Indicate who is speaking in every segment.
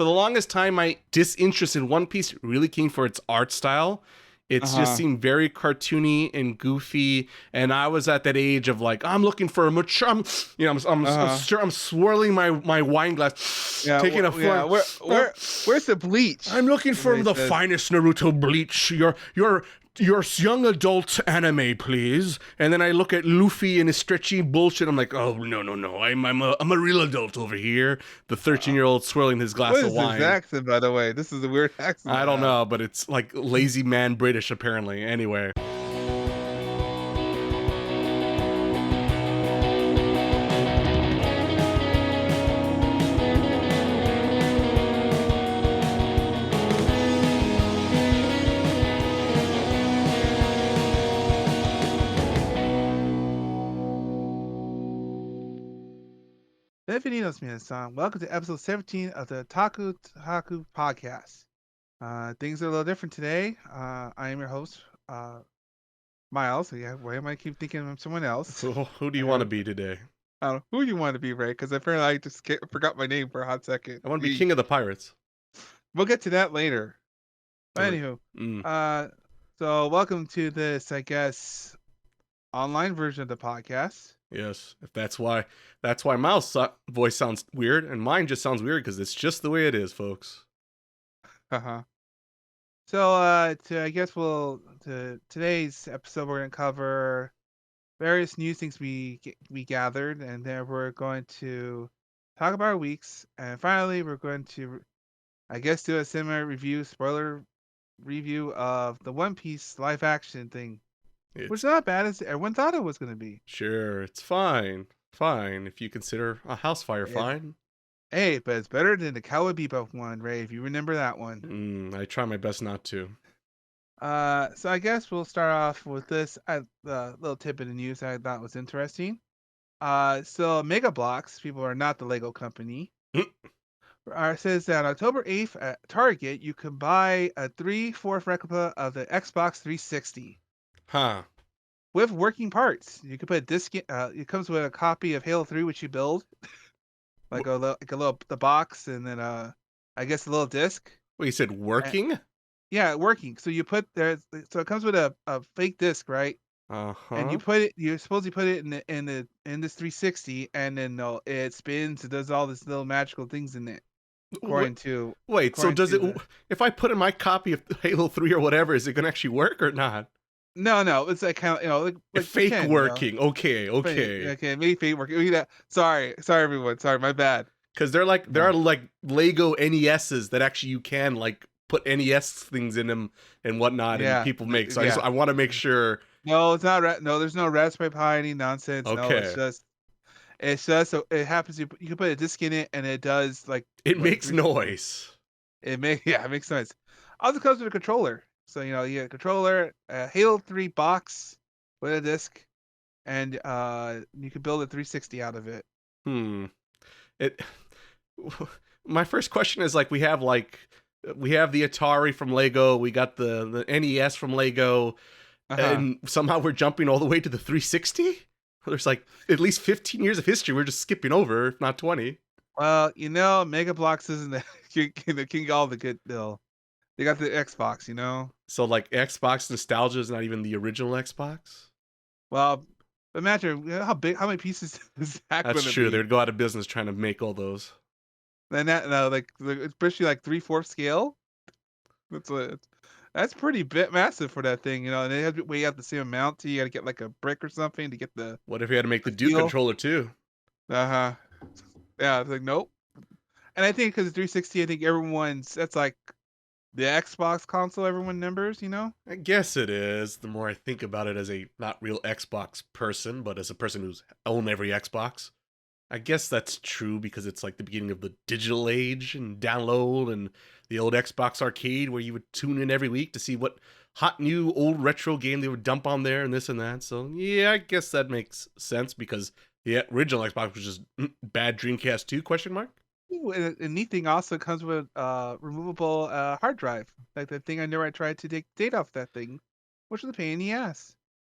Speaker 1: for the longest time, my disinterest in One Piece really came for its art style. It's just seemed very cartoony and goofy, and I was at that age of like, I'm looking for a mature. I'm swirling my wine glass, taking a flight.
Speaker 2: Where's the bleach?
Speaker 1: I'm looking for the finest Naruto bleach. Your young adult anime, please. And then I look at Luffy and his stretchy bullshit. I'm like, oh no. I'm a real adult over here. The 13-year-old swirling his glass of wine.
Speaker 2: What is this accent, by the way? This is a weird accent.
Speaker 1: I don't know, but it's like lazy man British apparently. Anyway.
Speaker 2: Bienvenidos, welcome to episode 17 of the Otaku podcast. Things are a little different today. I am your host, Miles. Yeah, why am I keep thinking I'm someone else?
Speaker 1: So who do you want to be today?
Speaker 2: I don't know who you want to be, Ray, because apparently I just forgot my name for a hot second.
Speaker 1: I want to be King of the Pirates.
Speaker 2: We'll get to that later. But anywho, so welcome to this, I guess, online version of the podcast.
Speaker 1: Yes, if that's why Miles' voice sounds weird and mine just sounds weird because it's just the way it is, folks.
Speaker 2: So today's episode we're gonna cover various news things we gathered, and then we're going to talk about our weeks, and finally we're going to, I guess, do a similar spoiler review of the One Piece live action thing. Which is not bad as everyone thought it was going to be.
Speaker 1: Sure, it's fine. Fine, if you consider a house fire fine.
Speaker 2: Hey, but it's better than the Cowboy Bebop one, Ray, if you remember that one.
Speaker 1: I try my best not to.
Speaker 2: So I guess we'll start off with this little tidbit of news I thought was interesting. So Mega Bloks, people are not the Lego company, says that on October 8th at Target, you can buy a 3/4 replica of the Xbox 360.
Speaker 1: Huh.
Speaker 2: With working parts. You can put a disc in, it comes with a copy of Halo 3, which you build. the box, and then I guess a little disc.
Speaker 1: Well, you said working?
Speaker 2: Yeah, working. So you put there, so it comes with a fake disc, right? And you supposedly put it in this 360, and then it spins, it does all this little magical things in it.
Speaker 1: If I put in my copy of Halo 3 or whatever, is it gonna actually work or not?
Speaker 2: No, it's like kind of like
Speaker 1: fake working. Okay.
Speaker 2: Maybe fake working. Sorry, everyone. Sorry, my bad.
Speaker 1: Because there are like Lego NESs that actually you can like put NES things in them and whatnot, and people make. So I want to make sure.
Speaker 2: No, it's not. No, there's no Raspberry Pi, any nonsense.
Speaker 1: Okay.
Speaker 2: No, it's just so it happens. You can put a disc in it, and it does like
Speaker 1: makes noise.
Speaker 2: It makes noise. Also comes with a controller. So, you get a controller, a Halo 3 box with a disc, and you can build a 360 out of it.
Speaker 1: My first question is, like, we have the Atari from Lego, we got the NES from Lego, and somehow we're jumping all the way to the 360? There's, like, at least 15 years of history we're just skipping over, if not 20.
Speaker 2: Well, Mega Bloks isn't the king of all the good, Bill. They got the Xbox,
Speaker 1: So, like, Xbox nostalgia is not even the original Xbox?
Speaker 2: Well, imagine how many pieces is that going to be?
Speaker 1: That's true. They would go out of business trying to make all those.
Speaker 2: And especially like 3/4 scale. That's pretty massive for that thing, and they have to weigh out the same amount. You got to get like a brick or something to get the.
Speaker 1: What if you had to make the Duke controller too?
Speaker 2: Yeah, it's like nope. And I think because it's 360, I think that's like the Xbox console everyone remembers,
Speaker 1: I guess it is. The more I think about it as a not real Xbox person, but as a person who's owned every Xbox, I guess that's true because it's like the beginning of the digital age and download and the old Xbox arcade where you would tune in every week to see what hot new old retro game they would dump on there and this and that. So yeah, I guess that makes sense because the original Xbox was just bad Dreamcast 2 ?
Speaker 2: And a neat thing also comes with removable hard drive. Like the thing I tried to take data off that thing, which was a pain in the ass.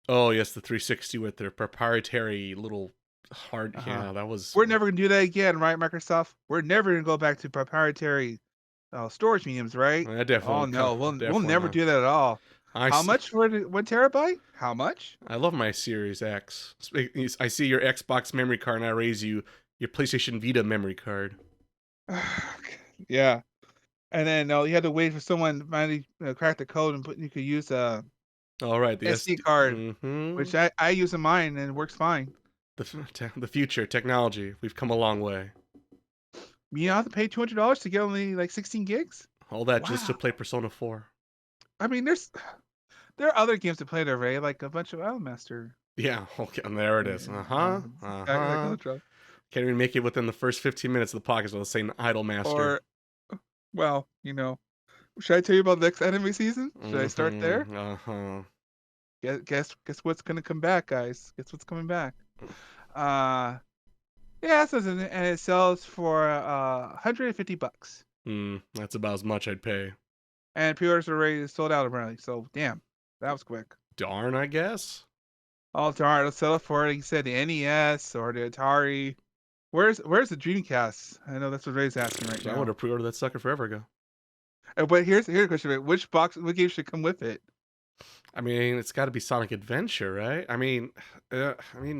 Speaker 1: Oh yes, the 360 with their proprietary little hard. Yeah, that was.
Speaker 2: We're never gonna do that again, right, Microsoft? We're never gonna go back to proprietary storage mediums, right?
Speaker 1: I
Speaker 2: Oh
Speaker 1: definitely,
Speaker 2: no, we'll
Speaker 1: definitely
Speaker 2: never
Speaker 1: not.
Speaker 2: do that at all.
Speaker 1: I
Speaker 2: How
Speaker 1: see.
Speaker 2: much for the 1 terabyte? How much?
Speaker 1: I love my Series X. I see your Xbox memory card, and I raise you your PlayStation Vita memory card.
Speaker 2: Yeah, and then you had to wait for someone to finally crack the code and you could use a
Speaker 1: All right, the
Speaker 2: SD
Speaker 1: SD.
Speaker 2: card,
Speaker 1: Mm-hmm.
Speaker 2: which I use in mine and it works fine.
Speaker 1: The future technology. We've come a long way.
Speaker 2: You have to pay $200 to get only like 16 gigs.
Speaker 1: All that just to
Speaker 2: Wow.
Speaker 1: play Persona 4.
Speaker 2: I mean, there are other games to play there, Ray, like a bunch of Idolmaster.
Speaker 1: Yeah, okay, and there it is. Uh huh. Uh huh.
Speaker 2: Contra.
Speaker 1: Can't even make it within the first 15 minutes of the podcast without saying Idol Master.
Speaker 2: Or, well, should I tell you about the next anime season? Should I start there?
Speaker 1: Mm-hmm. Uh huh.
Speaker 2: Guess what's gonna come back, guys? Guess what's coming back? Uh, yeah, and it sells for $150,
Speaker 1: That's about as much I'd pay.
Speaker 2: and pre-orders are already sold out apparently. So damn, that was quick.
Speaker 1: Darn, I guess.
Speaker 2: Oh darn, let's sell it for like you said, the NES or the Atari. Where's the Dreamcast? I know that's what Ray's asking right
Speaker 1: I would
Speaker 2: now.
Speaker 1: have pre-ordered that sucker forever ago.
Speaker 2: But here's a question: Ray. What game should come with it?
Speaker 1: I mean, it's got to be Sonic Adventure, right?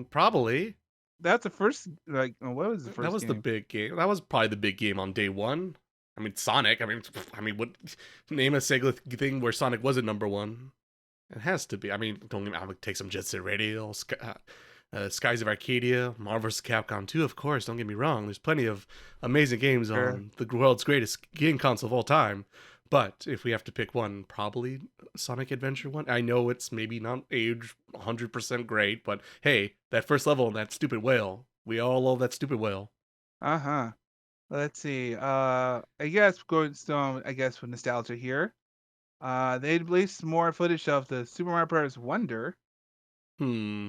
Speaker 1: Probably.
Speaker 2: That's the first like what was the
Speaker 1: That
Speaker 2: first
Speaker 1: was the
Speaker 2: game?
Speaker 1: big game. That was probably the big game on day one. I mean, Sonic. What name a Sega thing where Sonic wasn't number one? It has to be. I mean, don't get me. I would take some Jet Set Radio, Skies of Arcadia, Marvel vs. Capcom 2, of course. Don't get me wrong. There's plenty of amazing games
Speaker 2: Sure.
Speaker 1: on the world's greatest game console of all time. But if we have to pick one, probably Sonic Adventure 1. I know it's maybe not age 100% great, but hey, that first level and that stupid whale. We all love that stupid whale.
Speaker 2: Uh-huh. Let's see. I guess going still I guess with nostalgia here. They released more footage of the Super Mario Bros. Wonder.
Speaker 1: Hmm.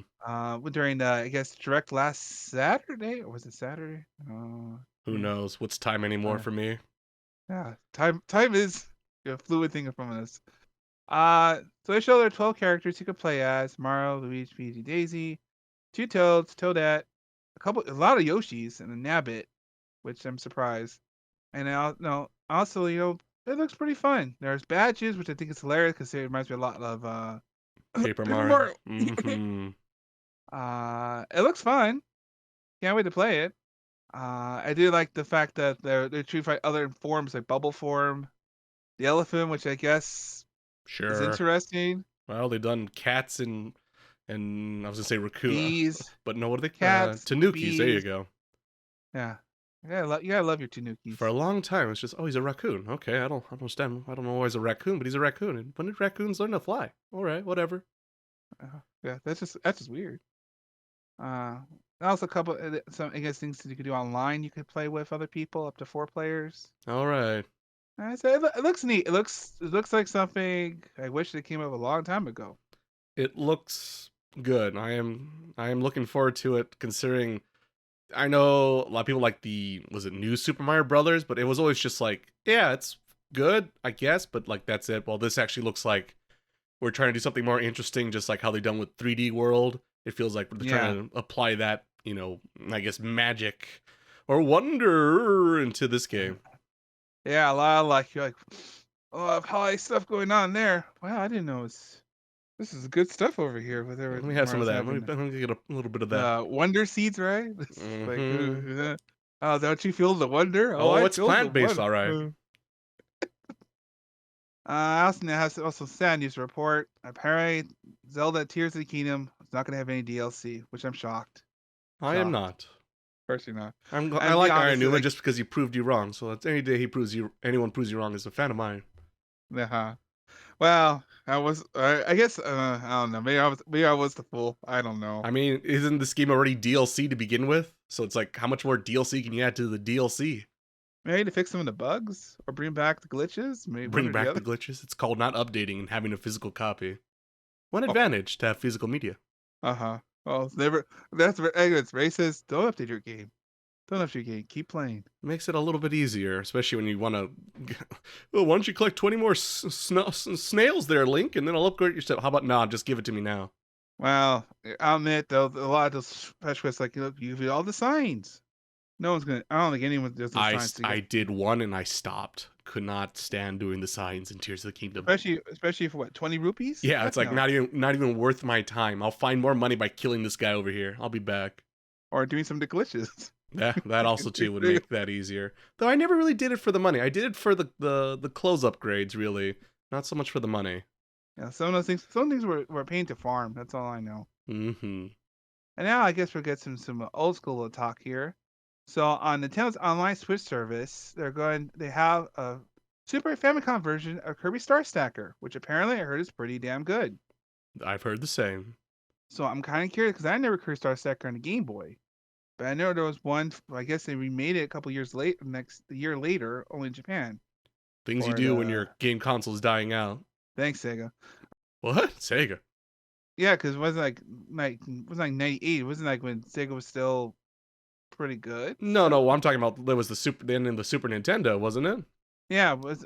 Speaker 2: During the I guess direct last Saturday, or was it Saturday?
Speaker 1: Who
Speaker 2: Yeah.
Speaker 1: knows? What's time anymore for me?
Speaker 2: Yeah. Time is a fluid thing from us. So they show there are 12 characters you could play as: Mario, Luigi, Peach, Daisy, two Toads, Toadette, a lot of Yoshis, and a Nabbit, which I'm surprised. And no, also, it looks pretty fun. There's badges, which I think is hilarious because it reminds me a lot of
Speaker 1: Paper
Speaker 2: Paper
Speaker 1: Mario.
Speaker 2: Mario.
Speaker 1: Mm-hmm.
Speaker 2: It looks fun. Can't wait to play it. I do like the fact that they're treated by other forms like bubble form, the elephant, which I guess is
Speaker 1: Sure.
Speaker 2: interesting.
Speaker 1: Well, they've done cats and I was gonna say raccoon,
Speaker 2: Bees,
Speaker 1: but no, what are they?
Speaker 2: cats,
Speaker 1: Tanukis. There you
Speaker 2: bees.
Speaker 1: go.
Speaker 2: Yeah, you gotta love your Tanukis.
Speaker 1: For a long time, it's just he's a raccoon. Okay, I don't understand. I don't know why he's a raccoon, but he's a raccoon. And when did raccoons learn to fly? All right, whatever.
Speaker 2: Yeah, that's just weird. Also a couple some I guess things that you could do online. You could play with other people, up to 4 players.
Speaker 1: All right.
Speaker 2: I say it looks neat. It looks like something I wish it came up a long time ago.
Speaker 1: It looks good. I am looking forward to it. Considering I know a lot of people like was it New Super Mario Brothers, but it was always just like, yeah, it's good, I guess, but like that's it. Well, this actually looks like we're trying to do something more interesting, just like how they done with 3D World. It feels like they're trying to apply that, I guess magic or wonder into this game.
Speaker 2: Yeah, a lot of like you're like, oh, high stuff going on there. Wow, I didn't know this is good stuff over here.
Speaker 1: Let
Speaker 2: Whatever
Speaker 1: me have some of
Speaker 2: Mario's
Speaker 1: that.
Speaker 2: having.
Speaker 1: Let me get a little bit of that.
Speaker 2: Wonder seeds, right? It's like,
Speaker 1: Hmm.
Speaker 2: oh, don't you feel the wonder? Oh,
Speaker 1: Oh,
Speaker 2: I
Speaker 1: it's
Speaker 2: feel the
Speaker 1: plant-based,
Speaker 2: wonder.
Speaker 1: all right.
Speaker 2: I also now has also sad news to report. Apparently, Zelda Tears of the Kingdom is not going to have any DLC, which I'm shocked.
Speaker 1: I am not.
Speaker 2: Personally not.
Speaker 1: I
Speaker 2: And
Speaker 1: like
Speaker 2: be
Speaker 1: Iron
Speaker 2: honest,
Speaker 1: Newman
Speaker 2: like,
Speaker 1: just because he proved you wrong. So that's any day anyone proves you wrong is a fan of mine.
Speaker 2: uh Well, I guess I don't know. Maybe I was the fool. I don't know.
Speaker 1: I mean, isn't this game already DLC to begin with? So it's like, how much more DLC can you add to the DLC?
Speaker 2: Maybe to fix some of the bugs or bring back the glitches. Maybe one
Speaker 1: Bring
Speaker 2: or the
Speaker 1: back
Speaker 2: other.
Speaker 1: the glitches. It's called not updating and having a physical copy. One
Speaker 2: Oh,
Speaker 1: advantage to have physical media.
Speaker 2: Well, it's never. That's where it's racist. Don't update your game. Don't update your game. Keep playing.
Speaker 1: Makes it a little bit easier, especially when you want to. Well, why don't you collect 20 more snails there, Link, and then I'll upgrade your stuff. How about nah? Just give it to me now.
Speaker 2: Well, I'll admit though, a lot of those specialists like you have all the signs. No one's gonna. I don't think anyone does the signs
Speaker 1: I
Speaker 2: together.
Speaker 1: did one and I stopped. could not stand doing the signs in Tears of the Kingdom.
Speaker 2: Especially for what, 20 rupees?
Speaker 1: Yeah,
Speaker 2: Heck
Speaker 1: it's like
Speaker 2: no.
Speaker 1: not even worth my time. I'll find more money by killing this guy over here. I'll be back.
Speaker 2: Or doing some glitches.
Speaker 1: Yeah, that also too would make that easier. Though I never really did it for the money. I did it for the clothes upgrades, really. Not so much for the money.
Speaker 2: Yeah, some things were paying to farm. That's all I know.
Speaker 1: Mm-hmm.
Speaker 2: And now I guess we'll get some old school talk here. So on Nintendo's online Switch service, they have a Super Famicom version of Kirby Star Stacker, which apparently I heard is pretty damn good.
Speaker 1: I've heard the same.
Speaker 2: So I'm kind of curious because I never Kirby Star Stacker on the Game Boy, but I know there was one. I guess they remade it a couple years late, a year later, only in Japan.
Speaker 1: Things you
Speaker 2: Or
Speaker 1: do when your game console's dying out.
Speaker 2: Thanks, Sega.
Speaker 1: What? Sega?
Speaker 2: Yeah, because it wasn't it was like 98. It wasn't like when Sega was still pretty good.
Speaker 1: No,
Speaker 2: So
Speaker 1: no. I'm talking about there was the end in the Super Nintendo, wasn't it?
Speaker 2: yeah, it was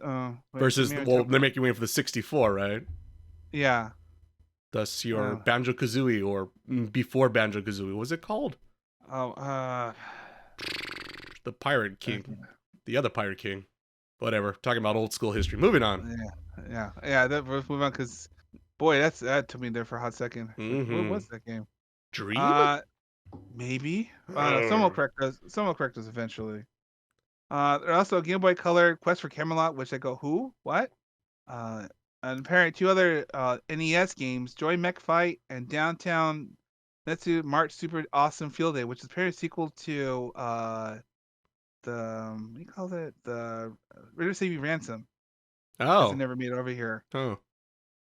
Speaker 1: Versus they're making way for the 64, right?
Speaker 2: Yeah.
Speaker 1: Thus your Banjo Kazooie or before Banjo Kazooie, what was it called?
Speaker 2: Oh,
Speaker 1: the Pirate King, the other Pirate King, whatever. Talking about old school history. Moving on.
Speaker 2: Yeah. That let's move on because boy, that took me there for a hot second.
Speaker 1: Mm-hmm.
Speaker 2: What was that game?
Speaker 1: Dream?
Speaker 2: Maybe. Someone will correct us. Someone will correct us eventually. There's also a Game Boy Color Quest for Camelot, which I go, who? What? And apparently two other NES games, Joy Mech Fight and Downtown Netsu March Super Awesome Field Day, which is apparently a sequel to the what do you call it? The Ritter Save You Ransom.
Speaker 1: Oh.
Speaker 2: It never made it over here.
Speaker 1: Oh.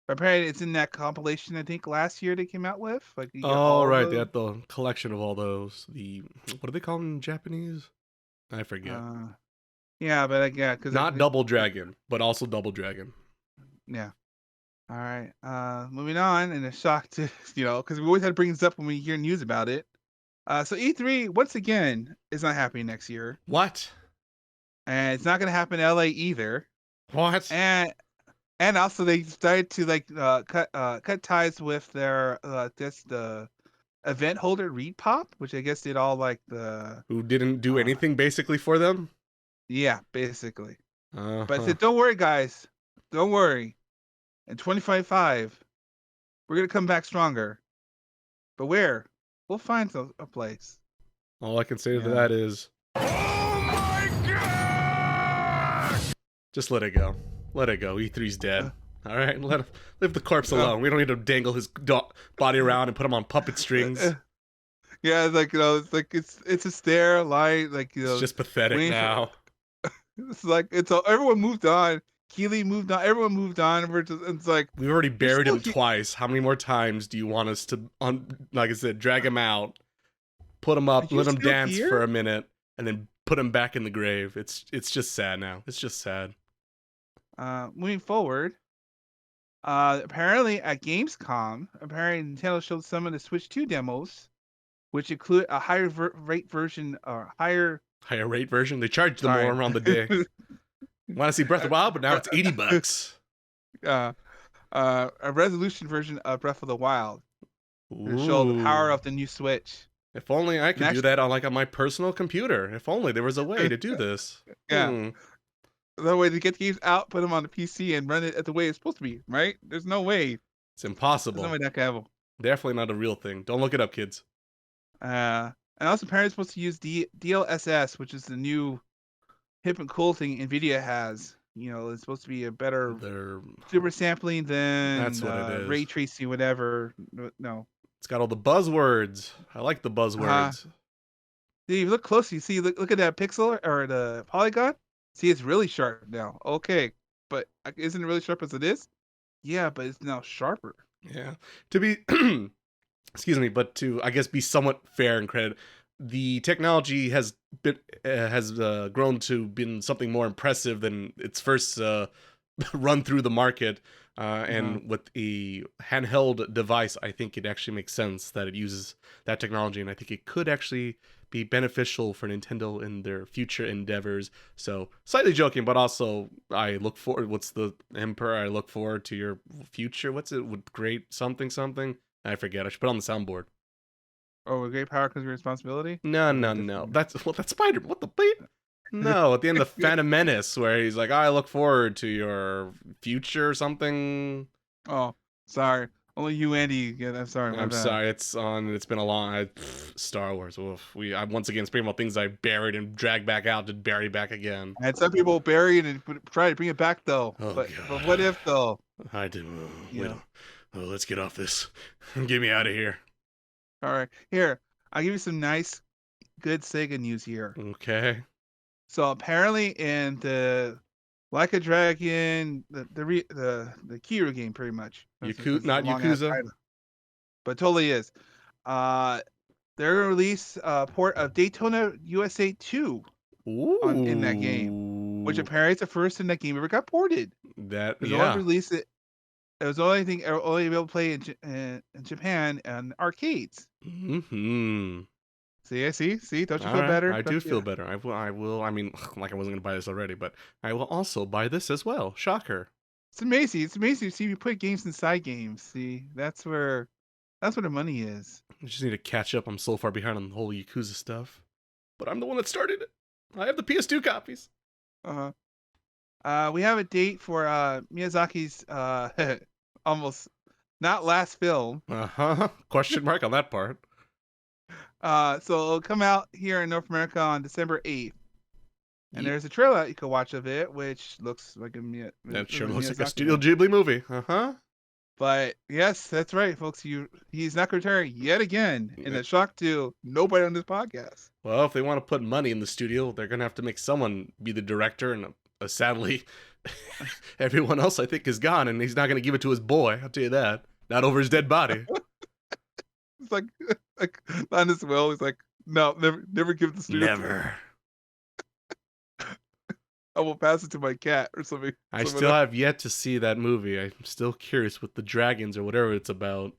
Speaker 2: But apparently it's in that compilation I think last year they came out with. Like you get
Speaker 1: right,
Speaker 2: those.
Speaker 1: they had the collection of all those. What do they call them in Japanese? I forget.
Speaker 2: Yeah, but because
Speaker 1: not Double Dragon, but also Double Dragon.
Speaker 2: Yeah. All right. Moving on, and a shock to because we always had to bring this up when we hear news about it. So E3 once again is not happening next year.
Speaker 1: What?
Speaker 2: And it's not going to happen in LA either.
Speaker 1: What?
Speaker 2: And also they started to cut ties with their the event holder ReedPop, which I guess did all
Speaker 1: who didn't do anything basically for them.
Speaker 2: Yeah, basically.
Speaker 1: Uh-huh.
Speaker 2: But I said, don't worry, guys. Don't worry. In 2025, we're gonna come back stronger. But where? We'll find a place.
Speaker 1: All I can say to that is, oh my god! Just let it go. Let it go. E3's dead. All right, leave the corpse alone. We don't need to dangle his body around and put him on puppet strings.
Speaker 2: Yeah, it's like it's a stare light.
Speaker 1: It's just pathetic now.
Speaker 2: It's like everyone moved on. Keeley moved on. Everyone moved on. It's like
Speaker 1: we already buried him twice. How many more times do you want us to, like I said, drag him out, put him up, let him dance for a minute, and then put him back in the grave? It's just sad now. It's just sad.
Speaker 2: Moving forward, apparently at Gamescom, Nintendo showed some of the Switch 2 demos, which include a higher rate version or higher
Speaker 1: rate version. They charged them more around the day. Want to see Breath of the Wild, but now it's $80.
Speaker 2: A resolution version of Breath of the Wild to show the power of the new Switch.
Speaker 1: If only I could do that on my personal computer. If only there was a way to do this.
Speaker 2: Yeah. The way to get the games out, put them on the PC, and run it at the way it's supposed to be, right? There's no way.
Speaker 1: It's impossible.
Speaker 2: There's no way that can happen.
Speaker 1: Definitely not a real thing. Don't look it up, kids.
Speaker 2: And also, apparently, it's supposed to use DLSS, which is the new hip and cool thing NVIDIA has. It's supposed to be a better super sampling than
Speaker 1: that's what it is.
Speaker 2: Ray tracing, whatever. No.
Speaker 1: It's got all the buzzwords. I like the buzzwords.
Speaker 2: See, look closely. See, look at that pixel or the polygon. See, it's really sharp now. Okay, but isn't it really sharp as it is? Yeah, but it's now sharper.
Speaker 1: Yeah. To be, excuse me, but to, I guess, be somewhat fair and credit, the technology has grown to been something more impressive than its first run through the market. And with a handheld device, I think it actually makes sense that it uses that technology, and I think it could actually be beneficial for Nintendo in their future endeavors. So, slightly joking, but also I look forward. What's the Emperor? I look forward to your future. What's it? With great something? I forget. I should put it on the soundboard.
Speaker 2: Oh, with great power comes responsibility?
Speaker 1: No. That's Spider. What the bleep? No, at the end of
Speaker 2: Yeah.
Speaker 1: Phantom Menace, where he's like, "I look forward to your future" or something.
Speaker 2: Oh, sorry. Only you, Andy. Yeah, I'm sorry. My
Speaker 1: I'm
Speaker 2: bad.
Speaker 1: sorry, it's on. It's been a long. Star Wars. Oof. I once again speaking about things I buried and dragged back out to bury back again.
Speaker 2: I had some people bury it and try to bring it back though.
Speaker 1: Oh
Speaker 2: But
Speaker 1: God,
Speaker 2: what if though?
Speaker 1: I do.
Speaker 2: You
Speaker 1: Wait,
Speaker 2: know.
Speaker 1: let's get off this. Get me out of here.
Speaker 2: All right. Here, I'll give you some nice, good Sega news here.
Speaker 1: Okay.
Speaker 2: So apparently in the Like a Dragon, the Kiryu game, pretty much. That's a
Speaker 1: Not
Speaker 2: long ass
Speaker 1: Yakuza.
Speaker 2: title, but totally is. Uh, they're gonna release a port of Daytona USA 2 in that game, which
Speaker 1: Ooh.
Speaker 2: apparently is the first time that game ever got ported.
Speaker 1: That
Speaker 2: It was only
Speaker 1: yeah.
Speaker 2: released it was the only thing only able to play in Japan and arcades.
Speaker 1: Hmm.
Speaker 2: See, don't you
Speaker 1: All
Speaker 2: feel
Speaker 1: right,
Speaker 2: better?
Speaker 1: I do feel
Speaker 2: Yeah.
Speaker 1: better. I will. I will. I mean, like I wasn't gonna buy this already, but I will also buy this as well. Shocker.
Speaker 2: It's amazing. It's amazing to see you put games inside games. See, that's where the money is.
Speaker 1: I just need to catch up. I'm so far behind on the whole Yakuza stuff, but I'm the one that started it. I have the PS2 copies.
Speaker 2: Uh-huh. We have a date for Miyazaki's almost not last film.
Speaker 1: Uh huh. Question mark on that part.
Speaker 2: So it'll come out here in North America on December 8th. And there's a trailer that you can watch of it, which looks like
Speaker 1: That sure looks like a
Speaker 2: Miyazaki
Speaker 1: Studio
Speaker 2: movie.
Speaker 1: Ghibli movie. Uh huh.
Speaker 2: But yes, that's right, folks. He's not going to return yet again, in a shock to nobody on this podcast.
Speaker 1: Well, if they want to put money in the studio, they're gonna have to make someone be the director, and sadly, everyone else I think is gone, and he's not gonna give it to his boy. I'll tell you that. Not over his dead body.
Speaker 2: It's like on his will, he's like, no, never give the studio.
Speaker 1: Never.
Speaker 2: I will pass it to my cat or something.
Speaker 1: I still have yet to see that movie. I'm still curious with the dragons or whatever it's about.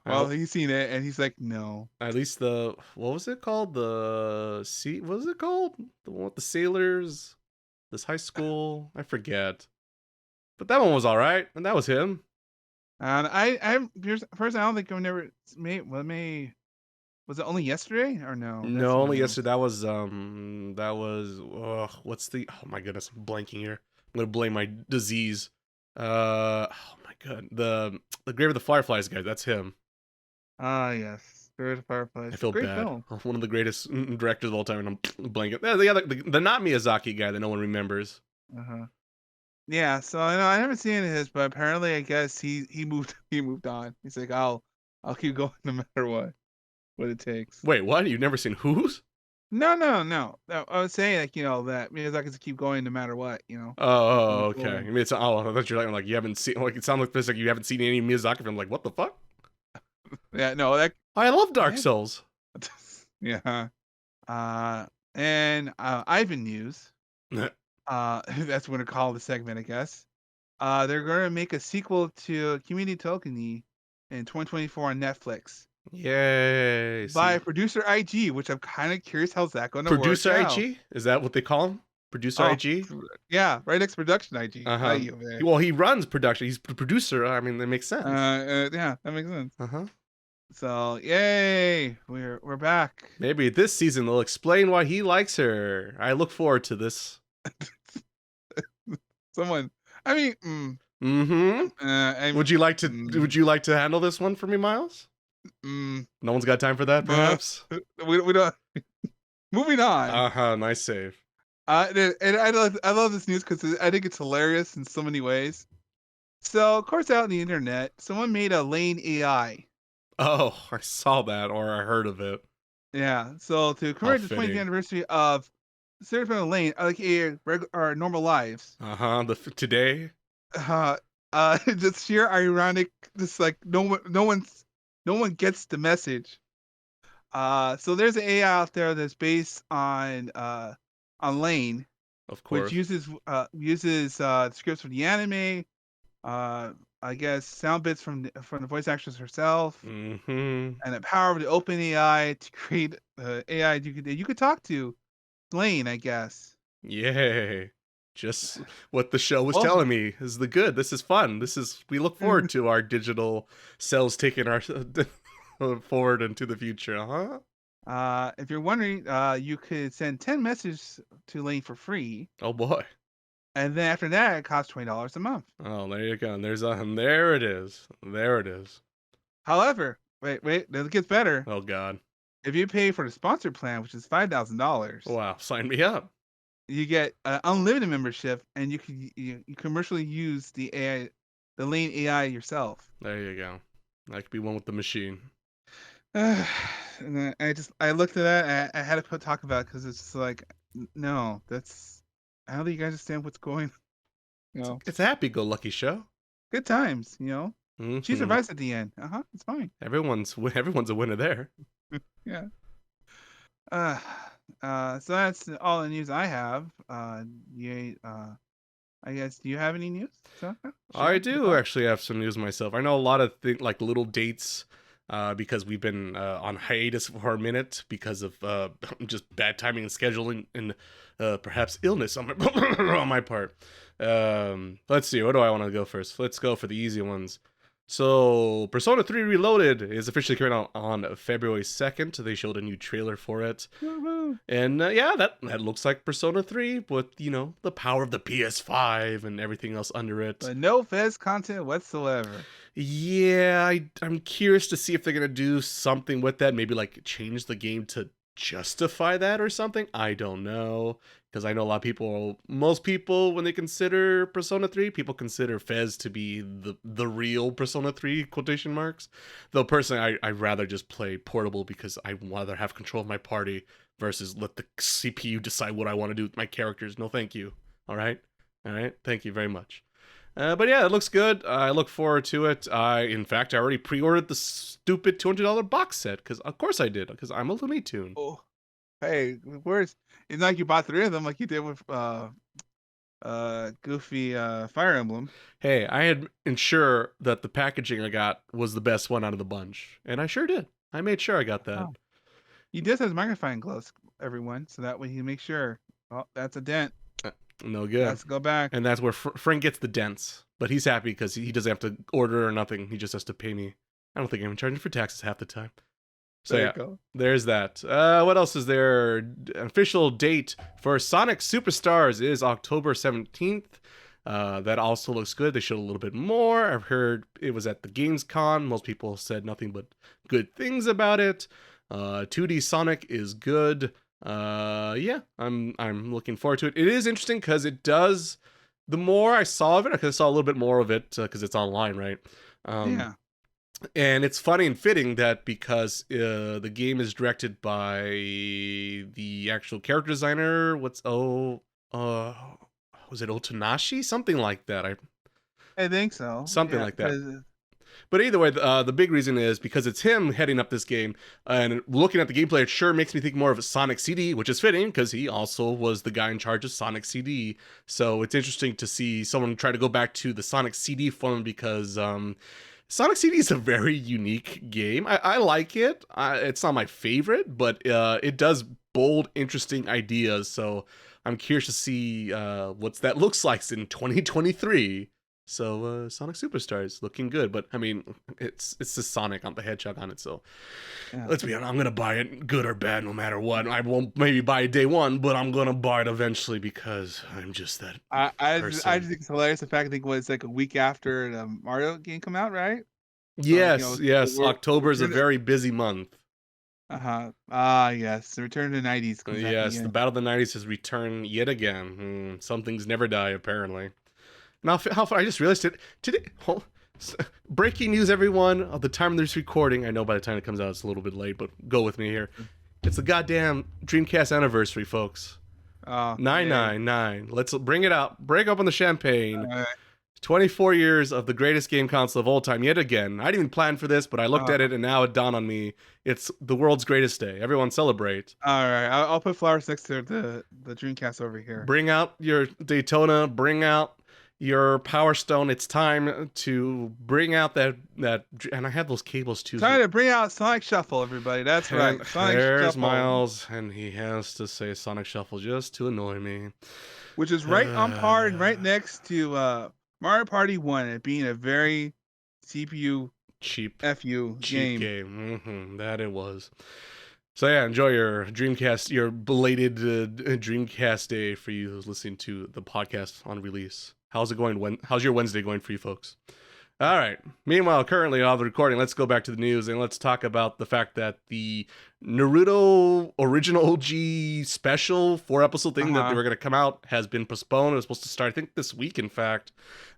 Speaker 2: Well, he's seen it and he's like, no.
Speaker 1: At least what was it called? What was it called? The one with the sailors, this high school. I forget. But that one was all right, and that was him.
Speaker 2: And first, I don't think I've never made. Was it only yesterday or no?
Speaker 1: No, only yesterday. That was. What's the? Oh my goodness, I'm blanking here. I'm gonna blame my disease. Oh my god, the Grave of the Fireflies guy. That's him.
Speaker 2: Ah, yes, Spirit of Fireflies.
Speaker 1: I feel
Speaker 2: Great
Speaker 1: bad.
Speaker 2: film.
Speaker 1: One of the greatest directors of all time, and I'm blanking. The not Miyazaki guy that no one remembers.
Speaker 2: Yeah, so I haven't seen his, but apparently, I guess he moved on. He's like, I'll keep going no matter what it takes.
Speaker 1: Wait, what? You've never seen Who's?
Speaker 2: No. I was saying like that Miyazaki's keep going no matter what.
Speaker 1: Oh, okay. I mean, I thought you're like you haven't seen. Like it sounds like this. Like you haven't seen any Miyazaki film. Like what the fuck?
Speaker 2: Yeah, no, that.
Speaker 1: I love Dark Souls.
Speaker 2: Yeah. And Ivan News. That's what we're gonna call the segment, I guess. They're gonna make a sequel to Kimi ni Tokeni in 2024 on Netflix.
Speaker 1: Yay!
Speaker 2: By Producer IG, which I'm kind of curious how's that gonna work.
Speaker 1: Producer
Speaker 2: out.
Speaker 1: IG? Is that what they call him? Producer IG?
Speaker 2: Yeah, right next to Production IG.
Speaker 1: Well, he runs production. He's the producer. I mean, that makes sense.
Speaker 2: Yeah, that makes sense. So, yay, we're back.
Speaker 1: Maybe this season they'll explain why he likes her. I look forward to this.
Speaker 2: Someone, I mean,
Speaker 1: would you like to handle this one for me, Miles? No one's got time for that, perhaps.
Speaker 2: We don't. Moving on.
Speaker 1: Nice save.
Speaker 2: And I love this news because I think it's hilarious in so many ways. So, of course, out on the internet, someone made a Lane AI.
Speaker 1: Oh, I saw that, or I heard of it.
Speaker 2: Yeah. So to commemorate the 20th anniversary of Certified Lane, like our normal lives.
Speaker 1: Today.
Speaker 2: Just sheer ironic. Just like no one gets the message. So there's an AI out there that's based on Lane,
Speaker 1: of course,
Speaker 2: which uses scripts from the anime. I guess sound bits from the voice actress herself, and the power of the open AI to create AI you could talk to Lane, I guess.
Speaker 1: Yay. Just what the show was telling me is the good. This is fun. We look forward to our digital selves taking our forward into the future,
Speaker 2: If you're wondering, you could send 10 messages to Lane for free,
Speaker 1: Oh boy.
Speaker 2: and then after that, it costs $20 a month.
Speaker 1: Oh, there you go. And there it is. There it is.
Speaker 2: However, wait, then it gets better.
Speaker 1: Oh god.
Speaker 2: If you pay for the sponsored plan, which is $5,000,
Speaker 1: Wow, sign me up.
Speaker 2: you get unlimited membership, and you commercially use the AI, the Lane AI yourself.
Speaker 1: There you go. I could be one with the machine.
Speaker 2: And then I looked at that. I had to talk about it because it's just like, no, that's how do you guys understand what's going? You know,
Speaker 1: It's a happy-go-lucky show.
Speaker 2: good times. You know, she
Speaker 1: Mhm.
Speaker 2: survives at the end. It's fine.
Speaker 1: Everyone's a winner there.
Speaker 2: Yeah. Uh, so that's all the news I have. I guess, do you have any news? So,
Speaker 1: I do actually have some news myself. I know a lot of like little dates because we've been on hiatus for a minute because of just bad timing and scheduling and perhaps illness on my, on my part. Let's see. What do I want to go first? Let's go for the easy ones. So, Persona 3 Reloaded is officially coming out on February 2nd. They showed a new trailer for it.
Speaker 2: Woo-hoo.
Speaker 1: And yeah, that looks like Persona 3 with, you know, the power of the PS5 and everything else under it.
Speaker 2: But no Fez content whatsoever.
Speaker 1: Yeah, I'm curious to see if they're going to do something with that. Maybe like change the game to justify that or something. I don't know. Because I know a lot of people, most people, when they consider Persona 3, people consider Fez to be the real Persona 3, quotation marks. Though personally, I'd rather just play portable because I rather have control of my party versus let the CPU decide what I want to do with my characters. No, thank you. All right? Thank you very much. But yeah, it looks good. I look forward to it. In fact, I already pre-ordered the stupid $200 box set because, of course, I did because I'm a Looney Tune.
Speaker 2: Oh, hey, where's? It's not like you bought 3 of them like you did with Goofy Fire Emblem.
Speaker 1: Hey, I had ensure that the packaging I got was the best one out of the bunch, and I sure did. I made sure I got that.
Speaker 2: Oh. He does have magnifying glass, everyone, so that way he makes sure. Oh, that's a dent.
Speaker 1: No good.
Speaker 2: Let's go back.
Speaker 1: And that's where Frank gets the dents, but he's happy because he doesn't have to order or nothing. He just has to pay me. I don't think I'm charging for taxes half the time. So
Speaker 2: There
Speaker 1: yeah,
Speaker 2: you go.
Speaker 1: there's that. What else is there? Official date for Sonic Superstars is October 17th. That also looks good. They showed a little bit more. I've heard it was at the Gamescom. Most people said nothing but good things about it. 2D Sonic is good. Yeah, I'm looking forward to it. It is interesting because it does. The more I saw of it, I saw a little bit more of it because it's online, right?
Speaker 2: Yeah.
Speaker 1: And it's funny and fitting that because the game is directed by the actual character designer. Was it Otanashi? Something like that.
Speaker 2: I think so.
Speaker 1: Something
Speaker 2: Yeah,
Speaker 1: like that. But either way, the big reason is because it's him heading up this game, and looking at the gameplay, it sure makes me think more of a Sonic CD, which is fitting because he also was the guy in charge of Sonic CD. So it's interesting to see someone try to go back to the Sonic CD form because Sonic CD is a very unique game. I like it. It's not my favorite, but it does bold, interesting ideas. So I'm curious to see what that looks like in 2023. So Sonic Superstars looking good, but I mean it's the Sonic on the Hedgehog on it. So let's be honest, I'm gonna buy it, good or bad, no matter what. I won't maybe buy it day one, but I'm gonna buy it eventually because I'm just that person.
Speaker 2: I just think it's hilarious. The fact I think it was like a week after the Mario game come out, right?
Speaker 1: Yes, yes. October is a
Speaker 2: we're-
Speaker 1: very busy month.
Speaker 2: Yes. The Return to the 90s comes out
Speaker 1: Yes,
Speaker 2: again.
Speaker 1: the Battle of the 90s has returned yet again. Some things never die, apparently. Now, I just realized it today. Breaking news, everyone! Of the time of this recording, I know by the time it comes out, it's a little bit late, but go with me here. It's the goddamn Dreamcast Anniversary, folks. 999. Let's bring it out. Break open the champagne. 24 years of the greatest game console of all time, yet again. I didn't even plan for this, but I looked at it, and now it dawned on me. It's the world's greatest day. Everyone celebrate.
Speaker 2: All right, I'll put flowers next to the Dreamcast over here.
Speaker 1: Bring out your Daytona. Bring out your Power Stone. It's time to bring out that and I have those cables too.
Speaker 2: Time to bring out Sonic Shuffle, everybody. That's right. Sonic
Speaker 1: There's
Speaker 2: Shuffle.
Speaker 1: Miles, and he has to say Sonic Shuffle just to annoy me.
Speaker 2: Which is right on par and right next to Mario Party 1, it being a very CPU
Speaker 1: cheap
Speaker 2: FU
Speaker 1: cheap
Speaker 2: game.
Speaker 1: That it was. So yeah, enjoy your Dreamcast, your belated Dreamcast day for you who's listening to the podcast on release. How's it going? How's your Wednesday going for you folks? All right. Meanwhile, currently on the recording, let's go back to the news and let's talk about the fact that the Naruto original OG special 4 episode thing that they
Speaker 2: Uh-huh.
Speaker 1: were going to come out has been postponed. It was supposed to start, I think, this week, in fact,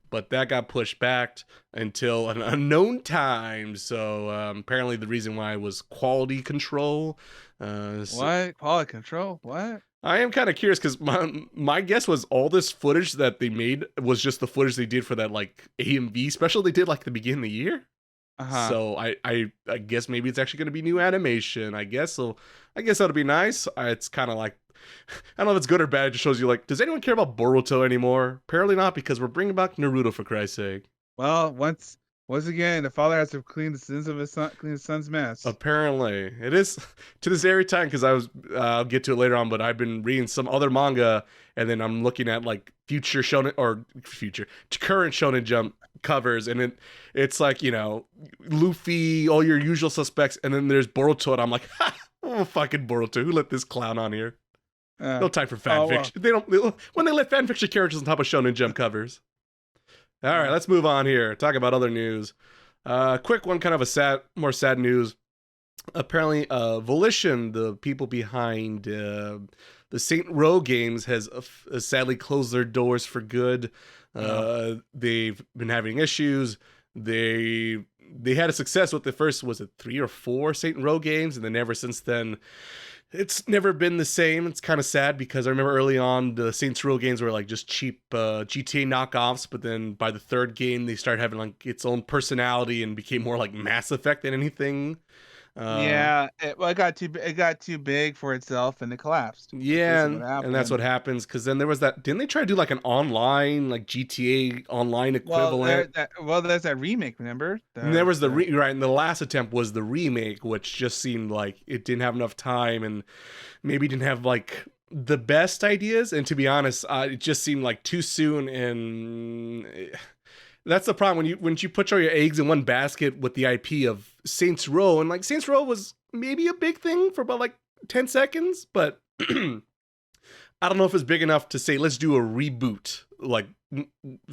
Speaker 1: but that got pushed back until an unknown time. So apparently, the reason why was quality control. So
Speaker 2: What? Quality control? What?
Speaker 1: I am kind of curious because my guess was all this footage that they made was just the footage they did for that like AMV special they did like the beginning of the year.
Speaker 2: Uh-huh.
Speaker 1: So I guess maybe it's actually going to be new animation. I guess so. I guess that'll be nice. It's kind of like I don't know if it's good or bad. It just shows you like, does anyone care about Boruto anymore? Apparently not, because we're bringing back Naruto for Christ's sake.
Speaker 2: Well, once again, the father has to clean the sins of his son, clean his son's mess.
Speaker 1: Apparently, it is to this very time because I'll get to it later on, but I've been reading some other manga and then I'm looking at like future shonen or future current Shonen Jump covers and it's like Luffy, all your usual suspects, and then there's Boruto and I'm like, ha, oh fucking Boruto, who let this clown on here?
Speaker 2: Uh,
Speaker 1: No time for fan
Speaker 2: oh well.
Speaker 1: fiction. They don't when they let fan fiction characters on top of Shonen Jump covers. All right,
Speaker 2: Uh,
Speaker 1: let's move on here. Talk about other news. Quick one, kind of more sad news. Apparently, Volition, the people behind the Saint Row games, has sadly closed their doors for good.
Speaker 2: oh.
Speaker 1: They've been having issues. They had a success with the first, was it 3 or 4 Saint Row games, and then ever since then, it's never been the same. It's kind of sad because I remember early on the Saints Row games were like just cheap GTA knockoffs, but then by the third game they started having like its own personality and became more like Mass Effect than anything. Uh,
Speaker 2: Yeah, it got too big for itself and it collapsed. That's
Speaker 1: yeah,
Speaker 2: basically what
Speaker 1: and that's what
Speaker 2: happened.
Speaker 1: happens because then there was that. Didn't they try to do like an online like GTA online equivalent?
Speaker 2: There's that remake, remember?
Speaker 1: And there was the
Speaker 2: The
Speaker 1: right, and the last attempt was the remake, which just seemed like it didn't have enough time and maybe didn't have like the best ideas. And to be honest, it just seemed like too soon. And that's the problem when you put all your eggs in one basket with the IP of Saints Row, and like Saints Row was maybe a big thing for about like 10 seconds, but I don't know if it's big enough to say let's do a reboot, like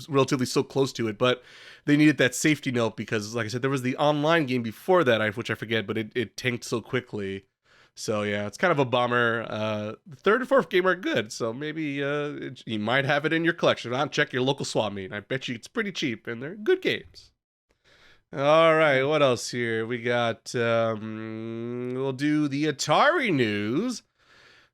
Speaker 1: relatively so close to it. But they needed that safety note because, like I said, there was the online game before that, which I forget, but it tanked so quickly. So yeah, it's kind of a bummer. The third and fourth game are good, so maybe you might have it in your collection. I'll check your local swap meet. I bet you it's pretty cheap, and they're good games. All right, what else here? We got. We'll do the Atari news.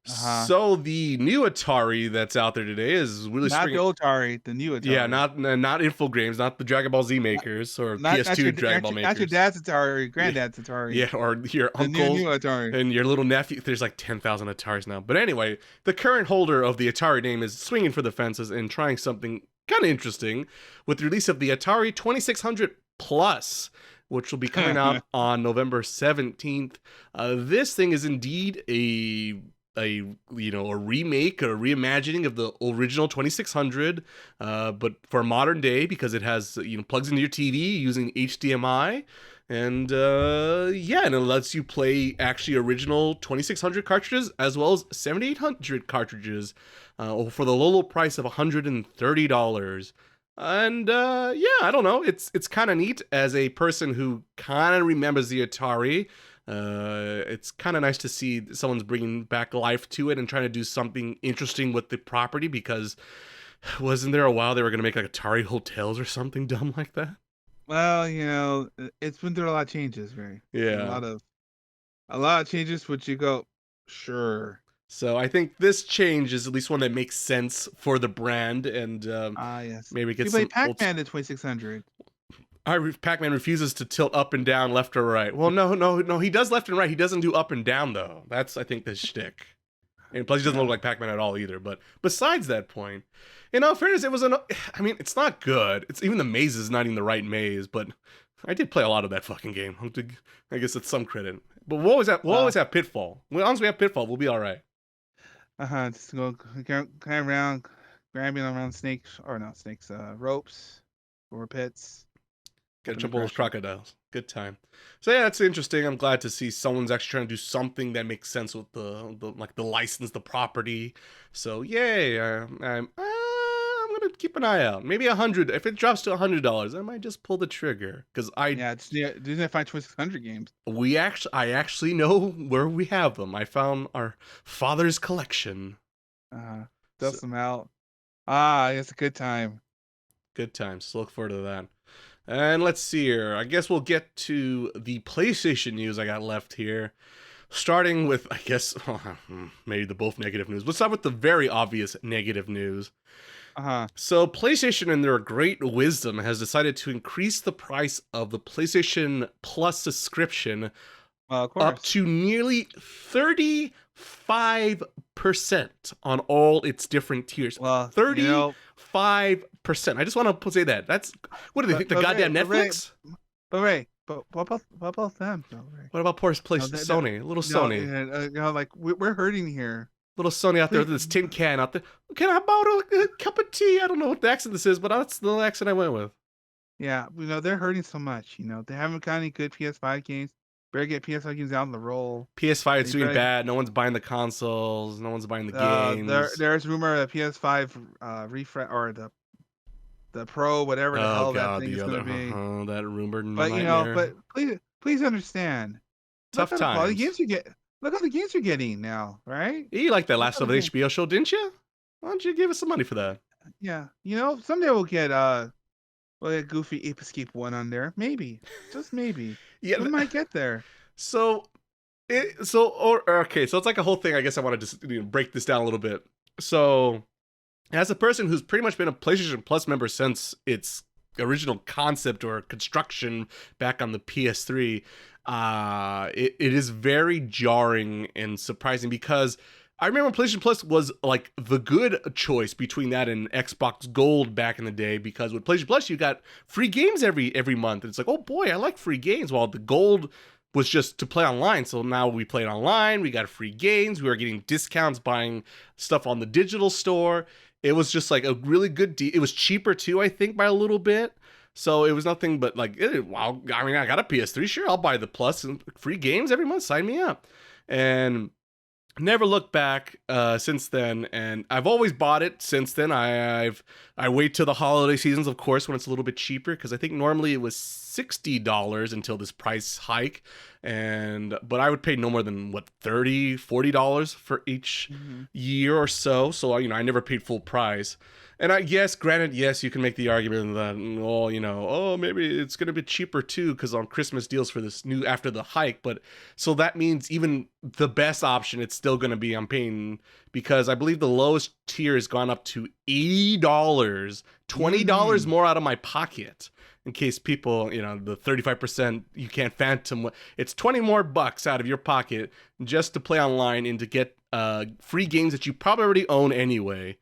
Speaker 2: uh-huh.
Speaker 1: So the new Atari that's out there today is really
Speaker 2: Not the
Speaker 1: springing.
Speaker 2: old Atari, the new
Speaker 1: Yeah,
Speaker 2: Atari.
Speaker 1: not Infogrames, not the Dragon Ball Z makers or
Speaker 2: Not
Speaker 1: PS2
Speaker 2: your
Speaker 1: Dragon Ball
Speaker 2: not your
Speaker 1: makers.
Speaker 2: dad's Atari or your
Speaker 1: Yeah,
Speaker 2: granddad's Atari.
Speaker 1: yeah, or your
Speaker 2: The new
Speaker 1: uncles
Speaker 2: Atari.
Speaker 1: and your little nephew. There's like 10,000 Ataris now. But anyway, the current holder of the Atari name is swinging for the fences and trying something kind of interesting with the release of the Atari 2600 Plus, which will be coming out on November 17th. This thing is indeed a remake or a reimagining of the original 2600, but for modern day because it has plugs into your TV using HDMI. And yeah, and it lets you play actually original 2600 cartridges as well as 7800 cartridges for the low price of $130. And yeah, I don't know. It's kind of neat as a person who kind of remembers the Atari. It's kind of nice to see someone's bringing back life to it and trying to do something interesting with the property because wasn't there a while they were going to make like Atari hotels or something dumb like that?
Speaker 2: Well, it's been through a lot of changes, Ray. A
Speaker 1: Yeah.
Speaker 2: lot of a lot of changes which you go, sure.
Speaker 1: So I think this change is at least one that makes sense for the brand and
Speaker 2: Ah, yes.
Speaker 1: maybe get
Speaker 2: You play
Speaker 1: some old.
Speaker 2: Pac-Man in 2600.
Speaker 1: Pac-Man refuses to tilt up and down, left or right. Well, no. He does left and right. He doesn't do up and down though. That's I think the shtick. And plus, he doesn't look
Speaker 2: Yeah.
Speaker 1: like Pac-Man at all either. But besides that point, in all fairness, it was I mean, it's not good. It's even the maze is not even the right maze. But I did play a lot of that fucking game. I guess it's some credit. But we'll
Speaker 2: Uh,
Speaker 1: always have Pitfall. As long as we have Pitfall, we'll be all right.
Speaker 2: just go kind around, grabbing around snakes, or not snakes, ropes, or pits.
Speaker 1: Gotta
Speaker 2: Open
Speaker 1: jump over those
Speaker 2: aggression.
Speaker 1: crocodiles. Good time. So yeah, it's interesting. I'm glad to see someone's actually trying to do something that makes sense with the license, the property. So yay! I'm gonna keep an eye out. Maybe 100. If it drops to $100, I might just pull the trigger because
Speaker 2: Yeah, it's Disney Find 2600 games.
Speaker 1: I actually know where we have them. I found our father's collection. So,
Speaker 2: Dust them out. Ah, it's a good time.
Speaker 1: good times. So look forward to that. And let's see here. I guess we'll get to the PlayStation news I got left here. Starting with, I guess, maybe the both negative news. Let's start with the very obvious negative news. So, PlayStation, in their great wisdom, has decided to increase the price of the PlayStation Plus subscription
Speaker 2: Well, of
Speaker 1: up
Speaker 2: course.
Speaker 1: to nearly 35% on all its different tiers.
Speaker 2: Well,
Speaker 1: 35%. I just want to say that. That's, what do they think, the goddamn Netflix?
Speaker 2: But what about them though, Ray?
Speaker 1: What about poor place
Speaker 2: No,
Speaker 1: Sony? Little Sony.
Speaker 2: like we're hurting here.
Speaker 1: Little Sony out there with this tin can out there. Can I borrow a cup of tea? I don't know what the accent this is, but that's the accent I went with.
Speaker 2: Yeah, they're hurting so much. They haven't got any good PS5 games. Better get PS5 games out on the roll.
Speaker 1: PS5 is doing bad. No one's buying the consoles. No one's buying the games.
Speaker 2: There's rumor that PS5 refresh or the Pro, whatever the hell that thing is going to be.
Speaker 1: That rumored
Speaker 2: But
Speaker 1: nightmare.
Speaker 2: but please understand.
Speaker 1: Tough times.
Speaker 2: All the games you get. Look at the games you're getting now, right?
Speaker 1: You like that last of the HBO show, didn't you? Why don't you give us some money for that?
Speaker 2: Yeah, someday we'll get Goofy Ape Escape 1 on there. Maybe. Just maybe.
Speaker 1: Yeah,
Speaker 2: we might get there.
Speaker 1: So it's like a whole thing. I guess I want to just break this down a little bit. So, as a person who's pretty much been a PlayStation Plus member since its original concept or construction back on the PS3, it is very jarring and surprising because I remember PlayStation Plus was like the good choice between that and Xbox Gold back in the day, because with PlayStation Plus you got free games every month. And it's like, oh boy, I like free games. While the Gold was just to play online. So now we play it online. We got free games. We were getting discounts buying stuff on the digital store. It was just like a really good deal. It was cheaper too, I think, by a little bit. So it was nothing but like, wow. I mean, I got a PS3. Sure, I'll buy the Plus and free games every month. Sign me up. And never looked back since then, and I've always bought it since then. I wait till the holiday seasons, of course, when it's a little bit cheaper, because I think normally it was $60 until this price hike, but I would pay no more than $30-$40 for each year or so. So I never paid full price. And granted, you can make the argument that, maybe it's going to be cheaper too, because on Christmas deals for this new after the hike. But so that means even the best option, it's still going to be I'm paying, because I believe the lowest tier has gone up to $80, $20 more out of my pocket. In case people, the 35% you can't phantom, it's 20 more bucks out of your pocket just to play online and to get free games that you probably already own anyway.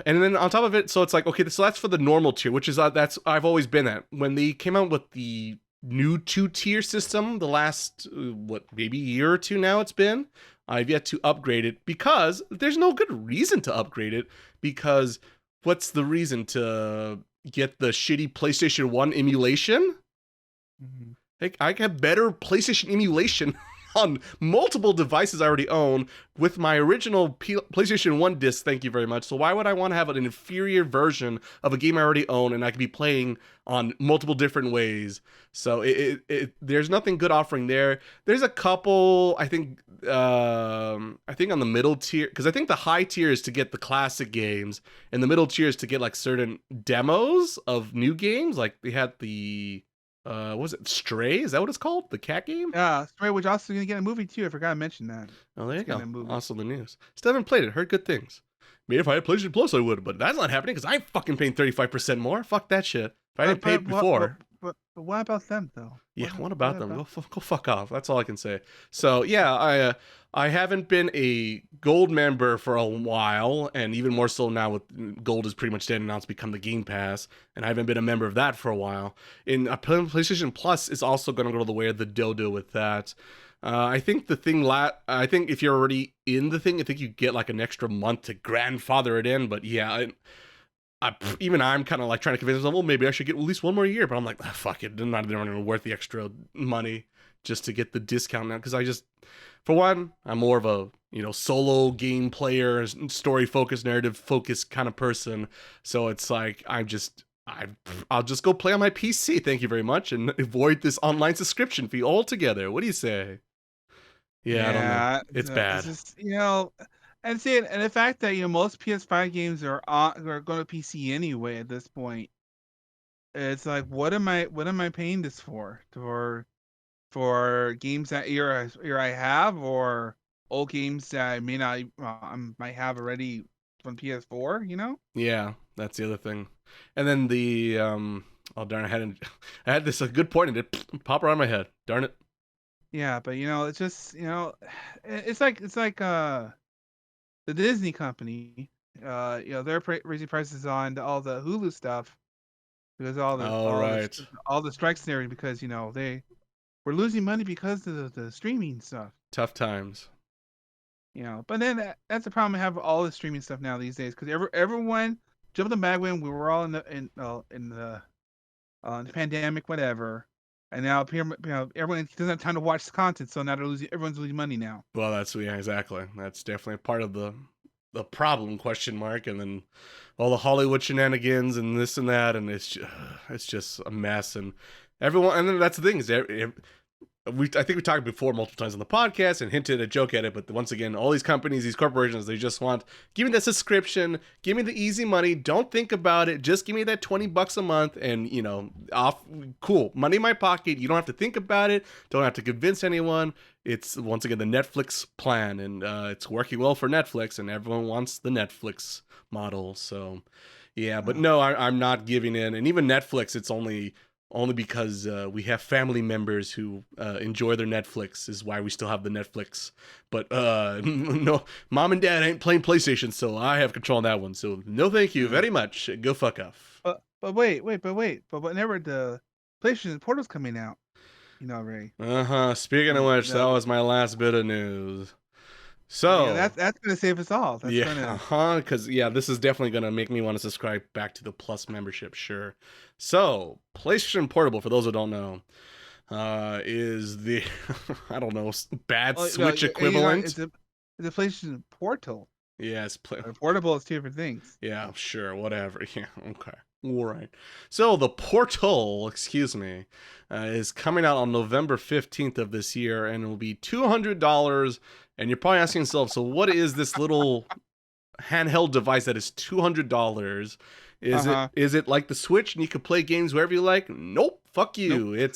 Speaker 1: And then on top of it, so it's like, okay, so that's for the normal tier, which is that's I've always been at. When they came out with the new 2-tier system, the last maybe year or two now it's been, I've yet to upgrade it because there's no good reason to upgrade it. Because what's the reason to get the shitty PlayStation 1 emulation? Like, I have better PlayStation emulation on multiple devices I already own with my original PlayStation 1 disc, thank you very much. So why would I want to have an inferior version of a game I already own and I could be playing on multiple different ways? So there's nothing good offering there. There's a couple, I think on the middle tier, because I think the high tier is to get the classic games, and the middle tier is to get like certain demos of new games. Like they had the what was it, Stray? Is that what it's called? The cat game?
Speaker 2: Yeah, Stray, which also gonna get a movie too. I forgot to mention that.
Speaker 1: Oh, there you go. Also the news. Still haven't played it. Heard good things. Maybe if I had PlayStation Plus, I would, but that's not happening because I'm fucking paying 35% more. Fuck that shit. If I didn't pay it before.
Speaker 2: But what about them though?
Speaker 1: Yeah, what about them? Go fuck off. That's all I can say. So yeah, I haven't been a gold member for a while, and even more so now with gold is pretty much dead and now it's become the Game Pass, and I haven't been a member of that for a while. And PlayStation Plus is also going to go to the way of the dodo with that. I think I think if you're already in the thing, I think you get like an extra month to grandfather it in. But yeah, even I'm kind of like trying to convince myself, well, maybe I should get at least one more year. But I'm like, fuck it, not even worth the extra money just to get the discount now. Because I just, for one, I'm more of a solo game player, story focused, narrative focused kind of person. So it's like I'll just go play on my PC. Thank you very much, and avoid this online subscription fee altogether. What do you say? Yeah, I don't know. It's
Speaker 2: It's
Speaker 1: bad.
Speaker 2: just and see, and the fact that most PS5 games are going to PC anyway at this point. It's like, what am I paying this for games that either I have, or old games that I may not might have already from PS4.
Speaker 1: Yeah, that's the other thing. And then the oh darn, I had this a good point and it pop around my head. Darn it.
Speaker 2: Yeah, but it's just it's like the Disney company. They're raising prices on all the Hulu stuff because
Speaker 1: All right.
Speaker 2: all the strikes and everything, because they were losing money because of the streaming stuff.
Speaker 1: Tough times.
Speaker 2: But then that's the problem I have with all the streaming stuff now these days, because everyone jumped the bandwagon. We were all in the pandemic, whatever, and now everyone doesn't have time to watch the content, so now everyone's losing money now.
Speaker 1: Well, yeah, exactly. That's definitely part of the problem, question mark, and then all the Hollywood shenanigans and this and that, and it's just a mess. And everyone, and then that's the thing is I think we talked before multiple times on the podcast and hinted a joke at it, but once again, all these companies, these corporations, they just want, give me the subscription, give me the easy money, don't think about it, just give me that $20 a month, and off, cool, money in my pocket. You don't have to think about it, don't have to convince anyone. It's once again the Netflix plan, and it's working well for Netflix, and everyone wants the Netflix model. So yeah, but no, I'm not giving in, and even Netflix, it's only because we have family members who enjoy their Netflix is why we still have the Netflix. But no, mom and dad ain't playing PlayStation, so I have control on that one. So no thank you very much. Go fuck off.
Speaker 2: But wait. But whenever the PlayStation Portal's coming out, Ray.
Speaker 1: Speaking of which, that was my last bit of news. So
Speaker 2: yeah, that's gonna save us all. That's
Speaker 1: because this is definitely gonna make me want to subscribe back to the Plus membership. Sure. So PlayStation Portable, for those who don't know, is the I don't know, bad Switch equivalent.
Speaker 2: It's a PlayStation Portal.
Speaker 1: Yes,
Speaker 2: Portable is two different things.
Speaker 1: Yeah, sure, whatever. Yeah, okay. All right. So the Portal, excuse me, is coming out on November 15th of this year, and it will be $200. And you're probably asking yourself, so what is this little handheld device that is $200? Is it like the Switch and you can play games wherever you like? Nope. Fuck you. Nope.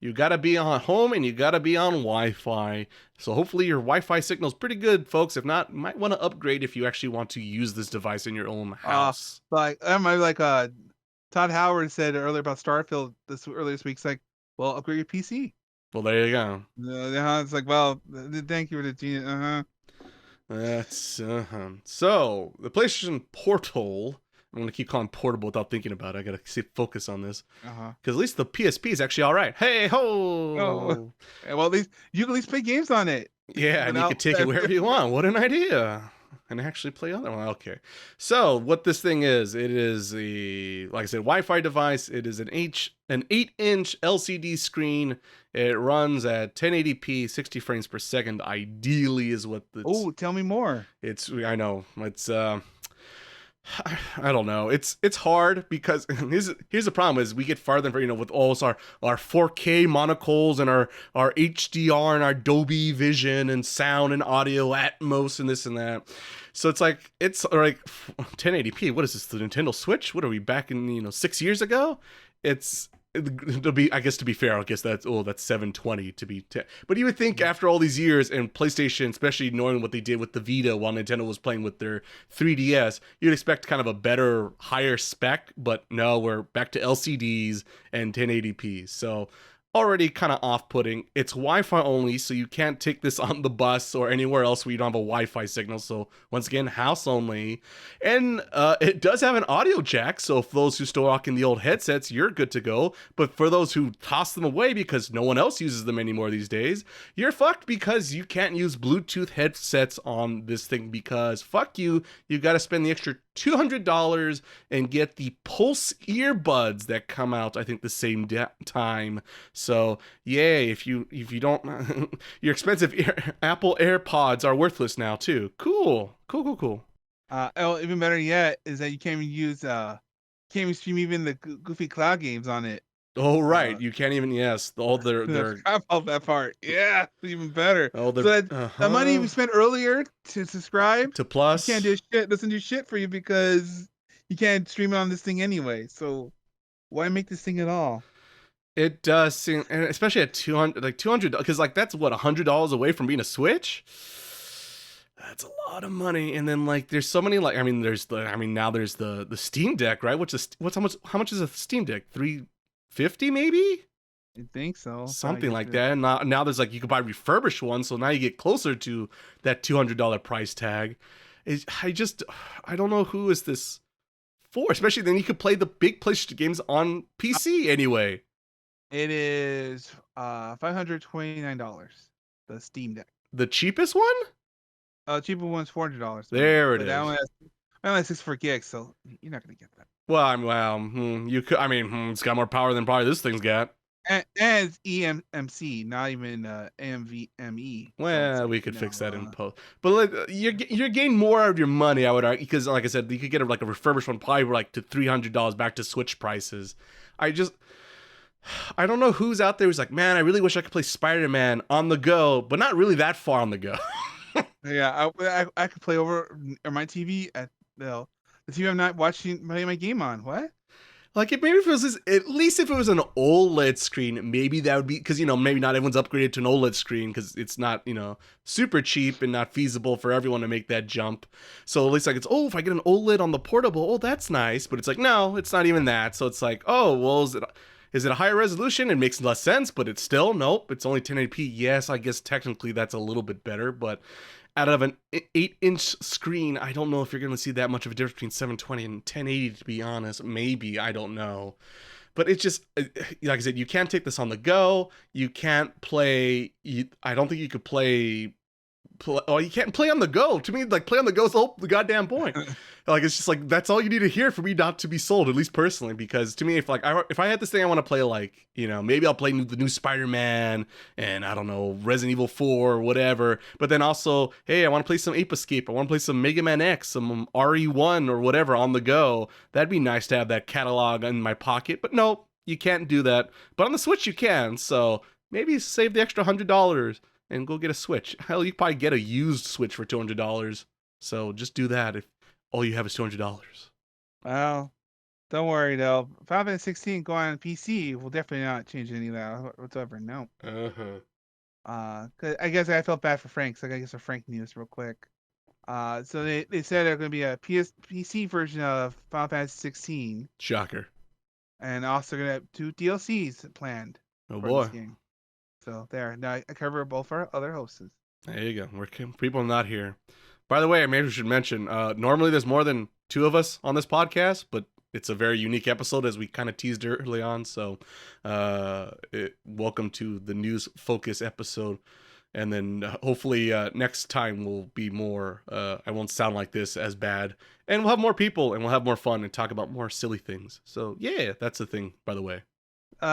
Speaker 1: You gotta be on home and you gotta be on Wi-Fi. So hopefully your Wi-Fi signal's pretty good, folks. If not, you might want to upgrade if you actually want to use this device in your own house.
Speaker 2: Like Todd Howard said earlier about Starfield earlier this week. It's like, well, upgrade your PC.
Speaker 1: Well, there you go.
Speaker 2: It's like, well, thank you for the genius.
Speaker 1: That's So the PlayStation Portal. I'm gonna keep calling portable without thinking about it. I gotta focus on this because at least the PSP is actually all right. Hey ho!
Speaker 2: Oh. Well, at least you can play games on it.
Speaker 1: Yeah, and you can take it wherever you want. What an idea! And actually play other one. Okay, so what this thing is? It is like I said, Wi-Fi device. It is an 8-inch LCD screen. It runs at 1080p, 60 frames per second. Ideally, is what.
Speaker 2: Tell me more.
Speaker 1: I know it's. I don't know. It's hard because here's the problem is we get farther with all our 4K monocles and our HDR and our Dolby Vision and sound and audio Atmos and this and that. So it's like 1080p. What is this? The Nintendo Switch? What are we back in 6 years ago? It'll be, I guess, to be fair, I guess that's 720 to be but you would think after all these years and PlayStation, especially knowing what they did with the Vita while Nintendo was playing with their 3DS, you'd expect kind of a better, higher spec, but no, we're back to LCDs and 1080p. So already kind of off-putting. It's Wi-Fi only, so you can't take this on the bus or anywhere else where you don't have a Wi-Fi signal. So once again, house only. And it does have an audio jack, so for those who still rocking the old headsets, you're good to go. But for those who toss them away because no one else uses them anymore these days, you're fucked because you can't use Bluetooth headsets on this thing because fuck you, you got to spend the extra $200 and get the Pulse earbuds that come out, I think, the same time. So yay, if you don't, your expensive Apple AirPods are worthless now too. Cool.
Speaker 2: Even better yet is that you can't even stream even the Goofy Cloud games on it.
Speaker 1: Oh right, you can't even. Yes, all their
Speaker 2: forgot about that part. Yeah, even better.
Speaker 1: Oh,
Speaker 2: so the money we spent earlier to subscribe
Speaker 1: to Plus,
Speaker 2: you can't do shit. Doesn't do shit for you because you can't stream it on this thing anyway. So why make this thing at all?
Speaker 1: It does seem, and especially at 200, because like that's what $100 away from being a Switch. That's a lot of money. And then like there's so many like now there's the Steam Deck, right? How much is a Steam Deck? $350 maybe?
Speaker 2: I think so.
Speaker 1: Something like that. And now there's like you can buy refurbished ones, so now you get closer to that $200 price tag. I don't know who is this for, especially then you could play the big PlayStation games on PC anyway.
Speaker 2: It is $529. The Steam Deck.
Speaker 1: The cheapest one?
Speaker 2: Cheaper one's $400.
Speaker 1: There it is.
Speaker 2: That one has 64 gigs, so you're not gonna get that.
Speaker 1: Well, you could. It's got more power than probably this thing's got.
Speaker 2: And it's eMMC, not even AMVME.
Speaker 1: Well, so we could fix that in post. But like, you're getting more out of your money, I would argue, because like I said, you could get a refurbished one probably like to $300 back to Switch prices. I don't know who's out there who's like, man, I really wish I could play Spider-Man on the go, but not really that far on the go.
Speaker 2: Yeah, I could play over my TV at the TV I'm not watching my game on. What?
Speaker 1: Like, at least if it was an OLED screen, maybe that would be, because, maybe not everyone's upgraded to an OLED screen because it's not, super cheap and not feasible for everyone to make that jump. So at least like if I get an OLED on the portable, that's nice. But it's like, no, it's not even that. So it's like, oh, well, is it a higher resolution? It makes less sense, but it's still, nope, it's only 1080p. Yes, I guess technically that's a little bit better, but out of an 8-inch screen, I don't know if you're going to see that much of a difference between 720 and 1080, to be honest. Maybe, I don't know. But it's just, like I said, you can't take this on the go. You can't play, I don't think you could play, you can't play on the go. To me, like, play on the go is the goddamn point. Like, it's just like, that's all you need to hear for me not to be sold, at least personally, because to me, if I had this thing, I want to play like, maybe I'll play the new Spider-Man and I don't know, Resident Evil 4 or whatever, but then also, hey, I want to play some Ape Escape, I want to play some Mega Man X, some RE1 or whatever on the go. That'd be nice to have that catalog in my pocket, but no, you can't do that. But on the Switch, you can, so maybe save the extra $100 and go get a Switch. Hell, you could probably get a used Switch for $200, so just do that if all you have is $200.
Speaker 2: Well, don't worry though. Final Fantasy 16 going on PC will definitely not change any of that whatsoever. No. Cause I guess I felt bad for Frank, so I guess a Frank news real quick. So they said there's gonna be a PC version of Final Fantasy 16.
Speaker 1: Shocker.
Speaker 2: And also gonna have 2 DLCs planned.
Speaker 1: Oh boy.
Speaker 2: This game. So there. Now I cover both our other hosts.
Speaker 1: There you go. People not here. By the way, maybe we should mention, normally there's more than 2 of us on this podcast, but it's a very unique episode as we kind of teased early on. So welcome to the news focus episode. And then hopefully next time will be more, I won't sound like this as bad. And we'll have more people and we'll have more fun and talk about more silly things. So yeah, that's the thing, by the way.
Speaker 2: Do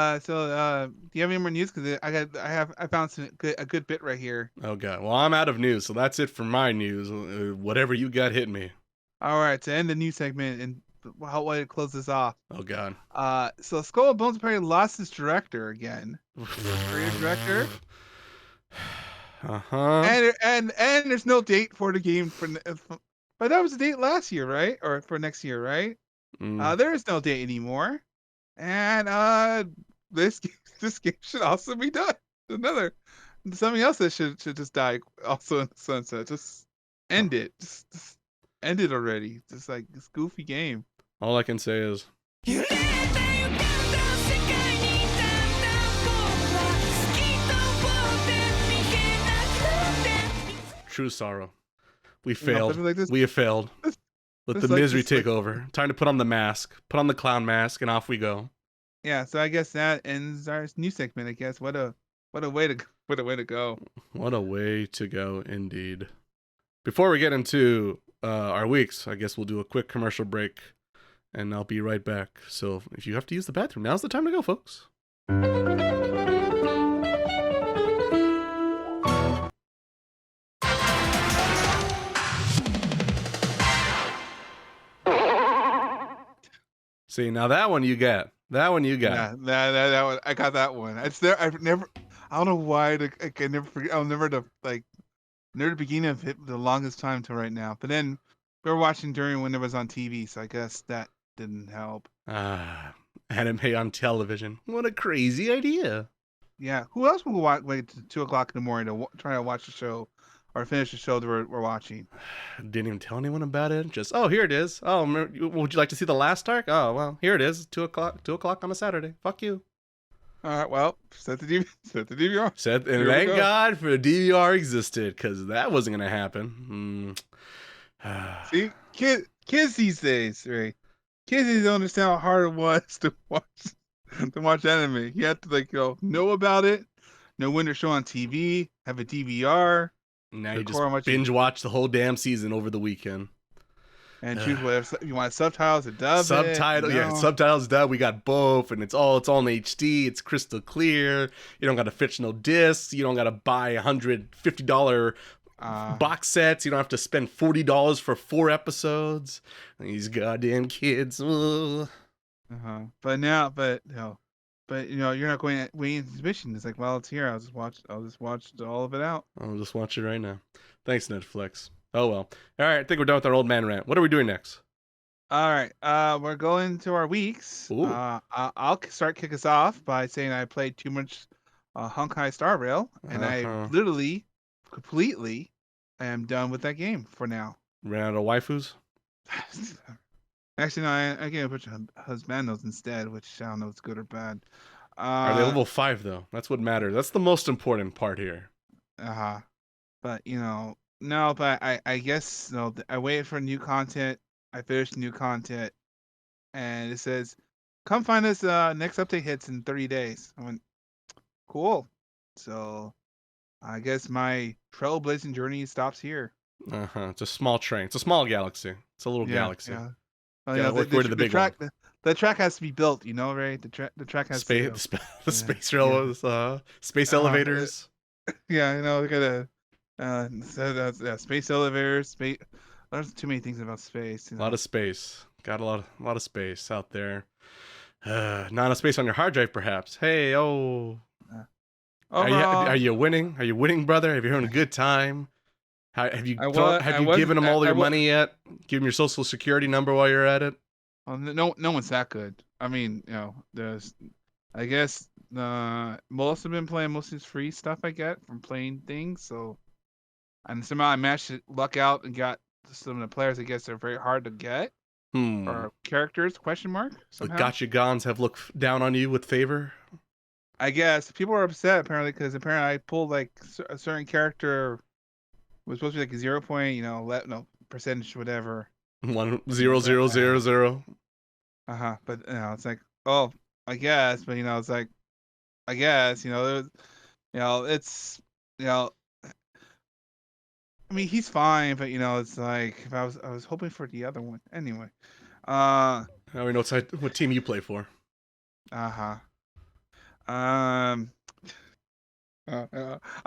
Speaker 2: you have any more news? Because I found a good bit right here.
Speaker 1: Oh god, well I'm out of news, so that's it for my news. Whatever you got, hit me.
Speaker 2: All right, to end the news segment and how to close this off.
Speaker 1: Oh god.
Speaker 2: So Skull and Bones apparently lost its director again. Creative director. And there's no date for the game but that was the date last year, right? Or for next year, right? There is no date anymore. And this game should also be done. Something else that should just die also in the sunset. Just end it. Just end it already. Just like this goofy game.
Speaker 1: All I can say is true sorrow. We failed. We have failed. Let the misery take over. Time to put on the mask. Put on the clown mask, and off we go.
Speaker 2: Yeah, so I guess that ends our new segment. I guess what a way to go. What a way to go, indeed.
Speaker 1: Before we get into our weeks. I guess we'll do a quick commercial break, and I'll be right back. So if you have to use the bathroom, now's the time to go, folks. See, now that one you got. That one you got.
Speaker 2: Yeah, that one. I got that one. It's there. I've never. I don't know why. I can never forget. I'll never near the beginning of it the longest time to right now. But then we were watching during when it was on TV, so I guess that didn't help.
Speaker 1: Anime on television. What a crazy idea.
Speaker 2: Yeah. Who else will wait to 2 o'clock in the morning to try to watch the show or finish the show that we're watching?
Speaker 1: Didn't even tell anyone about it. Just, oh, here it is. Oh, would you like to see the last arc? Oh, well, here it is. 2 o'clock. 2 o'clock on a Saturday. Fuck you.
Speaker 2: All right. Well, set the DVR.
Speaker 1: And thank God for the DVR existed, because that wasn't gonna happen.
Speaker 2: See, kids these days, right? Kids these days don't understand how hard it was to watch anime. You have to know about it, know when to show on TV, have a DVR.
Speaker 1: Now you just binge watch the whole damn season over the weekend.
Speaker 2: And choose whatever you want, subtitles or dub.
Speaker 1: Subtitles, dub. We got both, and it's all in HD. It's crystal clear. You don't got to fetch no discs. You don't got to buy $150 box sets. You don't have to spend $40 for 4 episodes. These goddamn kids.
Speaker 2: But you're not going waiting for submission. It's like, well, it's here. I'll just watch all of it out.
Speaker 1: I'll just watch it right now. Thanks, Netflix. Oh well. All right, I think we're done with our old man rant. What are we doing next?
Speaker 2: All right, we're going to our weeks. I'll kick us off by saying I played too much Honkai Star Rail, and I literally, completely, am done with that game for now.
Speaker 1: Ran out of waifus?
Speaker 2: Actually, no, I get a bunch of husbandos instead, which I don't know if it's good or bad.
Speaker 1: Are they level 5 though? That's what matters. That's the most important part here.
Speaker 2: But no, but I guess I waited for new content. I finished new content, and it says, "Come find us. Next update hits in 30 days." I went, "Cool." So, I guess my trailblazing journey stops here.
Speaker 1: It's a small train. It's a small galaxy. It's a little galaxy.
Speaker 2: Yeah.
Speaker 1: The track.
Speaker 2: The track has to be built. Right? The track has to.
Speaker 1: Space railroads. Space elevators.
Speaker 2: Yeah, we gotta. Space elevators. There's too many things about space.
Speaker 1: A lot of space. Got a lot of space out there. Not enough space on your hard drive, perhaps. Hey, Are you winning? Are you winning, brother? Have you having a good time? Have you given them all your money yet? Give them your social security number while you're at it.
Speaker 2: No one's that good. I mean, there's. I guess most have been playing most of this free stuff I get from playing things. So, and somehow I managed to luck out and got some of the players. I guess they're very hard to get. Or characters? Question mark.
Speaker 1: The gotcha gons have looked down on you with favor.
Speaker 2: I guess people are upset apparently because I pulled like a certain character was supposed to be like a 0 point, percentage whatever.
Speaker 1: 10000.
Speaker 2: But it's like, oh, I guess, but it's like, I guess, it's, I mean, he's fine, but it's like if I was hoping for the other one anyway.
Speaker 1: Now we know what team you play for.
Speaker 2: I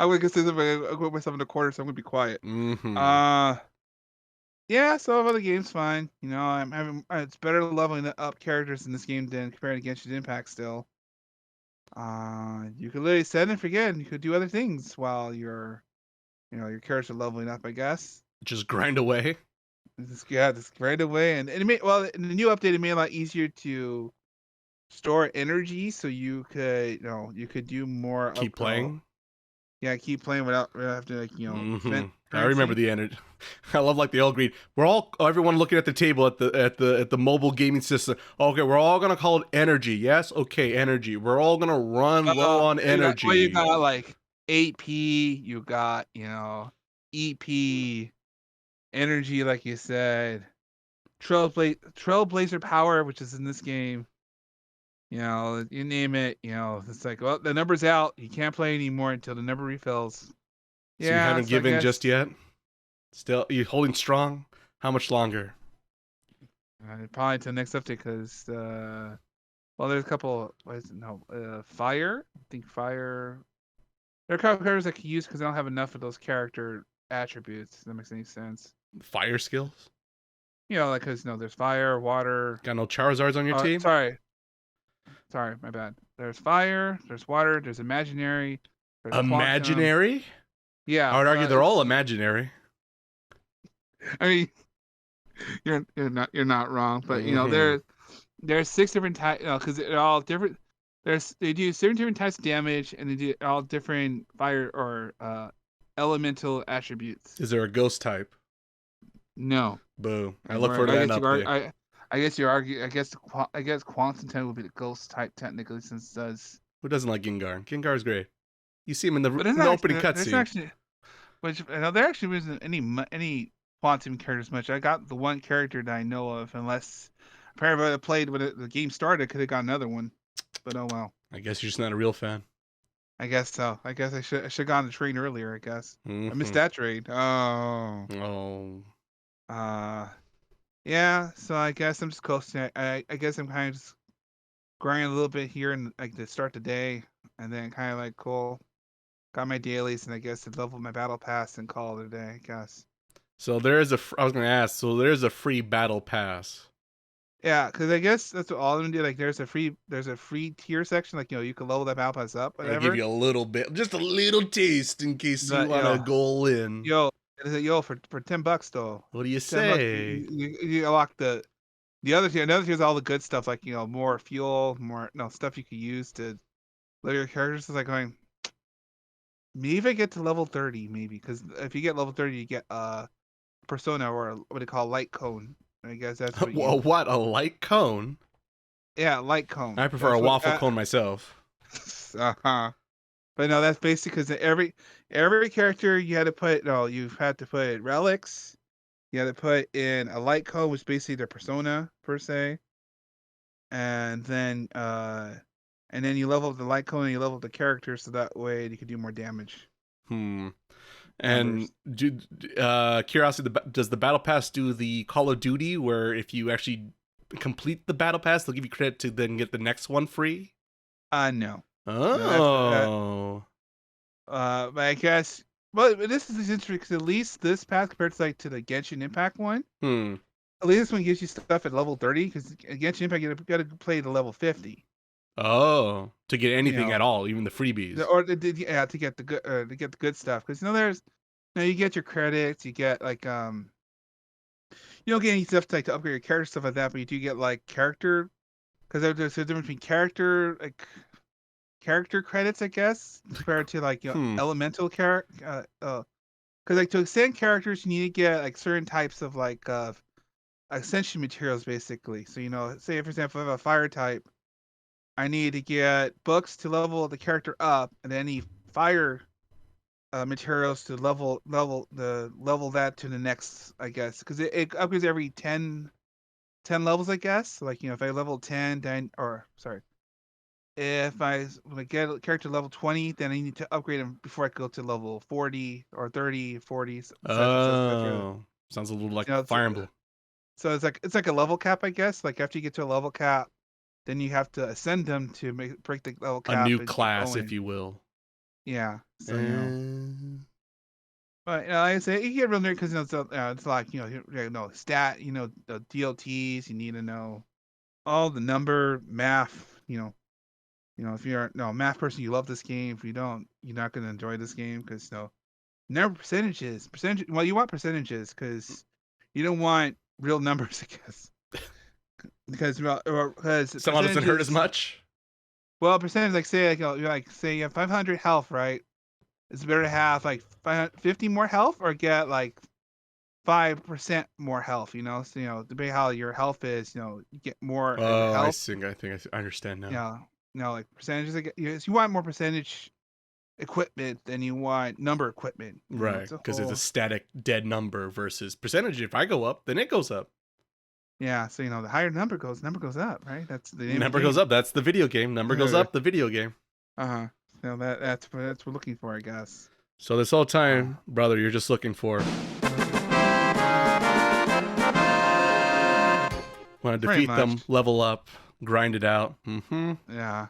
Speaker 2: would consider I put myself in the corner, so I'm gonna be quiet. Yeah, so other game's fine. I'm having it's better leveling up characters in this game than compared to Genshin Impact still. You could literally set and forget, and you could do other things while your characters are leveling up, I guess.
Speaker 1: Just grind away.
Speaker 2: Just grind away, and it made in the new update it made it a lot easier to store energy, so you could do more.
Speaker 1: Keep playing.
Speaker 2: Yeah, keep playing without having to spend
Speaker 1: I remember the energy. I love the all green. Everyone looking at the table at the mobile gaming system. Okay, we're all gonna call it energy. Yes, okay, energy. We're all gonna run low on energy.
Speaker 2: You got like AP. You got EP, energy, like you said. Trailblazer power, which is in this game. You name it. It's like, well, the number's out. You can't play anymore until the number refills.
Speaker 1: So you haven't given just yet? Still, you holding strong? How much longer?
Speaker 2: Probably to the next update because well, there's a couple. What is it? No, fire. I think fire. There are a couple characters I can use because I don't have enough of those character attributes. If that makes any sense.
Speaker 1: Fire skills?
Speaker 2: Like because there's fire, water.
Speaker 1: Got no Charizards on your team?
Speaker 2: Sorry, my bad. There's fire, there's water, there's imaginary, there's quantum.
Speaker 1: Imaginary?
Speaker 2: Yeah,
Speaker 1: I would argue they're all imaginary.
Speaker 2: I mean, you're not wrong, but there's 6 different types. Because they're all different. They do 7 different types of damage, and they do all different fire or elemental attributes.
Speaker 1: Is there a ghost type?
Speaker 2: No.
Speaker 1: Boo! I look for that update.
Speaker 2: I guess you argue. I guess quantum type would be the ghost type technically, since it does.
Speaker 1: Who doesn't like Gengar? Gengar's great. You see him in the opening cutscene.
Speaker 2: There actually isn't any quantum characters much. I got the one character that I know of, unless apparently I played when the game started, could have got another one. But oh well.
Speaker 1: I guess you're just not a real fan.
Speaker 2: I guess so. I guess I should have gone the train earlier. I guess I missed that train. Oh. Yeah. So I guess I'm just coasting. I guess I'm kind of just grinding a little bit here and like to start the day, and then kind of like cool. Got my dailies, and I guess to level my battle pass and call it a day. I guess.
Speaker 1: So there's I was gonna ask. So there's a free battle pass.
Speaker 2: Yeah, because I guess that's what all of them do. Like, there's a free tier section. Like, you can level that battle pass up. Whatever.
Speaker 1: I'll give you a little bit, just a little taste in case you want to go in.
Speaker 2: For $10 though.
Speaker 1: What do you say?
Speaker 2: You unlock the other tier. Another tier is all the good stuff, like more fuel, more stuff you can use to level your characters. It's like going. Maybe if I get to level 30, maybe because if you get level 30, you get persona or what they call light cone. I guess that's what
Speaker 1: what a light cone.
Speaker 2: Yeah, light cone.
Speaker 1: I prefer a waffle cone myself.
Speaker 2: But no, that's basically because every character you had to put. No, you've had to put relics. You had to put in a light cone, which is basically their persona per se. And then you level up the light cone and you level up the character so that way you can do more damage.
Speaker 1: And curiosity, does the battle pass do the Call of Duty where if you actually complete the battle pass, they'll give you credit to then get the next one free?
Speaker 2: No.
Speaker 1: Oh.
Speaker 2: But I guess. Well, this is interesting because at least this pass compared to the Genshin Impact one. At least this one gives you stuff at level 30 because Genshin Impact you got to play to level 50.
Speaker 1: Oh, to get anything at all, even the freebies,
Speaker 2: or to get the good stuff, because you get your credits, you get like you don't get any stuff to upgrade your character, stuff like that, but you do get like character, because there's a difference between character credits, I guess, compared to like elemental character. Because like to extend characters, you need to get like certain types of like ascension materials, basically. So say for example, if I have a fire type. I need to get books to level the character up, and any fire materials to level that to the next, I guess, because it upgrades every 10 levels, I guess. Like if I level 10, then if I get a character level 20, then I need to upgrade them before I go to level 40 or 30, 40.
Speaker 1: Sounds a little like Fire Emblem.
Speaker 2: So it's like a level cap, I guess. Like after you get to a level cap. Then you have to ascend them to break the level cap.
Speaker 1: A new class, if you will.
Speaker 2: Yeah. So but like I say, you get real nerd because it's like stat, the DLTs. You need to know all the number math. If you're a math person, you love this game. If you don't, you're not gonna enjoy this game because number percentages. Well, you want percentages because you don't want real numbers, I guess. Because
Speaker 1: someone doesn't hurt as much.
Speaker 2: Well, percentage, like say you have 500 health, right? It's better to have like 50 more health or get like 5% more health. So depending how your health is, you get more.
Speaker 1: Oh,
Speaker 2: health.
Speaker 1: I think I understand now.
Speaker 2: Yeah, like percentages. You want more percentage equipment than you want number equipment.
Speaker 1: Right, because it's a static dead number versus percentage. If I go up, then it goes up.
Speaker 2: Yeah, so the higher number goes up, right? That's the
Speaker 1: number goes up. That's the video game. Number goes up. The video game.
Speaker 2: So that's what we're looking for, I guess.
Speaker 1: So this whole time, brother, you're just looking for Want to
Speaker 2: Pretty
Speaker 1: defeat
Speaker 2: much.
Speaker 1: them, level up, grind it out.
Speaker 2: Yeah.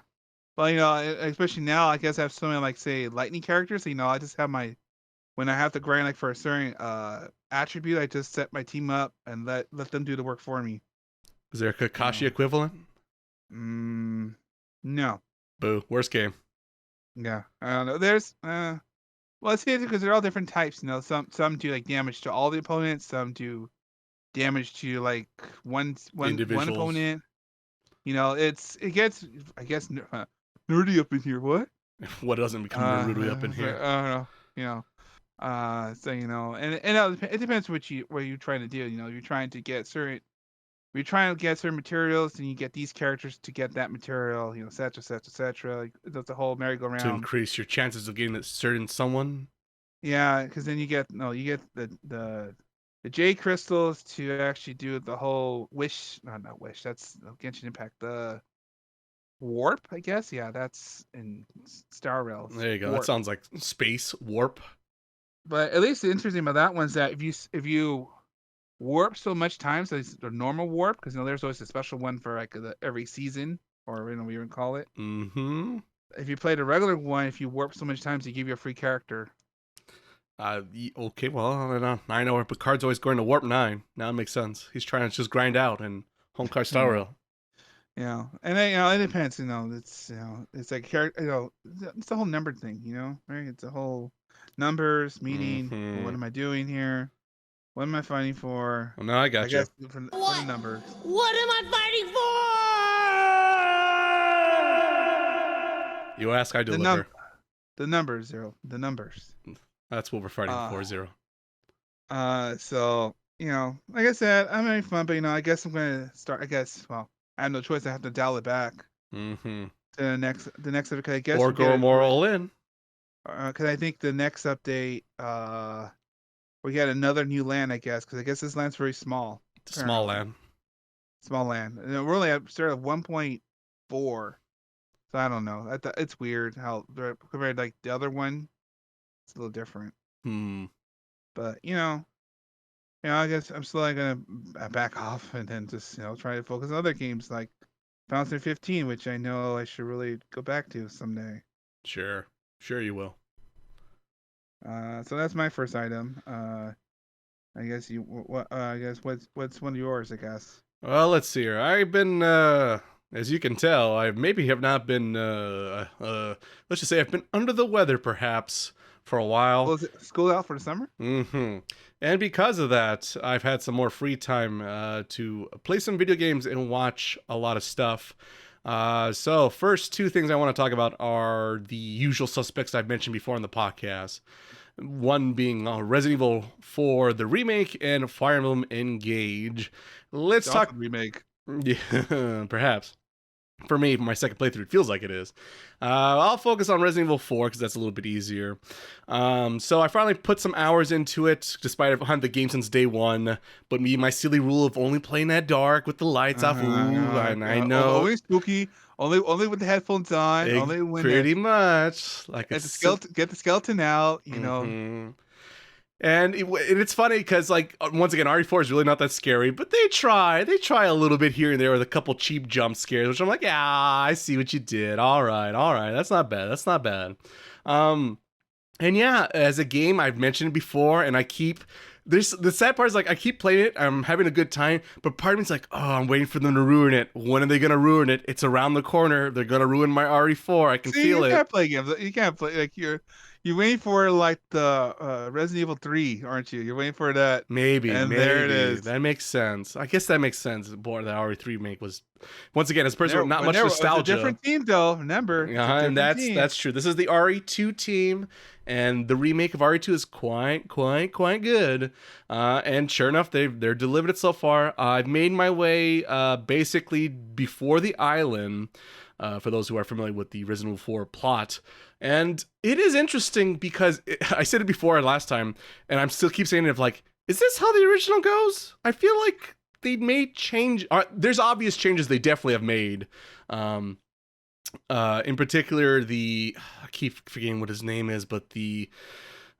Speaker 2: But especially now, I guess I have so many like say lightning characters. I just have my when I have to grind like for a certain attribute, I just set my team up and let them do the work for me.
Speaker 1: Is there a Kakashi equivalent?
Speaker 2: No.
Speaker 1: Boo. Worst game.
Speaker 2: Yeah. I don't know. There's well, it's because they're all different types. Some do like damage to all the opponents. Some do damage to like one
Speaker 1: Individuals.
Speaker 2: opponent. It gets I guess nerdy up in here. What?
Speaker 1: What doesn't become nerdy up in here?
Speaker 2: I don't know. It depends what you're trying to do. You're trying to get certain. You're trying to get certain materials, and you get these characters to get that material. Et cetera, et cetera, et cetera. Like, that's a whole merry-go-round.
Speaker 1: To increase your chances of getting a certain someone.
Speaker 2: Yeah, because then you get the J crystals to actually do the whole wish. No, not wish. That's Genshin Impact. The warp, I guess. Yeah, that's in Star Rails.
Speaker 1: There you go.
Speaker 2: Warp.
Speaker 1: That sounds like space warp.
Speaker 2: But at least the interesting about that one is that if you warp so much times, so it's the normal warp, because there's always a special one for like every season, or we even call it.
Speaker 1: Mm-hmm.
Speaker 2: If you play the regular one, if you warp so much times, they give you a free character.
Speaker 1: Okay, well, I know Picard's always going to warp 9. Now it makes sense. He's trying to just grind out in Honkai Star Rail.
Speaker 2: Yeah, and then, it depends. It's like character. It's the whole number thing. Right? It's a whole numbers meeting.
Speaker 1: Mm-hmm.
Speaker 2: Well, what am I doing here? What am I fighting for?
Speaker 1: Well, no, I got you.
Speaker 2: Guess for the numbers.
Speaker 3: What am I fighting for?
Speaker 1: You ask, I deliver.
Speaker 2: The numbers, Zero. The numbers.
Speaker 1: That's what we're fighting for, Zero.
Speaker 2: So like I said, I'm having fun, but I guess I'm gonna start. I guess, well, I have no choice. I have to dial it back.
Speaker 1: Mm-hmm.
Speaker 2: To the next update. I guess.
Speaker 1: Or go more all in.
Speaker 2: Because I think the next update, we got another new land. I guess because this land's very small.
Speaker 1: It's a small land.
Speaker 2: Small land. And we're only at sort of 1.4. So I don't know. It's weird how compared to like the other one. It's a little different. But I guess I'm slowly gonna back off and then just try to focus on other games like Final Fantasy 15, which I know I should really go back to someday.
Speaker 1: Sure you will.
Speaker 2: So that's my first item. I guess what's one of yours? I guess.
Speaker 1: Well, let's see here. I've been, as you can tell, I maybe have not been. Let's just say I've been under the weather, perhaps, for a while.
Speaker 2: Well, is it school out for the summer?
Speaker 1: Mm-hmm. And because of that, I've had some more free time to play some video games and watch a lot of stuff. So first two things I want to talk about are the usual suspects I've mentioned before on the podcast. One being Resident Evil 4, the remake, and Fire Emblem Engage. Let's talk
Speaker 2: remake.
Speaker 1: Yeah, perhaps. For me, for my second playthrough, it feels like it is. I'll focus on Resident Evil 4 because that's a little bit easier. So I finally put some hours into it, despite I've had the game since day one. But my silly rule of only playing at dark with the lights off. I know.
Speaker 2: Always spooky. Only with the headphones on. Only when
Speaker 1: pretty much like
Speaker 2: get the skeleton out.
Speaker 1: Mm-hmm. And it's funny because, like, once again, RE4 is really not that scary, but they try a little bit here and there with a couple cheap jump scares, which I'm like, yeah, I see what you did. All right, that's not bad. And yeah, as a game, I've mentioned it before, and the sad part is, like, I keep playing it, I'm having a good time, but part of me's like, oh, I'm waiting for them to ruin it. When are they gonna ruin it? It's around the corner. They're gonna ruin my RE4. I can feel it.
Speaker 2: You can't play games. You can't play like you're waiting for like the Resident Evil 3, aren't you? You're waiting for that.
Speaker 1: Maybe.
Speaker 2: There it is.
Speaker 1: That makes sense. I guess that makes sense. Boy, the RE3 make was, once again, as a person with not much nostalgia.
Speaker 2: It's a different team, though. Remember.
Speaker 1: And that's true. This is the RE2 team, and the remake of RE2 is quite good. And sure enough, they're delivered it so far. I've made my way basically before the island. For those who are familiar with the Resident Evil 4 plot. And it is interesting because I said it before last time, and I'm still keep saying it, like, is this how the original goes? I feel like they made change. There's obvious changes they definitely have made. In particular, I keep forgetting what his name is, but the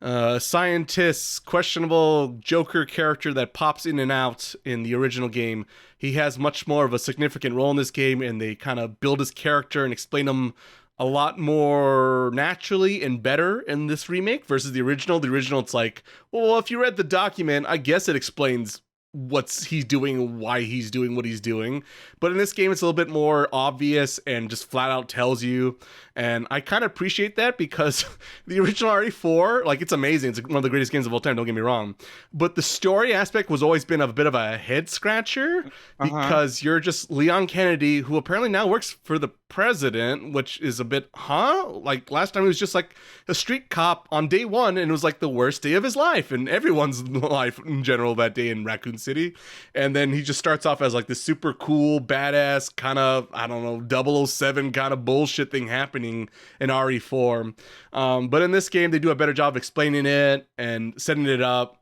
Speaker 1: Scientist, questionable Joker character that pops in and out in the original game. He has much more of a significant role in this game, and they kind of build his character and explain him a lot more naturally and better in this remake versus the original. The original, it's like, well, if you read the document, I guess it explains what's he's doing and why he's doing what he's doing. But in this game, it's a little bit more obvious and just flat out tells you. And I kind of appreciate that because the original RE4, like, it's amazing. It's one of the greatest games of all time, don't get me wrong. But the story aspect was always been a bit of a head scratcher because you're just Leon Kennedy, who apparently now works for the president, which is a bit, Like, last time he was just like a street cop on day one, and it was like the worst day of his life and everyone's life in general that day in Raccoon City. And then he just starts off as like this super cool, badass kind of, I don't know, 007 kind of bullshit thing happening in RE4. But in this game, they do a better job of explaining it and setting it up,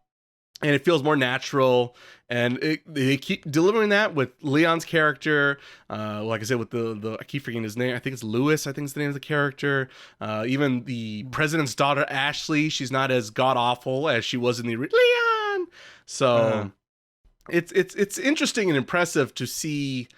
Speaker 1: and it feels more natural. And they keep delivering that with Leon's character. Like I said, with the I keep forgetting his name. I think it's Lewis. I think it's the name of the character. Even the president's daughter, Ashley, she's not as god awful as she was in the Leon. So it's interesting and impressive to see.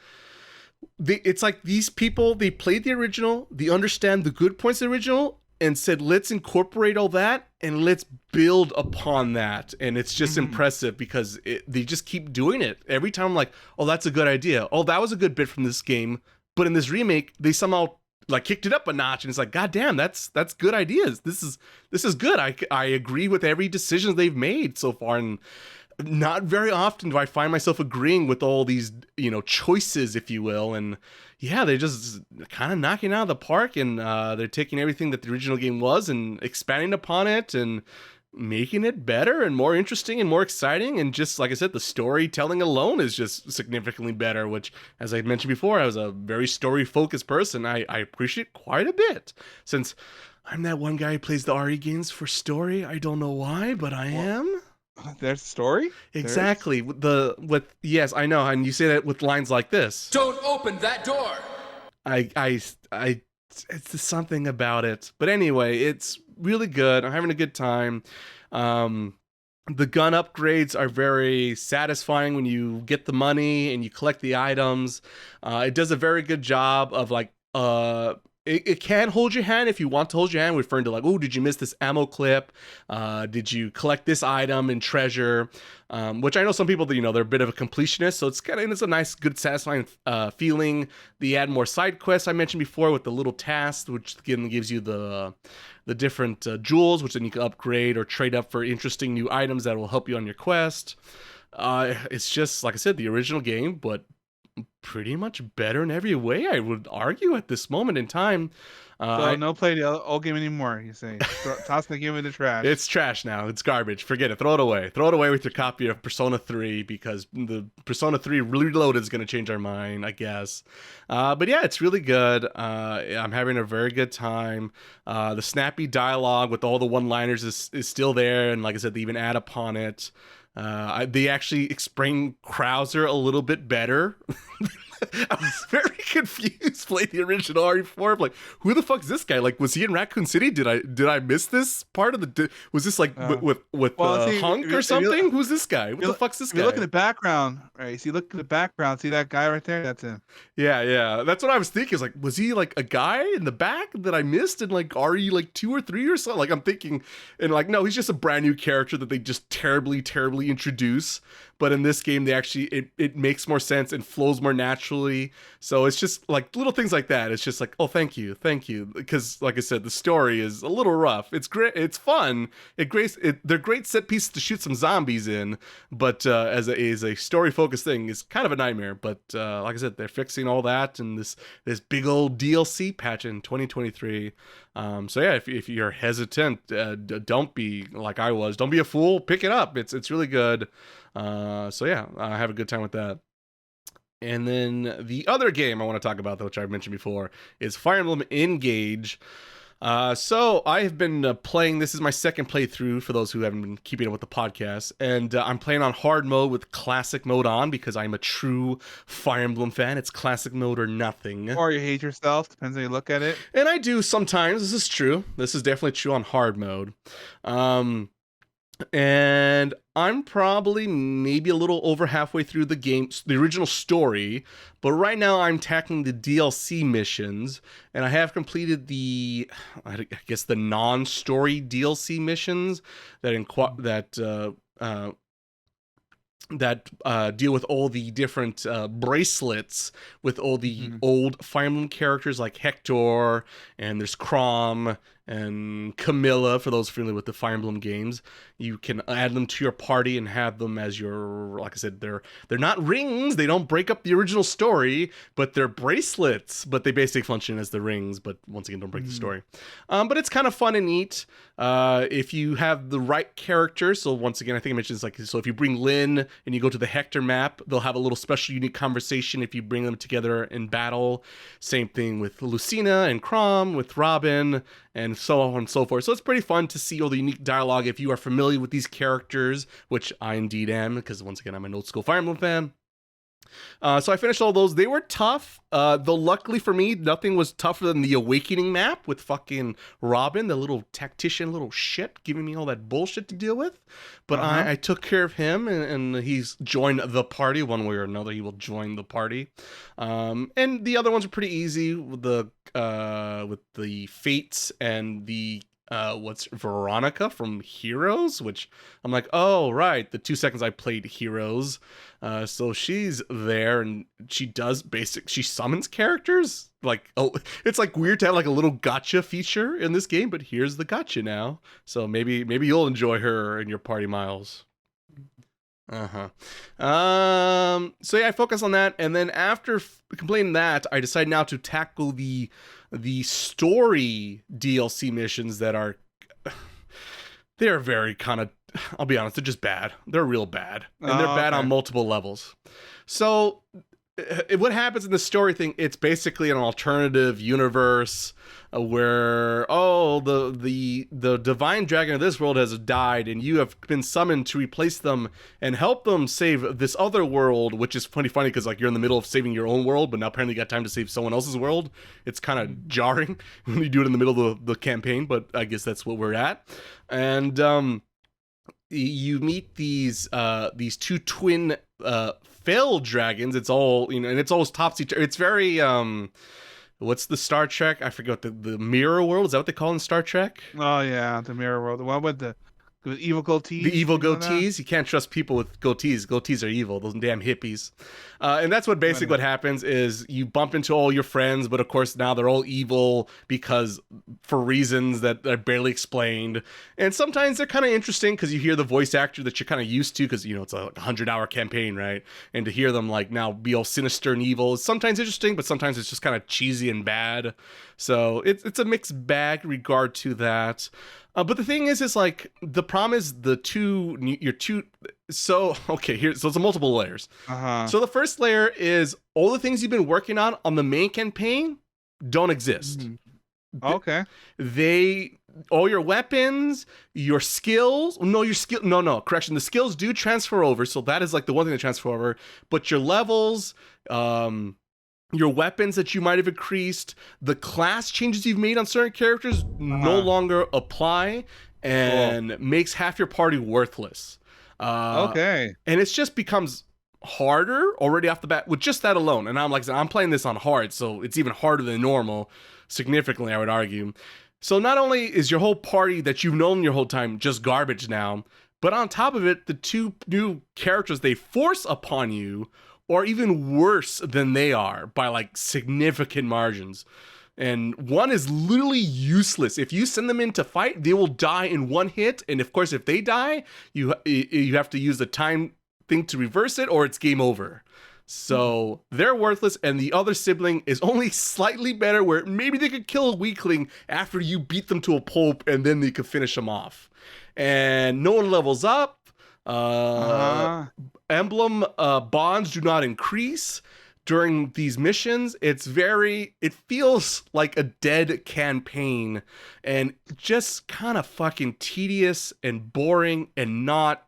Speaker 1: It's like these people, they played the original, they understand the good points of the original, and said, let's incorporate all that and let's build upon that. And it's just impressive because they just keep doing it. Every time I'm like, oh, that's a good idea. Oh, that was a good bit from this game. But in this remake, they somehow like kicked it up a notch, and it's like, god damn, that's good ideas. This is good. I agree with every decision they've made so far. And not very often do I find myself agreeing with all these, choices, if you will. And yeah, they're just kind of knocking it out of the park, and they're taking everything that the original game was and expanding upon it and making it better and more interesting and more exciting. And just like I said, the storytelling alone is just significantly better, which, as I mentioned before, I was a very story focused person. I appreciate quite a bit, since I'm that one guy who plays the RE games for story. I don't know why, but I am.
Speaker 2: There's a story?
Speaker 1: Exactly. Yes, I know, and you say that with lines like this.
Speaker 3: Don't open that door.
Speaker 1: It's something about it. But anyway, it's really good. I'm having a good time. The gun upgrades are very satisfying when you get the money and you collect the items. It does a very good job of it can hold your hand if you want to hold your hand, referring to like, oh, did you miss this ammo clip? Did you collect this item and treasure? Which I know some people, they're a bit of a completionist, so it's a nice, good, satisfying feeling. They add more side quests I mentioned before with the little tasks, which again gives you the different jewels, which then you can upgrade or trade up for interesting new items that will help you on your quest. It's just, like I said, the original game, but pretty much better in every way, I would argue, at this moment in time.
Speaker 2: So no play the old game anymore, you say? Toss the game in the trash.
Speaker 1: It's trash now. It's garbage. Forget it. Throw it away. Throw it away with your copy of Persona 3, because the Persona 3 Reloaded is going to change our mind, I guess. But yeah, it's really good. I'm having a very good time. The snappy dialogue with all the one-liners is still there, and like I said, they even add upon it. They actually explain Krauser a little bit better. I was very confused playing the original RE4. I'm like, who the fuck is this guy? Like, was he in Raccoon City? Did I miss this part of the? Was this like with Hunk or something? Who's this guy? What the fuck's this guy?
Speaker 2: You look at the background, right? So you look at the background, see that guy right there? That's him.
Speaker 1: Yeah. That's what I was thinking. Is like, was he like a guy in the back that I missed in like RE like 2 or 3 or something? Like, I'm thinking, and like, no, he's just a brand new character that they just terribly introduce. But in this game, they actually it makes more sense and flows more naturally. So it's just like little things like that. It's just like, oh, thank you, because like I said, the story is a little rough. It's great, it's fun. They're great set pieces to shoot some zombies in, but as a story focused thing, is kind of a nightmare. But like I said, they're fixing all that in this big old DLC patch in 2023. So yeah, if you're hesitant, don't be like I was. Don't be a fool. Pick it up. It's really good. So yeah, I have a good time with that. And then the other game I want to talk about, which I mentioned before, is Fire Emblem Engage. So I have been playing. This is my second playthrough for those who haven't been keeping up with the podcast, and I'm playing on hard mode with classic mode on because I'm a true Fire Emblem fan. It's classic mode or nothing,
Speaker 2: Or you hate yourself, depends how you look at it.
Speaker 1: and I do sometimes. This is true. This is definitely true on hard mode. And I'm probably maybe a little over halfway through the game, the original story, but right now I'm tackling the DLC missions, and I have completed I guess the non-story DLC missions that deal with all the different bracelets with all the old Fire Emblem characters like Hector, and there's Chrom and Camilla. For those familiar with the Fire Emblem games, you can add them to your party and have them as your, like I said, they're not rings. They don't break up the original story, but they're bracelets. But they basically function as the rings, but once again, don't break the story. But it's kind of fun and neat if you have the right character. So once again, I think I mentioned this, like, so if you bring Lynn and you go to the Hector map, they'll have a little special unique conversation if you bring them together in battle. Same thing with Lucina and Chrom, with Robin, and so on and so forth. So it's pretty fun to see all the unique dialogue if you are familiar with these characters, which I indeed am, because once again, I'm an old school Fire Emblem fan. So I finished all those. They were tough. Though luckily for me, nothing was tougher than the Awakening map with fucking Robin, the little tactician little shit, giving me all that bullshit to deal with. But I took care of him, and he's joined the party one way or another. He will join the party. And the other ones are pretty easy with the Fates and the what's Veronica from Heroes, which I'm like, oh right, the 2 seconds I played Heroes. So she's there, and she summons characters. Like, oh, it's like weird to have like a little gotcha feature in this game, but here's the gotcha now. So maybe you'll enjoy her in your party, Miles. So yeah, I focus on that, and then after completing that, I decide now to tackle the story DLC missions that are they're very kind of, I'll be honest, they're just bad. They're real bad, and they're bad on multiple levels. So what happens in the story thing, it's basically an alternative universe where the divine dragon of this world has died, and you have been summoned to replace them and help them save this other world, which is funny because like you're in the middle of saving your own world, but now apparently you got time to save someone else's world. It's kind of jarring when you do it in the middle of the campaign, but I guess that's what we're at. And you meet these two twin fail dragons. It's all, and it's always topsy. It's very what's the Star Trek? I forget the mirror world. Is that what they call it in Star Trek?
Speaker 2: Oh yeah, the mirror world. The one with the evil goatees.
Speaker 1: The evil goatees. You can't trust people with goatees. Goatees are evil. Those damn hippies. And that's what basically what happens is you bump into all your friends, but of course now they're all evil because for reasons that are barely explained. And sometimes they're kind of interesting because you hear the voice actor that you're kind of used to because, it's a 100-hour campaign, right? And to hear them like now be all sinister and evil is sometimes interesting, but sometimes it's just kind of cheesy and bad. So it's a mixed bag in regard to that. But the thing is like the problem is so it's multiple layers. So the first layer is all the things you've been working on the main campaign don't exist.
Speaker 2: Okay.
Speaker 1: All your weapons, your skills. Correction. The skills do transfer over, so that is like the one thing that transfer over. But your levels, your weapons that you might have increased, the class changes you've made on certain characters no longer apply, and makes half your party worthless.
Speaker 2: Okay.
Speaker 1: And it just becomes harder already off the bat with just that alone. And I'm playing this on hard, so it's even harder than normal, significantly, I would argue. So not only is your whole party that you've known your whole time just garbage now, but on top of it, the two new characters they force upon you are even worse than they are by like significant margins. And one is literally useless. If you send them in to fight, they will die in one hit. And of course, if they die, you have to use the time thing to reverse it, or it's game over. So they're worthless. And the other sibling is only slightly better, where maybe they could kill a weakling after you beat them to a pulp, and then they could finish them off. And no one levels up. Emblem bonds do not increase. during these missions, it feels like a dead campaign and just kind of fucking tedious and boring and not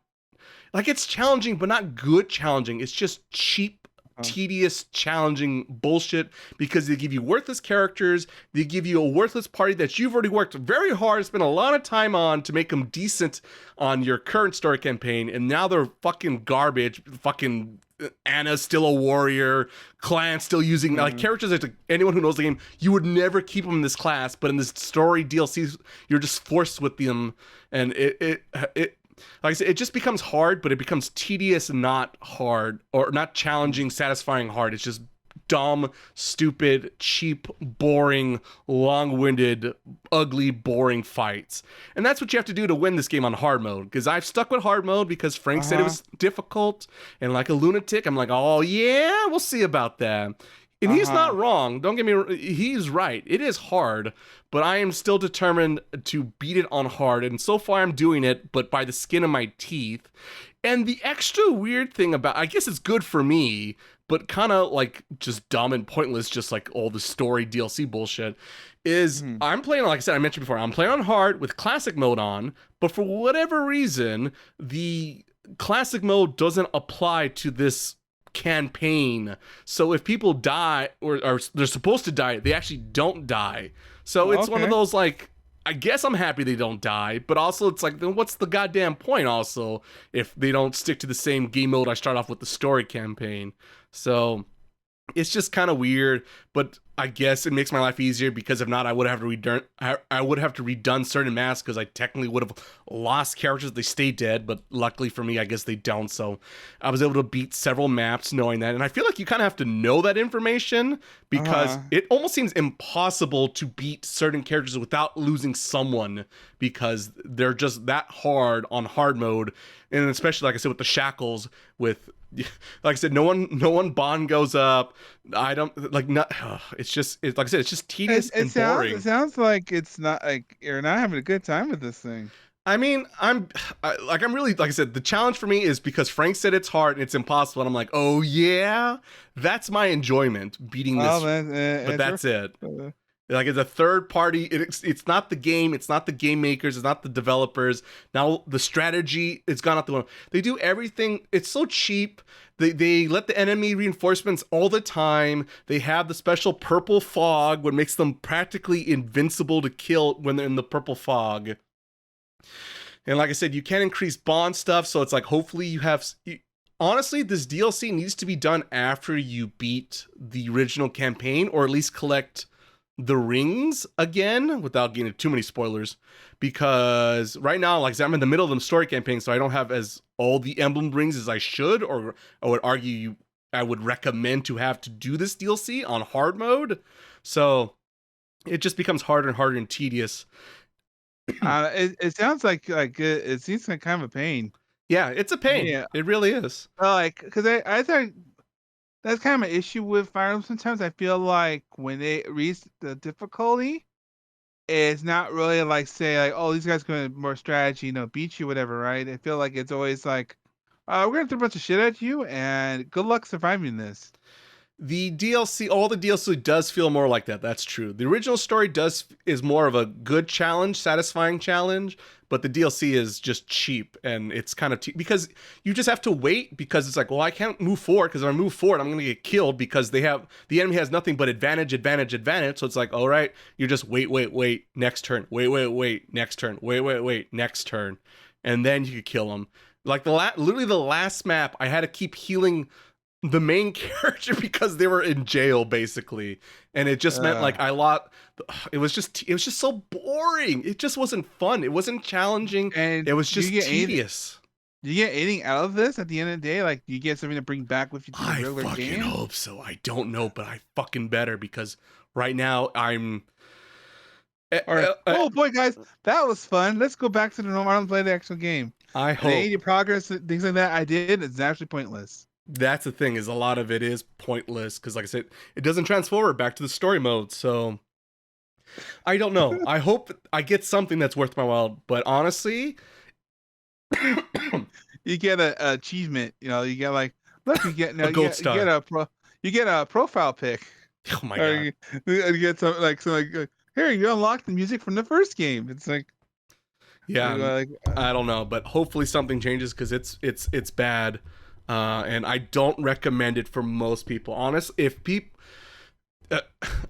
Speaker 1: like it's challenging, but not good challenging. It's just cheap, tedious, challenging bullshit because they give you worthless characters. They give you a worthless party that you've already worked very hard, spent a lot of time on to make them decent on your current story campaign. And now they're fucking garbage. Fucking Anna's still a warrior. Clan's still using like characters that anyone who knows the game, you would never keep them in this class. But in this story DLC, you're just forced with them. And it like I said, it just becomes hard, but it becomes tedious, not hard, or not challenging, satisfying hard. It's just dumb, stupid, cheap, boring, long-winded, ugly, boring fights. And that's what you have to do to win this game on hard mode. Because I've stuck with hard mode because Frank said it was difficult. And like a lunatic, I'm like, oh yeah, we'll see about that. And he's not wrong. Don't get me. He's right. It is hard, but I am still determined to beat it on hard. And so far, I'm doing it, but by the skin of my teeth. And the extra weird thing about, I guess it's good for me, but kind of like just dumb and pointless, just like all the story DLC bullshit, is I'm playing, like I said, I mentioned before, I'm playing on hard with classic mode on, but for whatever reason, the classic mode doesn't apply to this campaign. So if people die or they're supposed to die, they actually don't die. So it's one of those like, I guess I'm happy they don't die, but also it's like, then what's the goddamn point also if they don't stick to the same game mode I start off with the story campaign. So it's just kind of weird, but I guess it makes my life easier because if not, I would have to redone certain masks because I technically would have lost characters if they stay dead, but luckily for me, I guess they don't. So I was able to beat several maps knowing that. And I feel like you kind of have to know that information because it almost seems impossible to beat certain characters without losing someone because they're just that hard on hard mode. And especially, like I said, with the shackles, with like I said, no one bond goes up. I don't like not. Like I said, it's just tedious and boring.
Speaker 2: It sounds like it's not like you're not having a good time with this thing.
Speaker 1: I mean, I'm really, like I said, the challenge for me is because Frank said it's hard and it's impossible, and I'm like, oh yeah, that's my enjoyment beating this. But that's it. Like it's a third party. It's not the game. It's not the game makers. It's not the developers. Now the strategy, it's gone out the window. They do everything. It's so cheap. They let the enemy reinforcements all the time. They have the special purple fog, what makes them practically invincible to kill when they're in the purple fog. And like I said, you can increase bond stuff. So it's like, hopefully you have. Honestly, this DLC needs to be done after you beat the original campaign, or at least collect the rings again without getting too many spoilers, because right now, like I said, I'm in the middle of the story campaign, so I don't have as all the emblem rings as I should, or I would argue I would recommend to have to do this DLC on hard mode. So it just becomes harder and harder and tedious.
Speaker 2: It sounds like it seems like kind of a pain.
Speaker 1: Yeah, it's a pain. Yeah. It really is.
Speaker 2: Like, because I thought that's kind of an issue with Fire Emblem. Sometimes I feel like when they reach the difficulty, it's not really like say like, oh, these guys going to more strategy, beat you, whatever, right? I feel like it's always like, we're gonna throw a bunch of shit at you, and good luck surviving this.
Speaker 1: The DLC, all the DLC does feel more like that. That's true. The original story is more of a good challenge, satisfying challenge, but the DLC is just cheap, and it's kind of because you just have to wait because it's like, well, I can't move forward because if I move forward, I'm going to get killed because the enemy has nothing but advantage. So it's like, all right, you just wait, next turn, wait, next turn, wait, next turn, and then you could kill them. Like literally the last map, I had to keep healing the main character because they were in jail basically, and it just meant like I lost. It was just so boring. It just wasn't fun. It wasn't challenging, and it was just tedious.
Speaker 2: Do you get anything out of this at the end of the day? Like, do you get something to bring back with you to the regular game? I
Speaker 1: fucking hope so. I don't know, but I fucking better, because right now I'm.
Speaker 2: All right. Oh boy, guys, that was fun. Let's go back to the normal and play the actual game.
Speaker 1: I hope.
Speaker 2: Any progress, things like that, I did. It's actually pointless.
Speaker 1: That's the thing, is a lot of it is pointless because, like I said, it doesn't transform back to the story mode. So I don't know. I hope I get something that's worth my while. But honestly,
Speaker 2: you get an achievement. You get like, look, you get
Speaker 1: a gold star.
Speaker 2: you get a profile pic,
Speaker 1: Oh my
Speaker 2: or
Speaker 1: god.
Speaker 2: you get here you unlock the music from the first game. It's like,
Speaker 1: Yeah,
Speaker 2: like
Speaker 1: I don't know, but hopefully something changes because it's bad, and I don't recommend it for most people. Uh,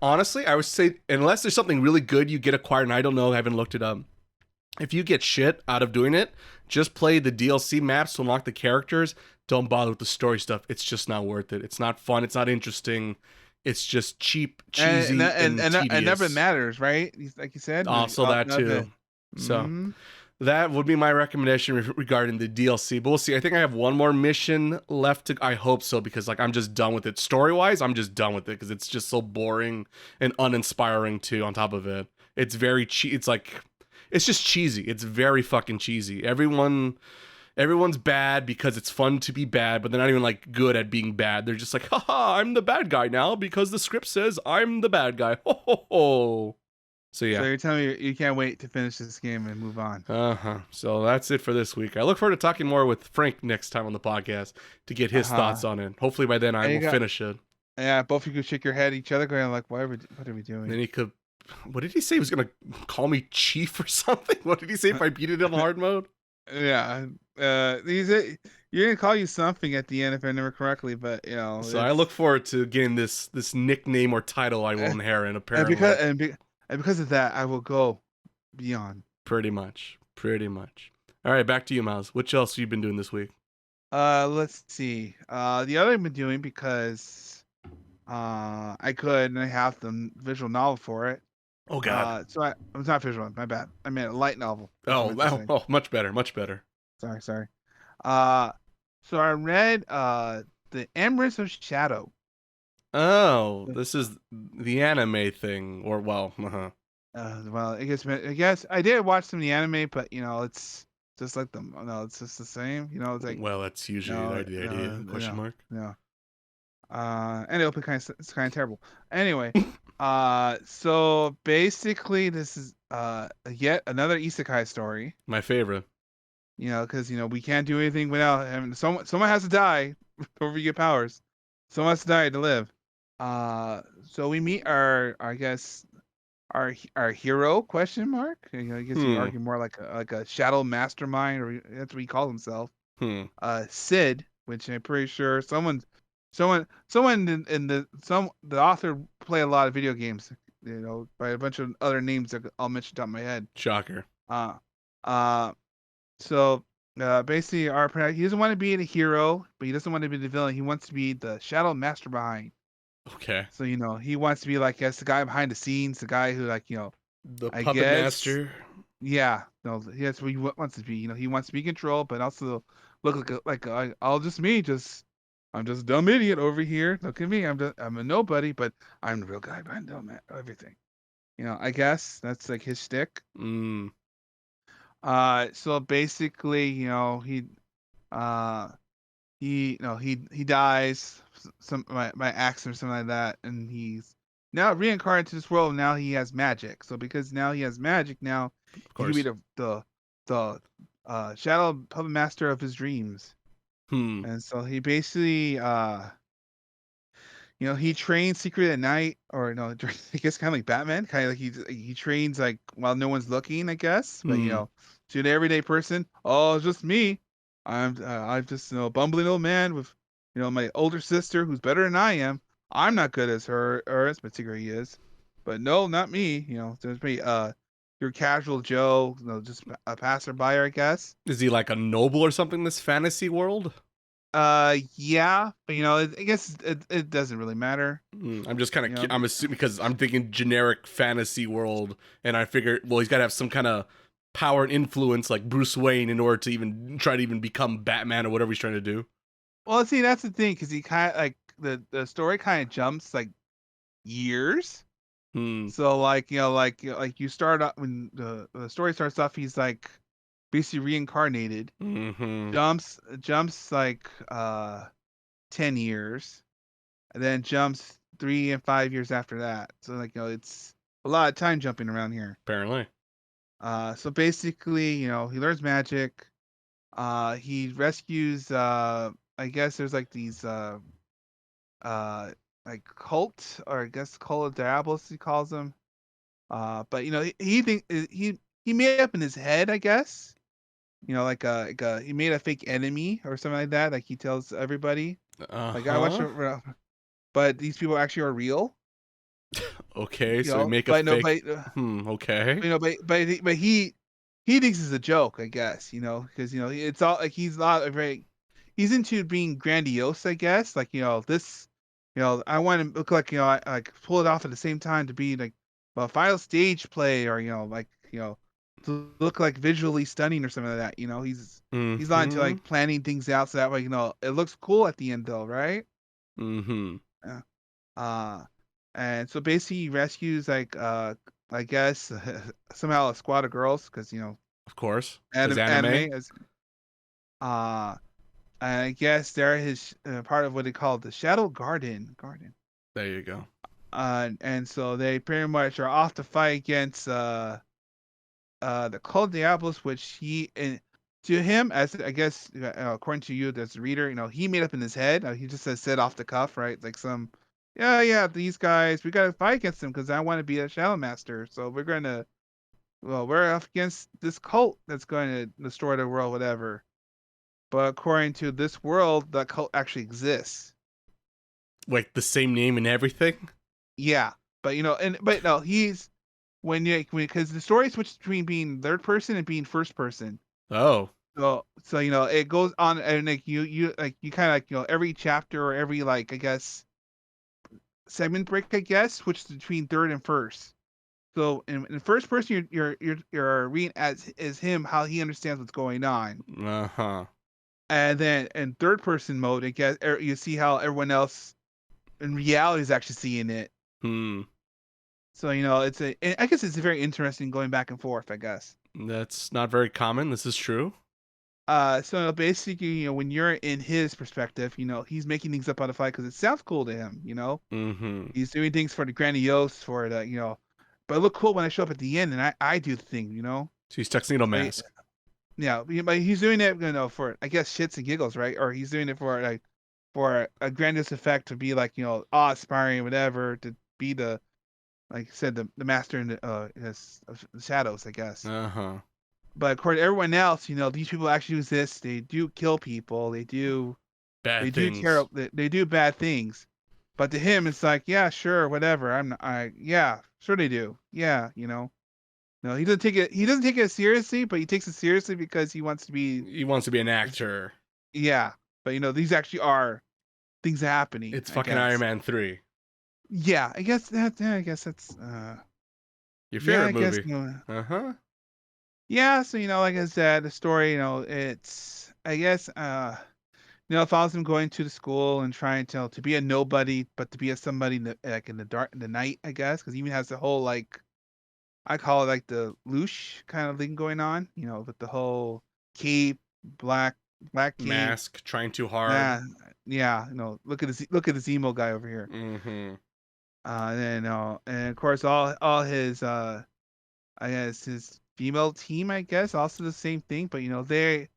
Speaker 1: Honestly, I would say unless there's something really good you get acquired, and I don't know, I haven't looked it up. If you get shit out of doing it, just play the DLC maps to unlock the characters. Don't bother with the story stuff. It's just not worth it. It's not fun. It's not interesting. It's just cheap, cheesy, and
Speaker 2: and never
Speaker 1: tedious.
Speaker 2: matters, right? Like you said,
Speaker 1: Also, that
Speaker 2: okay.
Speaker 1: too. So that would be my recommendation regarding the DLC. But we'll see. I think I have one more mission left to. I hope so because like I'm just done with it. Story wise, I'm just done with it because it's just so boring and uninspiring too. On top of it, it's very It's like it's just cheesy. It's very fucking cheesy. Everyone's bad because it's fun to be bad, but they're not even like good at being bad. They're just like, haha, I'm the bad guy now because the script says I'm the bad guy. Ho ho ho. So
Speaker 2: So
Speaker 1: yeah.
Speaker 2: you're telling me you can't wait to finish this game and move on.
Speaker 1: So that's it for this week. I look forward to talking more with Frank next time on the podcast to get his
Speaker 2: Uh-huh.
Speaker 1: thoughts on it. Hopefully by then I
Speaker 2: And you
Speaker 1: will
Speaker 2: got
Speaker 1: finish it.
Speaker 2: yeah, both of you could shake your head at each other, going like, what are we
Speaker 1: And then
Speaker 2: doing?
Speaker 1: he could. What did he say? He was gonna call me chief or something? What did he say if I beat it on hard mode?
Speaker 2: Yeah. You're gonna call you something at the end if I remember correctly, but you know,
Speaker 1: So I look
Speaker 2: it's
Speaker 1: forward to getting this nickname or title I will inherit.
Speaker 2: and
Speaker 1: Apparently,
Speaker 2: because of that, I will go beyond.
Speaker 1: pretty much, pretty much. All right, back to you, Miles. What else have you been doing this week?
Speaker 2: Let's see. The other I've been doing because I could and I have the visual novel for it.
Speaker 1: Oh God.
Speaker 2: It's not visual. My bad. I meant a light novel. That's what I
Speaker 1: Oh,
Speaker 2: meant to say.
Speaker 1: much better, much better.
Speaker 2: Sorry. Uh, so I read the Emerence of Shadow.
Speaker 1: Oh, this is the anime thing, or well,
Speaker 2: Well, I guess I did watch some of the anime, but you know, it's just like them. No, it's just the same. You know, it's like
Speaker 1: well, that's usually
Speaker 2: no,
Speaker 1: the idea. Question mark.
Speaker 2: no. And it'll be it's kind of terrible. Anyway, so basically, this is yet another isekai story.
Speaker 1: My favorite.
Speaker 2: You know, because you know we can't do anything without having someone has to die before we get powers. Someone has to die to live. So we meet I guess our hero question mark. You know, I guess you
Speaker 1: Hmm.
Speaker 2: argue more like a shadow mastermind, or that's what he calls himself.
Speaker 1: Hmm.
Speaker 2: Sid, which I'm pretty sure someone in the author play a lot of video games. You know, by a bunch of other names that I'll mention top of my head.
Speaker 1: Shocker.
Speaker 2: Uh, uh, so basically, he doesn't want to be the hero, but he doesn't want to be the villain. He wants to be the shadow master behind.
Speaker 1: Okay.
Speaker 2: So you know, he wants to be like the guy behind the scenes, the guy who like you know,
Speaker 1: The
Speaker 2: I
Speaker 1: puppet
Speaker 2: guess
Speaker 1: master.
Speaker 2: yeah, no, that's what he wants to be. You know, he wants to be in control, but also look I'll just me, just I'm just a dumb idiot over here. Look at me, I'm a nobody, but I'm the real guy behind everything. You know, I guess that's like his shtick.
Speaker 1: Hmm.
Speaker 2: So basically, you know, uh he dies some by accident or something like that, and he's now reincarnated to this world. And now he has magic. So because now he has magic, now
Speaker 1: Of
Speaker 2: he can be
Speaker 1: course.
Speaker 2: the shadow puppet master of his dreams.
Speaker 1: Hmm.
Speaker 2: And so he basically you know, he trains secret at night, or no, I guess kind of like Batman, kind of like he trains like while no one's looking, I guess. But you
Speaker 1: Hmm.
Speaker 2: know, to an everyday person, oh, it's just me. I'm just you know a bumbling old man with you know my older sister who's better than I am. I'm not good as her or as particular he is, but no, not me. You know, there's me. Your casual Joe, you know, just a passerby, I guess.
Speaker 1: Is he like a noble or something? This fantasy world.
Speaker 2: Yeah, but you know, I guess it doesn't really matter.
Speaker 1: I'm just kind
Speaker 2: You
Speaker 1: of.
Speaker 2: know,
Speaker 1: I'm assuming because I'm thinking generic fantasy world, and I figure, well, he's got to have some kind of power and influence like Bruce Wayne in order to even try to even become Batman or whatever he's trying to do.
Speaker 2: well, see, that's the thing, because he kind of like the story kind of jumps like years.
Speaker 1: Hmm.
Speaker 2: So like like you start up when the story starts off, he's like basically reincarnated,
Speaker 1: Hmm.
Speaker 2: jumps like 10 years, and then jumps 3 and 5 years after that. So like you know it's a lot of time jumping around here.
Speaker 1: Apparently.
Speaker 2: So basically, you know, he learns magic. He rescues I guess there's like these like cult, or I guess cult of Diabolos he calls them. But he think he made up in his head, I guess. He made a fake enemy or something like that. Like he tells everybody, like I want
Speaker 1: Uh-huh.
Speaker 2: you, but these people actually are real.
Speaker 1: Okay, so we make a
Speaker 2: But no,
Speaker 1: fake. Okay.
Speaker 2: but he thinks it's a joke, I guess. Because it's all like he's not a very he's into being grandiose, I guess. Like this, I want to look like I like pull it off at the same time to be like a final stage play, or like to look like visually stunning or something like that. He's not into
Speaker 1: Mm-hmm.
Speaker 2: like planning things out so that way it looks cool at the end though, right?
Speaker 1: Mm-hmm.
Speaker 2: Yeah. Uh, and so basically he rescues like I guess somehow a squad of girls because
Speaker 1: Of course. Because anime.
Speaker 2: anime is uh I guess they're his part of what they call the Shadow Garden.
Speaker 1: There you go.
Speaker 2: And so they pretty much are off to fight against the Cult Diablos, which to him, as I guess according to you as a reader, he made up in his head. He just said off the cuff, right? Like some, yeah, these guys, we gotta fight against them because I want to be a Shadow Master. So we're up against this cult that's going to destroy the world, whatever. But according to this world, that cult actually exists.
Speaker 1: Like the same name and everything.
Speaker 2: Yeah, but no, he's because the story switches between being third person and being first person.
Speaker 1: Oh.
Speaker 2: So it goes on, and like you kind of like every chapter or every like I guess segment break, I guess, switches between third and first. So in first person you're reading as him how he understands what's going on,
Speaker 1: Uh-huh.
Speaker 2: and then in third person mode I guess you see how everyone else in reality is actually seeing it.
Speaker 1: Hmm.
Speaker 2: So I guess it's very interesting going back and forth, I guess.
Speaker 1: That's not very common. This is true.
Speaker 2: So basically, when you're in his perspective, he's making things up on the fly because it sounds cool to him.
Speaker 1: Mm-hmm.
Speaker 2: He's doing things for the grandiose, for but it look cool when I show up at the end and I do the thing.
Speaker 1: So he's tuxedo
Speaker 2: So,
Speaker 1: mask.
Speaker 2: yeah, but he's doing it, for I guess shits and giggles, right? Or he's doing it for like for a grandiose effect to be like awe-inspiring, whatever, to be the like I said the master in of the shadows, I guess.
Speaker 1: Uh-huh.
Speaker 2: But according to everyone else, these people actually exist. They do kill people. They
Speaker 1: Bad
Speaker 2: do
Speaker 1: things.
Speaker 2: they do bad things. But to him, it's like, yeah, sure, whatever. Yeah, sure they do. Yeah. No, he doesn't take it seriously, but he takes it seriously because he wants to be,
Speaker 1: He wants to be an actor.
Speaker 2: yeah. But these actually are things happening,
Speaker 1: It's
Speaker 2: I
Speaker 1: fucking Iron
Speaker 2: guess.
Speaker 1: Man 3.
Speaker 2: Yeah, I guess that's,
Speaker 1: Your
Speaker 2: yeah,
Speaker 1: favorite
Speaker 2: I guess,
Speaker 1: movie. Uh-huh.
Speaker 2: yeah. So, like I said, the story, it's, I guess, it follows him going to the school and trying to be a nobody, but to be a somebody like in the dark, in the night, I guess, because he even has the whole like I call it like the loosh kind of thing going on, with the whole cape, black cape.
Speaker 1: Mask, trying too hard.
Speaker 2: Yeah, yeah. Look at this emo guy over here.
Speaker 1: Mm-hmm.
Speaker 2: And of course all his I guess his female team, I guess, also the same thing, but they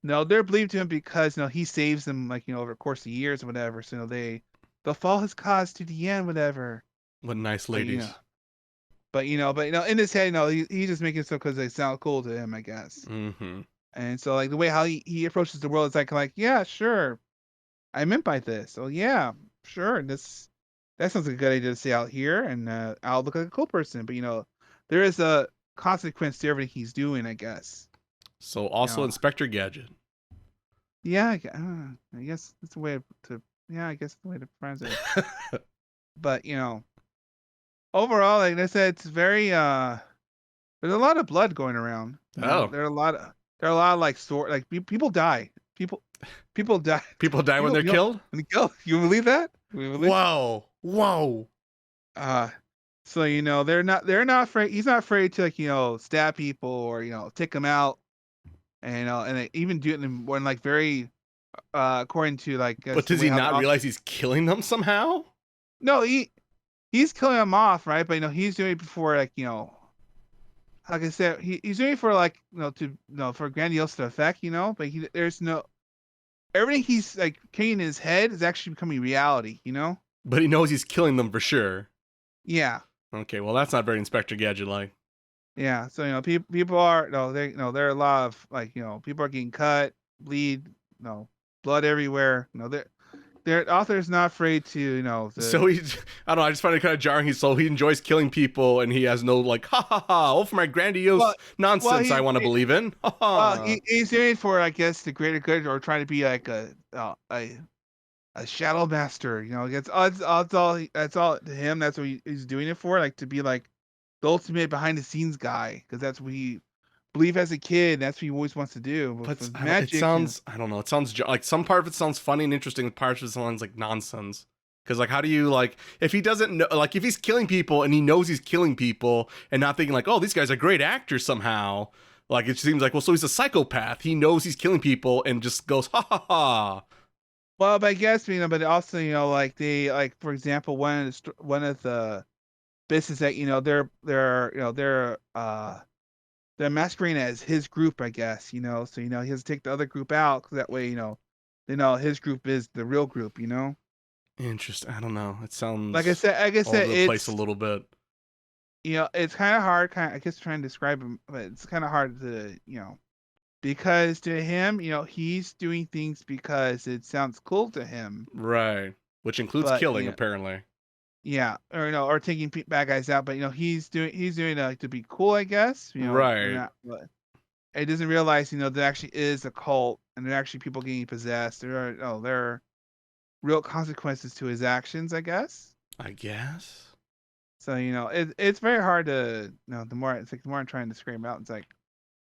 Speaker 2: no, they're believed to him because he saves them like over the course of years or whatever. So they'll follow his cause to the end, whatever.
Speaker 1: What nice
Speaker 2: But
Speaker 1: ladies.
Speaker 2: in his head, he's just making stuff because they sound cool to him, I guess.
Speaker 1: Mm-hmm.
Speaker 2: And so like the way how he approaches the world is like yeah, sure, I meant by this. So yeah, sure, that sounds like a good idea to say out here, and I'll look like a cool person. But there is a consequence to everything he's doing, I guess.
Speaker 1: So
Speaker 2: You
Speaker 1: also
Speaker 2: know,
Speaker 1: Inspector Gadget.
Speaker 2: yeah, I guess that's a way to yeah, I guess that's the way to phrase it. But overall, like I said, it's very there's a lot of blood going around.
Speaker 1: Oh.
Speaker 2: There are a lot of like people die. People die.
Speaker 1: People die when
Speaker 2: People
Speaker 1: they're killed?
Speaker 2: when they kill. You believe that? You believe?
Speaker 1: Whoa. Whoa.
Speaker 2: Uh so they're not afraid. He's not afraid to like stab people or take them out, and they even do it when like very according to like
Speaker 1: But
Speaker 2: guess the
Speaker 1: does
Speaker 2: way
Speaker 1: he
Speaker 2: how the
Speaker 1: not
Speaker 2: author.
Speaker 1: realize he's killing them somehow?
Speaker 2: No, he's killing them off, right? But he's doing it before like like I said, he's doing it for like for grandiose effect, but there's no everything he's like carrying in his head is actually becoming reality.
Speaker 1: But he knows he's killing them for sure.
Speaker 2: Yeah.
Speaker 1: Okay, well that's not very Inspector Gadget like.
Speaker 2: Yeah. So people are there are a lot of people are getting cut, bleed, blood everywhere. Their author's not afraid to
Speaker 1: So he's, I don't know, I just find it kind of jarring. He enjoys killing people and he has no like, ha ha ha, all for my grandiose nonsense I want to believe in. Ha ha.
Speaker 2: He's doing it for, I guess, the greater good, or trying to be like a shadow master. That's all to him. That's what he's doing it for, like to be like the ultimate behind the scenes guy, because that's what he believed as a kid. That's what he always wants to do. But
Speaker 1: But
Speaker 2: magic,
Speaker 1: it sounds, I don't know, it sounds like some part of it sounds funny and interesting, parts of it sounds like nonsense. Because, like, how do you, like, if he doesn't know, like, if he's killing people and he knows he's killing people and not thinking, like, oh, these guys are great actors somehow, like, it seems like, well, so he's a psychopath. He knows he's killing people and just goes, ha ha ha.
Speaker 2: well, but I guess but also like they for example one of the business that they're masquerading as his group, I guess, so he has to take the other group out, 'cause that way they know his group is the real group.
Speaker 1: Interesting. I don't know. It sounds
Speaker 2: Like I said,
Speaker 1: all over the place a little bit.
Speaker 2: It's kind of hard, I guess, trying to describe him, but it's kind of hard to, because to him, he's doing things because it sounds cool to him.
Speaker 1: Right. Which includes
Speaker 2: But,
Speaker 1: killing, apparently.
Speaker 2: Yeah, or taking bad guys out, but he's doing it to be cool, I guess.
Speaker 1: Right.
Speaker 2: But he doesn't realize, there actually is a cult, and there are actually people getting possessed. There are real consequences to his actions, I guess.
Speaker 1: I guess.
Speaker 2: So it's very hard to the more I'm trying to scream out, it's like,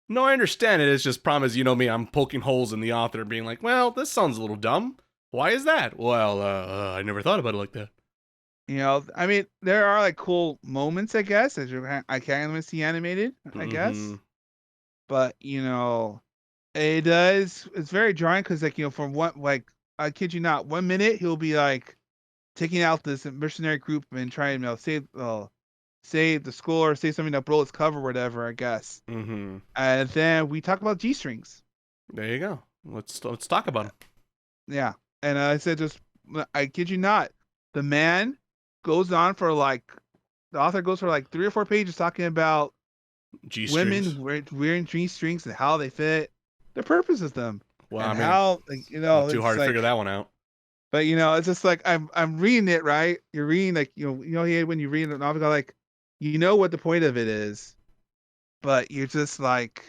Speaker 1: no, I understand it. It's just problem is, me, I'm poking holes in the author, being like, well, this sounds a little dumb. Why is that? Well, I never thought about it like that.
Speaker 2: I mean, there are like cool moments, I guess, as I can see animated, I guess. But it's very drawing, because from one, like, I kid you not, 1 minute he'll be like taking out this mercenary group and trying to save the school, or save something that blow its cover or whatever, I guess. And then we talk about G-strings.
Speaker 1: There you go. Let's talk about them.
Speaker 2: Yeah. And I said, I kid you not, the man goes on for the author goes for like 3 or 4 pages talking about
Speaker 1: G-strings.
Speaker 2: women wearing G-strings and how they fit, the purpose of them.
Speaker 1: Well,
Speaker 2: and
Speaker 1: I mean,
Speaker 2: how,
Speaker 1: not too hard to figure that one out.
Speaker 2: But it's just like I'm reading it, right? You're reading, like, when you read a novel, like, what the point of it is, but you're just like,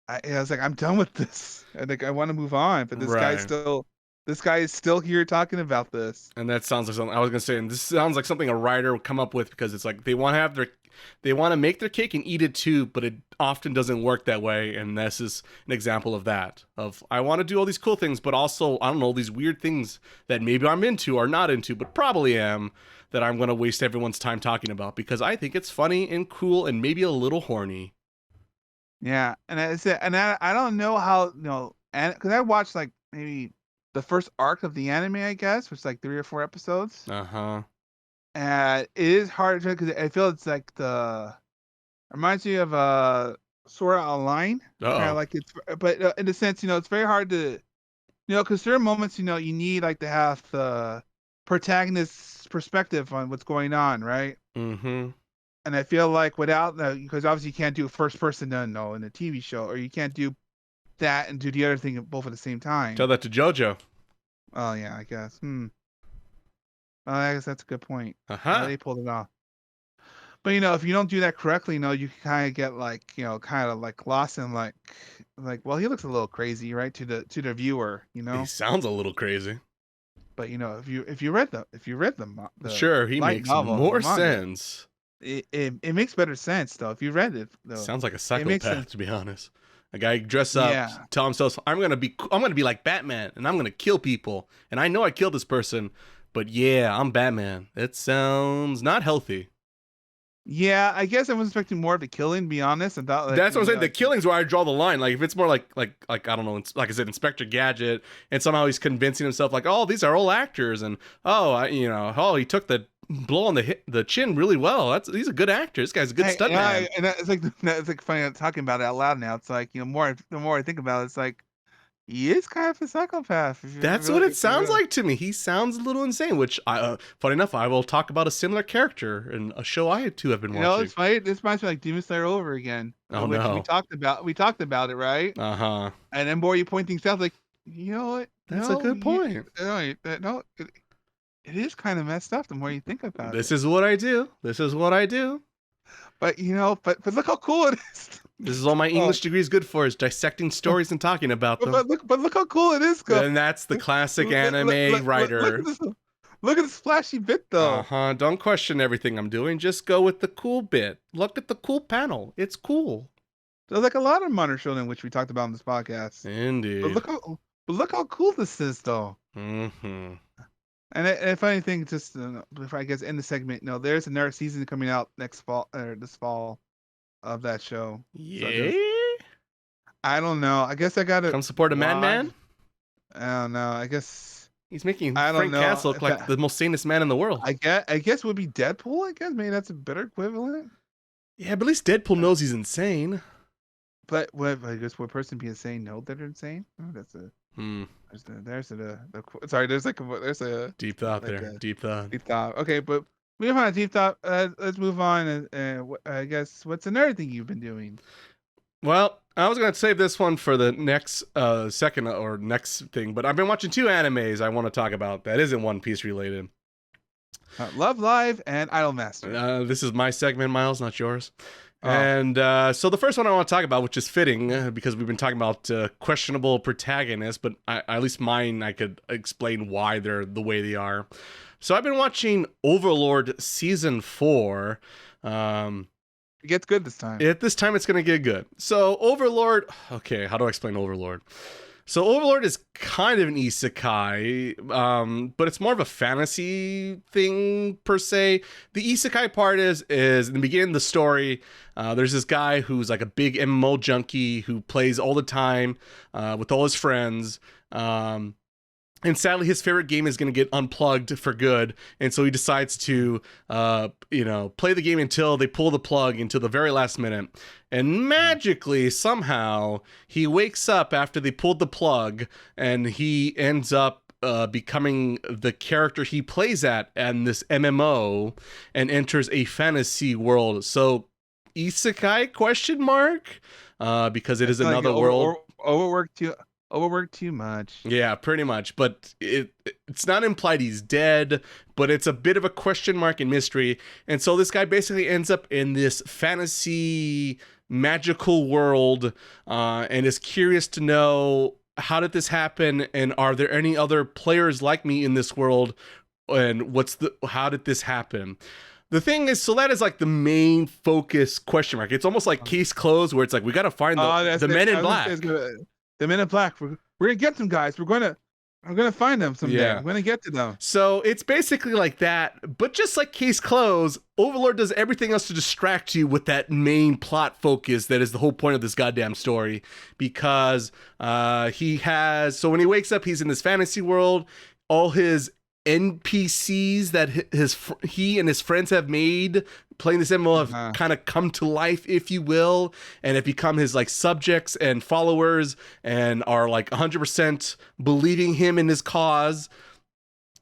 Speaker 2: I was like, I'm done with this. And like, I want to move on, but this guy is still here talking about this.
Speaker 1: And that sounds like something I was gonna say. And this sounds like something a writer would come up with, because it's like they want to make their cake and eat it too, but it often doesn't work that way. And this is an example of that. Of, I want to do all these cool things, but also, I don't know, these weird things that maybe I'm into or not into, but probably am, that I'm gonna waste everyone's time talking about because I think it's funny and cool and maybe a little horny.
Speaker 2: Yeah, and I don't know how, and because I watched like maybe the first arc of the anime, I guess, which is like 3 or 4 episodes. And it is hard to, because I feel it's like reminds me of Sword Art Online. Kind of like it's, but in a sense, it's very hard to, because there are moments, you need like to have the protagonist's perspective on what's going on, right? And I feel like without that, because obviously you can't do first person in a TV show, or you can't do that and do the other thing both at the same time.
Speaker 1: Tell that to JoJo.
Speaker 2: Oh yeah, I guess. I guess that's a good point. They pulled it off. But if you don't do that correctly, you can kind of get like, kind of like lost in like, well, he looks a little crazy, right, to the viewer,
Speaker 1: He sounds a little crazy.
Speaker 2: But if you read them,
Speaker 1: sure, he makes more sense.
Speaker 2: It makes better sense though if you read it. Though.
Speaker 1: Sounds like a psychopath, to be honest. A guy dress up, tell himself, I'm gonna be like Batman, and I'm gonna kill people, and I know I killed this person, but yeah, I'm Batman. It sounds not healthy.
Speaker 2: Yeah, I guess I was expecting more of the killing, to be honest. And thought,
Speaker 1: that's what I'm saying. The killing's where I draw the line. Like, if it's more like I don't know, like I said, Inspector Gadget, and somehow he's convincing himself like, oh, these are all actors, and he took the blow on the chin really well. He's a good actor. This guy's a good stuntman.
Speaker 2: And it's like funny talking about it out loud now. It's like, the more I think about it, it's like, he is kind of a psychopath.
Speaker 1: That's what it sounds like to me. He sounds a little insane, which, funny enough, I will talk about a similar character in a show I too have been watching.
Speaker 2: It's funny. This reminds me like Demon Slayer over again.
Speaker 1: Oh,
Speaker 2: which
Speaker 1: no.
Speaker 2: we talked about. We talked about it, right?
Speaker 1: Uh-huh.
Speaker 2: And then more you point things out, like, you know what?
Speaker 1: That's a good point.
Speaker 2: It is kind of messed up the more you think about it.
Speaker 1: This is what I do.
Speaker 2: But but look how cool it is.
Speaker 1: This is all my English degree is good for, is dissecting stories and talking about them.
Speaker 2: But look how cool it is.
Speaker 1: And that's the classic anime writer.
Speaker 2: Look at this flashy bit, though.
Speaker 1: Don't question everything I'm doing. Just go with the cool bit. Look at the cool panel. It's cool.
Speaker 2: There's like a lot of modern shonen which we talked about on this podcast.
Speaker 1: Indeed.
Speaker 2: But look how cool this is, though.
Speaker 1: Mm-hmm.
Speaker 2: And a funny thing, just before I guess end the segment, there's another season coming out this fall of that show.
Speaker 1: Yeah.
Speaker 2: So I don't know. I guess I gotta
Speaker 1: come support a madman.
Speaker 2: I don't know. I guess
Speaker 1: he's making Frank Castle look like the most sanest man in the world.
Speaker 2: I guess it would be Deadpool. I guess maybe that's a better equivalent.
Speaker 1: Yeah, but at least Deadpool knows he's insane.
Speaker 2: But I guess would a person be insane know that they're insane? Oh, that's a there's a
Speaker 1: deep thought there. Deep thought.
Speaker 2: Okay, but we don't have a deep thought. Let's move on. I guess what's another thing you've been doing?
Speaker 1: Well, I was gonna save this one for the next second or next thing, but I've been watching two animes I want to talk about that isn't One Piece related.
Speaker 2: Love Live and Idolmaster.
Speaker 1: This is my segment, Miles, not yours. And so the first one I want to talk about, which is fitting because we've been talking about questionable protagonists, but at least mine, I could explain why they're the way they are. So I've been watching Overlord Season 4.
Speaker 2: It gets good this time.
Speaker 1: This time it's going to get good. So Overlord, okay, how do I explain Overlord? So Overlord is kind of an isekai, but it's more of a fantasy thing per se. The isekai part is in the beginning of the story, there's this guy who's like a big MMO junkie who plays all the time with all his friends. And sadly, his favorite game is going to get unplugged for good. And so he decides to, play the game until they pull the plug until the very last minute. And magically, somehow, he wakes up after they pulled the plug and he ends up becoming the character he plays at in this MMO and enters a fantasy world. So, isekai question mark? Because it is another world.
Speaker 2: Overworked too much.
Speaker 1: Yeah, pretty much. But it's not implied he's dead, but it's a bit of a question mark and mystery. And so this guy basically ends up in this fantasy magical world and is curious to know, how did this happen? And are there any other players like me in this world? And how did this happen? The thing is, so that is like the main focus question mark. It's almost like case closed, where it's like, we got to find the men in black.
Speaker 2: The Men in Black. We're gonna get them, guys. I'm gonna find them someday.
Speaker 1: Yeah.
Speaker 2: We're gonna get to them.
Speaker 1: So it's basically like that, but just like case closed, Overlord does everything else to distract you with that main plot focus that is the whole point of this goddamn story. Because so when he wakes up, he's in this fantasy world. All his NPCs that he and his friends have made playing this MMO have kind of come to life, if you will, and have become his like subjects and followers and are like 100% believing him in his cause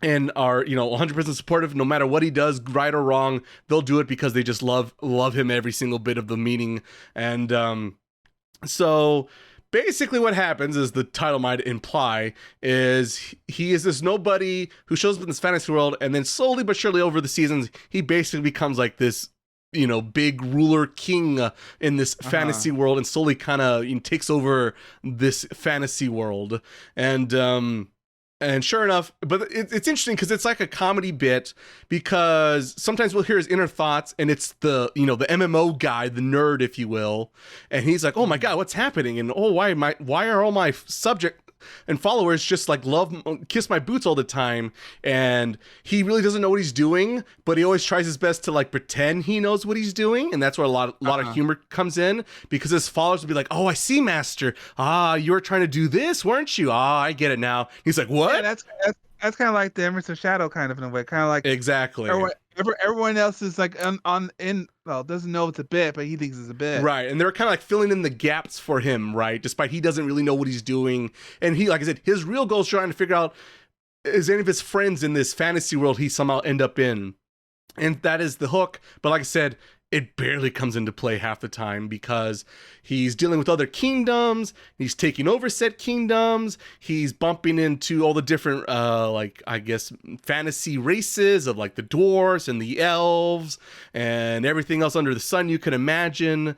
Speaker 1: and are 100% supportive no matter what he does, right or wrong. They'll do it because they just love him every single bit of the meaning. And so basically what happens, is the title might imply, is he is this nobody who shows up in this fantasy world, and then slowly but surely over the seasons, he basically becomes like this, big ruler king in this fantasy world, and slowly kind of takes over this fantasy world. And sure enough, but it's interesting because it's like a comedy bit, because sometimes we'll hear his inner thoughts, and it's the MMO guy, the nerd, if you will, and he's like, oh my god, what's happening? And why are all my subject and followers just like kiss my boots all the time? And he really doesn't know what he's doing, but he always tries his best to like pretend he knows what he's doing, and that's where a lot of humor comes in, because his followers will be like, oh, I see, master, you were trying to do this, weren't you? I get it now. He's like, what?
Speaker 2: Yeah, that's kind of like the Emerson Shadow kind of, in a way, kind of like,
Speaker 1: exactly,
Speaker 2: or Everyone else is like doesn't know it's a bit, but he thinks it's a bit.
Speaker 1: Right, and they're kind of like filling in the gaps for him, right? Despite he doesn't really know what he's doing, and he, like I said, his real goal is trying to figure out is any of his friends in this fantasy world he somehow end up in, and that is the hook. But like I said, it barely comes into play half the time because he's dealing with other kingdoms, he's taking over said kingdoms, he's bumping into all the different like, I guess, fantasy races of like the dwarves and the elves and everything else under the sun you can imagine.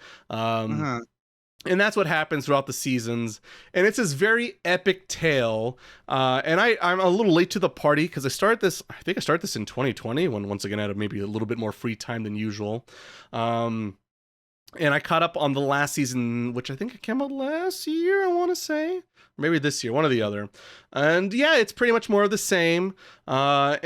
Speaker 1: And that's what happens throughout the seasons. And it's this very epic tale. And I'm a little late to the party because I think I started this in 2020 when once again I had maybe a little bit more free time than usual. And I caught up on the last season, which I think it came out last year, I want to say. Maybe this year, one or the other. And yeah, it's pretty much more of the same. I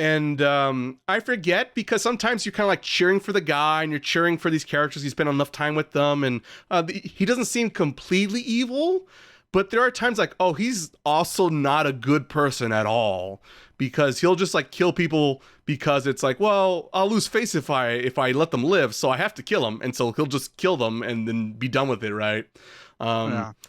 Speaker 1: forget because sometimes you're kind of like cheering for the guy and you're cheering for these characters. You spend enough time with them and he doesn't seem completely evil. But there are times like, oh, he's also not a good person at all because he'll just like kill people because it's like, well, I'll lose face if I let them live. So I have to kill them. And so he'll just kill them and then be done with it, right?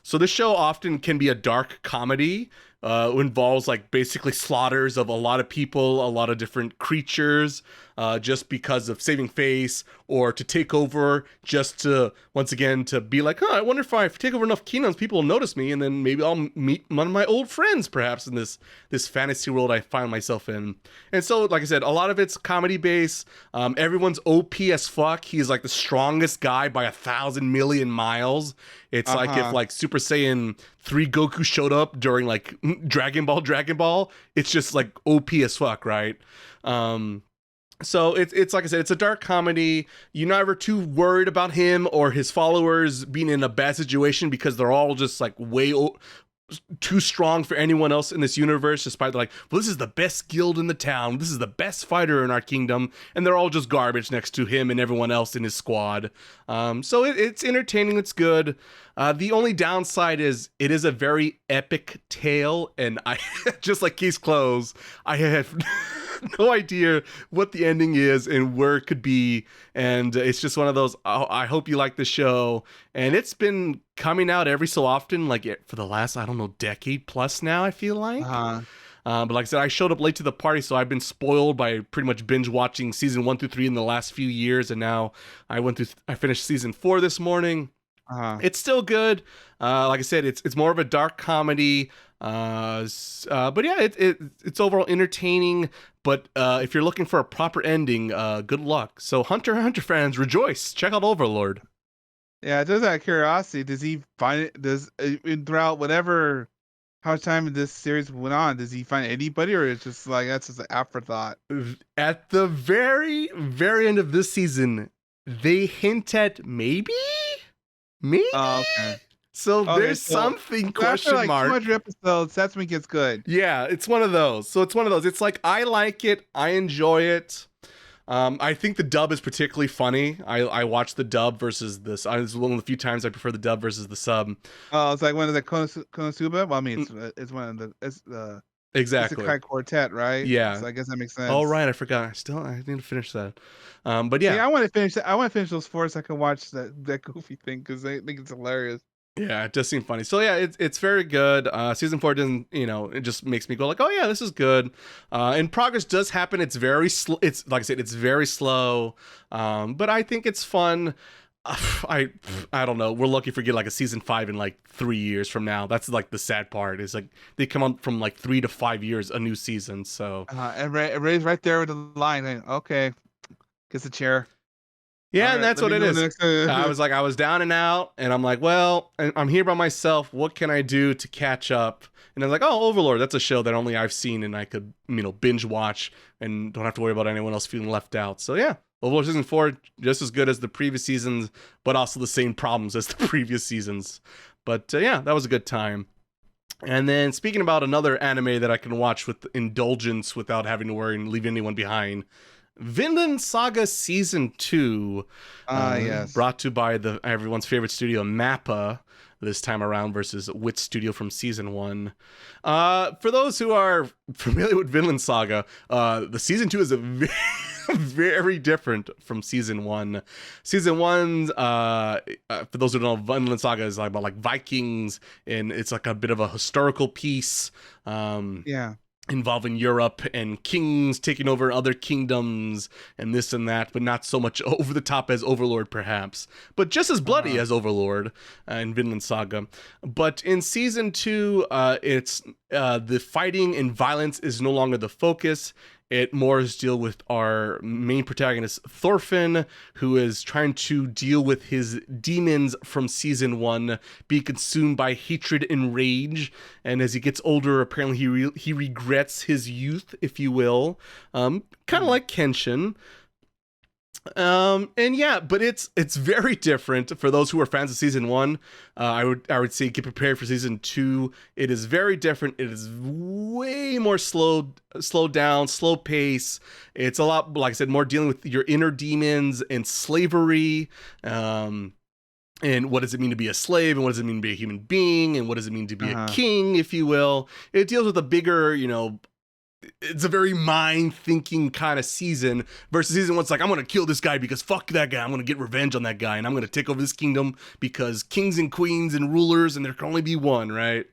Speaker 1: So this show often can be a dark comedy, involves like basically slaughters of a lot of people, a lot of different creatures, just because of saving face or to take over, just to once again to be like, I wonder if I take over enough kingdoms, people will notice me, and then maybe I'll meet one of my old friends, perhaps in this fantasy world I find myself in. And so, like I said, a lot of it's comedy based. Everyone's OP as fuck. He's like the strongest guy by 1,000 million miles. It's like if like Super Saiyan 3 Goku showed up during like Dragon Ball, it's just like OP as fuck, right? So it's like I said, it's a dark comedy. You're never too worried about him or his followers being in a bad situation because they're all just like too strong for anyone else in this universe, despite like, well, this is the best guild in the town, this is the best fighter in our kingdom, and they're all just garbage next to him and everyone else in his squad. So it's entertaining, it's good. The only downside is it is a very epic tale, and I just like Case Close, I have no idea what the ending is and where it could be, and it's just one of those, I hope you like the show. And it's been coming out every so often, like for the last, I don't know, decade plus now, I feel like. But like I said, I showed up late to the party, so I've been spoiled by pretty much binge watching season 1 through 3 in the last few years, and now I finished season 4 this morning. It's still good. Like I said, it's more of a dark comedy. But yeah, it's overall entertaining. But if you're looking for a proper ending, good luck. So Hunter x Hunter fans, rejoice! Check out Overlord.
Speaker 2: Yeah, just out of curiosity, does he find it? Throughout whatever how much time this series went on, does he find anybody, or it's just like that's just an afterthought?
Speaker 1: At the very, very end of this season, they hint at maybe.
Speaker 2: Oh, okay.
Speaker 1: So there's something question
Speaker 2: after
Speaker 1: mark.
Speaker 2: 200 episodes, that's when it gets good.
Speaker 1: Yeah, it's one of those. So it's one of those. It's like I like it, I enjoy it. I think the dub is particularly funny. I watched the dub versus this. It's one of the few times I prefer the dub versus the sub.
Speaker 2: Oh, it's like one of the Konosuba. Well, I mean, it's one of the
Speaker 1: exactly.
Speaker 2: It's a Kai quartet, right?
Speaker 1: Yeah.
Speaker 2: So I guess that makes sense.
Speaker 1: Oh right, I forgot. I need to finish that. But yeah.
Speaker 2: I want to finish. I want to finish those 4 so I can watch that goofy thing because I think it's hilarious.
Speaker 1: Yeah, it does seem funny. So yeah, it's very good. Season 4 doesn't, it just makes me go like, oh yeah, this is good. And progress does happen. It's very it's like I said, it's very slow. But I think it's fun. I don't know. We're lucky if we get like a season 5 in like 3 years from now. That's like the sad part. Is like they come on from like 3 to 5 years a new season. So
Speaker 2: and Ray's right there with the line. Like, okay, gets a chair.
Speaker 1: Yeah, right, and that's what it is. I was down and out, and I'm like, well, I'm here by myself. What can I do to catch up? And I was like, oh, Overlord, that's a show that only I've seen, and I could, binge watch and don't have to worry about anyone else feeling left out. So yeah, Overlord season 4 just as good as the previous seasons, but also the same problems as the previous seasons. But yeah, that was a good time. And then speaking about another anime that I can watch with indulgence without having to worry and leave anyone behind. Vinland Saga Season 2,
Speaker 2: yes,
Speaker 1: brought to you by everyone's favorite studio, MAPPA, this time around versus Wit Studio from season 1. For those who are familiar with Vinland Saga, the season 2 is a very different from season 1. Season 1, for those who don't know, Vinland Saga is like about like Vikings, and it's like a bit of a historical piece.
Speaker 2: Yeah.
Speaker 1: Involving Europe and kings taking over other kingdoms and this and that, but not so much over the top as Overlord, perhaps, but just as bloody as Overlord in Vinland Saga. But in season 2, it's the fighting and violence is no longer the focus. It more is deal with our main protagonist, Thorfinn, who is trying to deal with his demons from season 1, be consumed by hatred and rage. And as he gets older, apparently he regrets his youth, if you will. Kind of like Kenshin. And yeah, but it's very different for those who are fans of season 1. I would say get prepared for season 2. It is very different. It is way more slowed down, slow pace. It's a lot, like I said, more dealing with your inner demons and slavery. And what does it mean to be a slave, and what does it mean to be a human being, and what does it mean to be a king, if you will. It deals with a bigger, it's a very mind-thinking kind of season versus season 1's like, I'm going to kill this guy because fuck that guy. I'm going to get revenge on that guy, and I'm going to take over this kingdom because kings and queens and rulers, and there can only be one, right?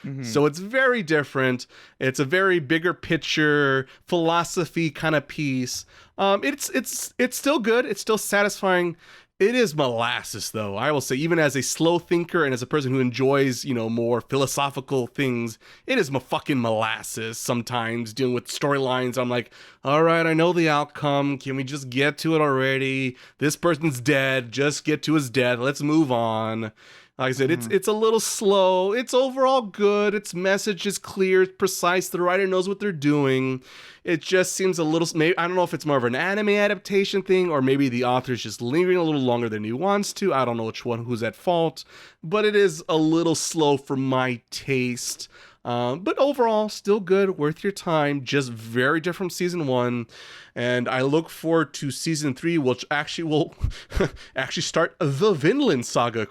Speaker 1: Mm-hmm. So it's very different. It's a very bigger picture, philosophy kind of piece. It's still good. It's still satisfying. It is molasses, though. I will say, even as a slow thinker and as a person who enjoys, more philosophical things, it is fucking molasses sometimes, dealing with storylines. I'm like, all right, I know the outcome. Can we just get to it already? This person's dead. Just get to his death. Let's move on. Like I said, it's a little slow. It's overall good. Its message is clear, it's precise. The writer knows what they're doing. It just seems a little, maybe, I don't know if it's more of an anime adaptation thing, or maybe the author's just lingering a little longer than he wants to. I don't know who's at fault, but it is a little slow for my taste. But overall, still good, worth your time, just very different from season 1. And I look forward to season 3, which actually will actually start the Vinland Saga ?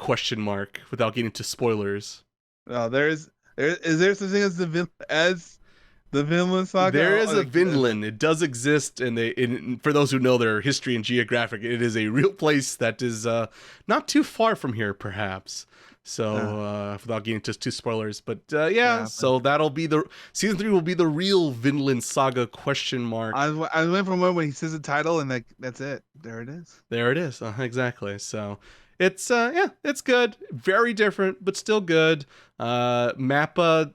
Speaker 1: Without getting into spoilers.
Speaker 2: Oh, is there such thing as the Vinland Saga?
Speaker 1: There is a Vinland. It does exist, and for those who know their history and geographic, it is a real place that is not too far from here, perhaps. So without getting into too spoilers, but so that'll be season 3 will be the real Vinland Saga ?
Speaker 2: I went from when he says the title and that's it. There it is.
Speaker 1: There it is. Exactly. So it's it's good. Very different, but still good. Mappa,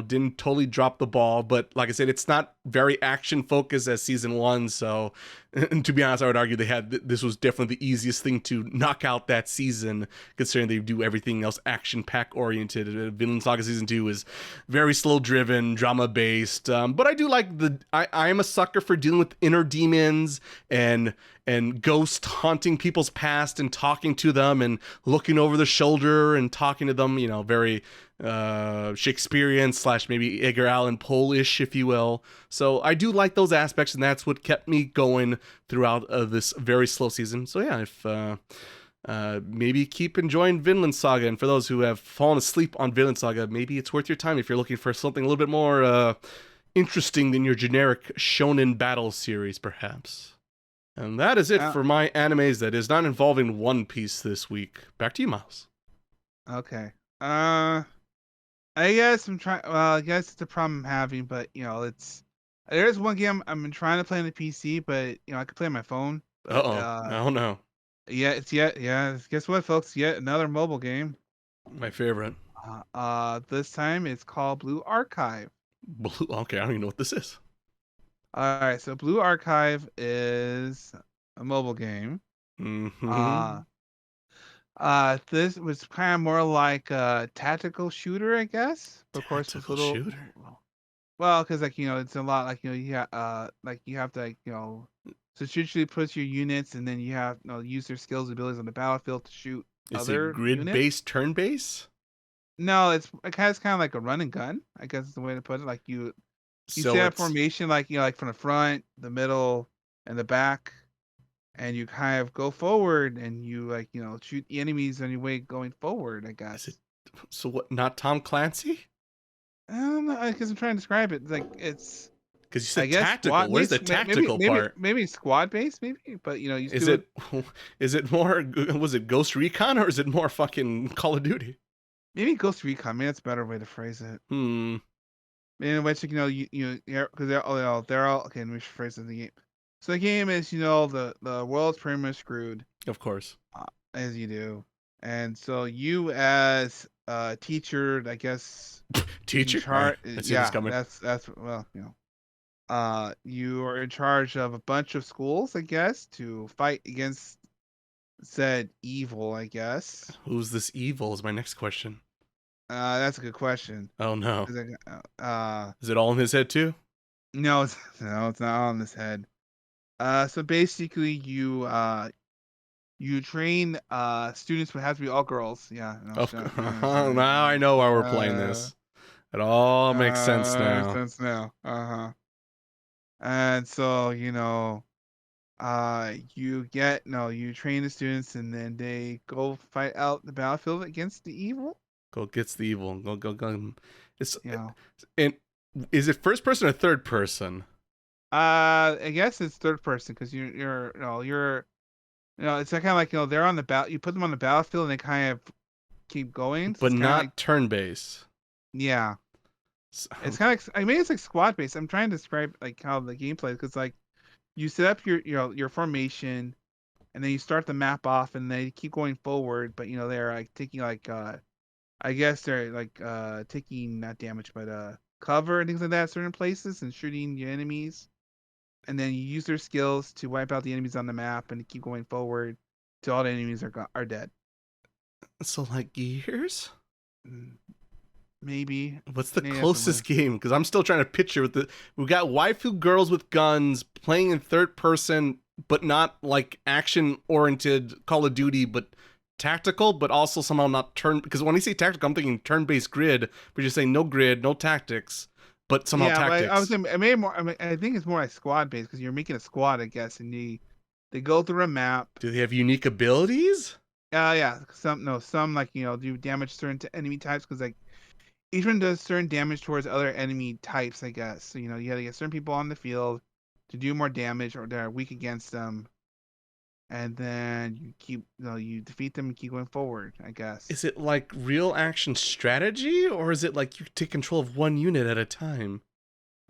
Speaker 1: didn't totally drop the ball, but like I said, it's not very action focused as season 1. So, and to be honest, I would argue this was definitely the easiest thing to knock out that season, considering they do everything else action pack oriented. Vinland Saga season 2 is very slow driven, drama based. But I do like I am a sucker for dealing with inner demons and ghosts haunting people's past and talking to them and looking over the shoulder and talking to them, very Shakespearean / maybe Edgar Allan Poe-ish, if you will. So I do like those aspects, and that's what kept me going throughout this very slow season. So yeah, if maybe keep enjoying Vinland Saga, and for those who have fallen asleep on Vinland Saga, maybe it's worth your time if you're looking for something a little bit more interesting than your generic shonen battle series, perhaps. And that is it for my animes that is not involving One Piece this week. Back to you, Miles.
Speaker 2: Okay. I guess I'm trying. Well, I guess it's a problem I'm having, but there's one game I've been trying to play on the PC, but I could play on my phone.
Speaker 1: Oh no.
Speaker 2: Yeah, Guess what, folks? Yet another mobile game.
Speaker 1: My favorite.
Speaker 2: This time it's called Blue Archive.
Speaker 1: Okay, I don't even know what this is.
Speaker 2: All right, so Blue Archive is a mobile game.
Speaker 1: Mm-hmm.
Speaker 2: This was kind of more like a tactical shooter, I guess. Of course, it's a little
Speaker 1: shooter.
Speaker 2: Well, because it's a lot like you have to strategically push your units, and then you have use their skills and abilities on the battlefield to shoot other
Speaker 1: it grid-based, turn-based?
Speaker 2: No, it's kind of like a run and gun, I guess is the way to put it. Like you set up formation, like from the front, the middle, and the back. And you kind of go forward, and you shoot the enemies on your way going forward, I guess.
Speaker 1: So what? Not Tom Clancy?
Speaker 2: I don't know, because I'm trying to describe it. Like it's,
Speaker 1: Because you
Speaker 2: I
Speaker 1: said
Speaker 2: guess
Speaker 1: tactical.
Speaker 2: squad
Speaker 1: Where's the
Speaker 2: based. Maybe
Speaker 1: tactical part?
Speaker 2: squad based. Maybe, but you
Speaker 1: Is
Speaker 2: do it.
Speaker 1: it is it more? Was it Ghost Recon or is it more fucking Call of Duty?
Speaker 2: Maybe Ghost Recon. Maybe that's a better way to phrase it.
Speaker 1: Hmm.
Speaker 2: In which because they're all okay. Let me phrase it in the game. So the game is the world's pretty much screwed,
Speaker 1: Of course.
Speaker 2: uh, as you do, and so you as a teacher, I guess, in
Speaker 1: Teacher. All right.
Speaker 2: charge.
Speaker 1: I see this
Speaker 2: Yeah,
Speaker 1: coming.
Speaker 2: that's well, you are in charge of a bunch of schools, I guess, to fight against said evil, I guess.
Speaker 1: Who's this evil? Is my next question.
Speaker 2: That's a good question.
Speaker 1: Oh no.
Speaker 2: 'Cause
Speaker 1: Is it all in his head too?
Speaker 2: no, no, it's not on this head. So basically, you train students, but have to be all girls. Yeah, no,
Speaker 1: Of course. Now I know why we're playing this. It all makes sense
Speaker 2: makes
Speaker 1: now.
Speaker 2: sense now. And so you train the students, and then they go fight out the battlefield against the evil.
Speaker 1: Go gets the evil. Go. It's
Speaker 2: You know,
Speaker 1: and is it first person or third person?
Speaker 2: I guess it's third person because it's kind of like they're on the battle. You put them on the battlefield, and they kind of keep going. So
Speaker 1: But
Speaker 2: it's kind of like
Speaker 1: not turn based.
Speaker 2: yeah. It's kind of I mean it's like squad based. I'm trying to describe like how the gameplay because like you set up your formation, and then you start the map off, and they keep going forward. But they're like taking like I guess they're like taking not damage but cover and things like that at certain places and shooting your enemies. And then you use their skills to wipe out the enemies on the map and keep going forward till all the enemies are dead.
Speaker 1: So like years?
Speaker 2: Mm, Maybe.
Speaker 1: What's the
Speaker 2: Maybe that's a
Speaker 1: closest
Speaker 2: way.
Speaker 1: game? Because I'm still trying to picture with we got waifu girls with guns playing in third person, but not like action oriented Call of Duty, but tactical, but also somehow not turn. Because when I say tactical, I'm thinking turn based grid, but you're saying no grid, no tactics, but somehow
Speaker 2: Yeah, but I was
Speaker 1: tactics.
Speaker 2: saying, I made more. I mean, I think it's more like squad based because you're making a squad, I guess, and they go through a map.
Speaker 1: Do they have unique abilities?
Speaker 2: Yeah, some like do damage certain to enemy types because like each one does certain damage towards other enemy types, I guess. So you gotta get certain people on the field to do more damage or they're weak against them, and then you defeat them and keep going forward, I guess.
Speaker 1: Is it like real action strategy, or is it like you take control of one unit at a time?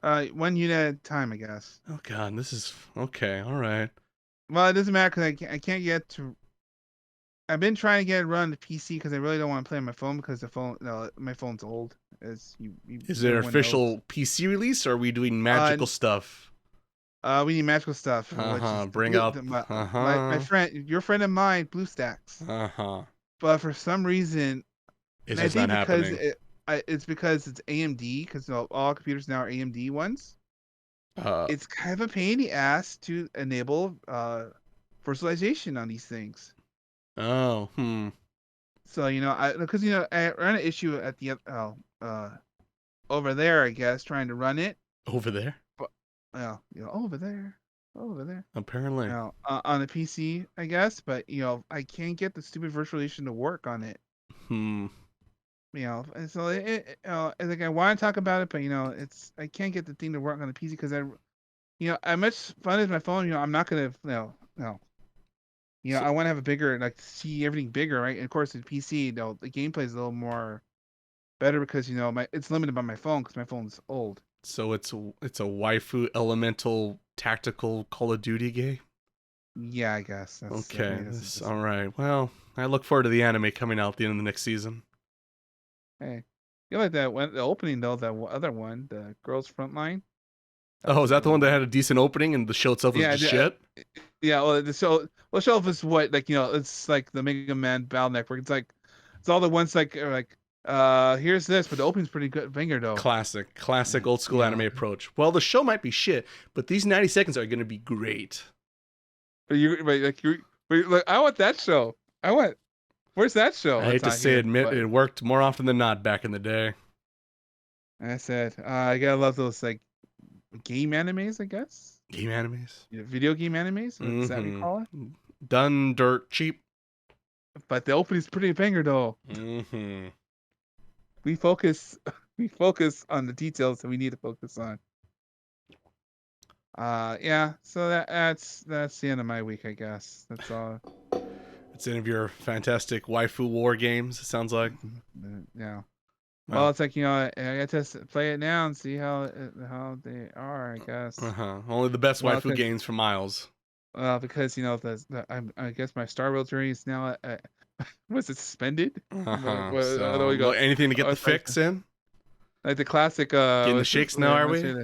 Speaker 2: One unit at a time, I guess.
Speaker 1: Oh god, this is okay. All right.
Speaker 2: Well, it doesn't matter because I can't get to. I've been trying to get it run on the PC because I really don't want to play on my phone because my phone's old, as
Speaker 1: Is there an
Speaker 2: everyone knows.
Speaker 1: official PC release, or are we doing magical stuff?
Speaker 2: We need magical stuff,
Speaker 1: Uh
Speaker 2: which is
Speaker 1: huh. Bring up. Uh
Speaker 2: my
Speaker 1: huh.
Speaker 2: friend, your friend of mine, BlueStacks.
Speaker 1: Uh huh.
Speaker 2: But for some reason,
Speaker 1: It's
Speaker 2: and I
Speaker 1: just not
Speaker 2: think because
Speaker 1: happening.
Speaker 2: it's because it's AMD, because all computers now are AMD ones.
Speaker 1: Uh
Speaker 2: It's kind of a pain in the ass to enable virtualization on these things.
Speaker 1: oh. Hmm.
Speaker 2: So because I ran an issue at the over there, I guess, trying to run it.
Speaker 1: Over there.
Speaker 2: But over there, over there.
Speaker 1: Apparently.
Speaker 2: On the PC, I guess, but I can't get the stupid virtualization to work on it.
Speaker 1: Hmm.
Speaker 2: And so like I want to talk about it, but I can't get the thing to work on the PC because as much fun as my phone, I'm not gonna, no.
Speaker 1: So
Speaker 2: I want to have a bigger, like, see everything bigger, right? And of course, the PC, the gameplay is a little more better because it's limited by my phone because my phone's old.
Speaker 1: so it's a waifu elemental tactical Call of Duty game.
Speaker 2: Yeah, I guess that's
Speaker 1: Okay.
Speaker 2: maybe
Speaker 1: This
Speaker 2: that's
Speaker 1: all right. Well, I look forward to the anime coming out at the end of the next season.
Speaker 2: hey. You like that one, the opening though, other one, the Girls Frontline. That
Speaker 1: Oh,
Speaker 2: was
Speaker 1: is
Speaker 2: a
Speaker 1: that the
Speaker 2: good
Speaker 1: one that
Speaker 2: one.
Speaker 1: had a decent opening and the show itself was
Speaker 2: Yeah,
Speaker 1: just shit?
Speaker 2: yeah. Well, the show is what, like, it's like the Mega Man Battle Network. It's all the ones like here's this, but the opening's pretty good banger though.
Speaker 1: Classic old school
Speaker 2: Yeah.
Speaker 1: anime approach. Well, the show might be shit, but these 90 seconds are going to be great.
Speaker 2: Like, I want that show. Where's that show?
Speaker 1: I
Speaker 2: It's
Speaker 1: hate to
Speaker 2: not
Speaker 1: say
Speaker 2: here.
Speaker 1: admit
Speaker 2: But
Speaker 1: it worked more often than not back in the day.
Speaker 2: I said, I gotta love those like game animes, I guess.
Speaker 1: Game animes.
Speaker 2: Video game animes. Is that what you call it?
Speaker 1: Done dirt cheap.
Speaker 2: But the opening's pretty banger though. we focus we focus on the details that we need to focus on. Yeah, so that's the end of my week, I guess. That's all.
Speaker 1: It's the end of your fantastic waifu war games, it sounds like.
Speaker 2: Yeah.
Speaker 1: Well,
Speaker 2: Well, it's like, I get to play it now and see how they are, I guess.
Speaker 1: only the best
Speaker 2: Well,
Speaker 1: waifu games for Miles.
Speaker 2: because I guess my Star Wars journey is now was it suspended?
Speaker 1: So, anything to get the fix in?
Speaker 2: Like the classic
Speaker 1: Getting the shakes now, are we?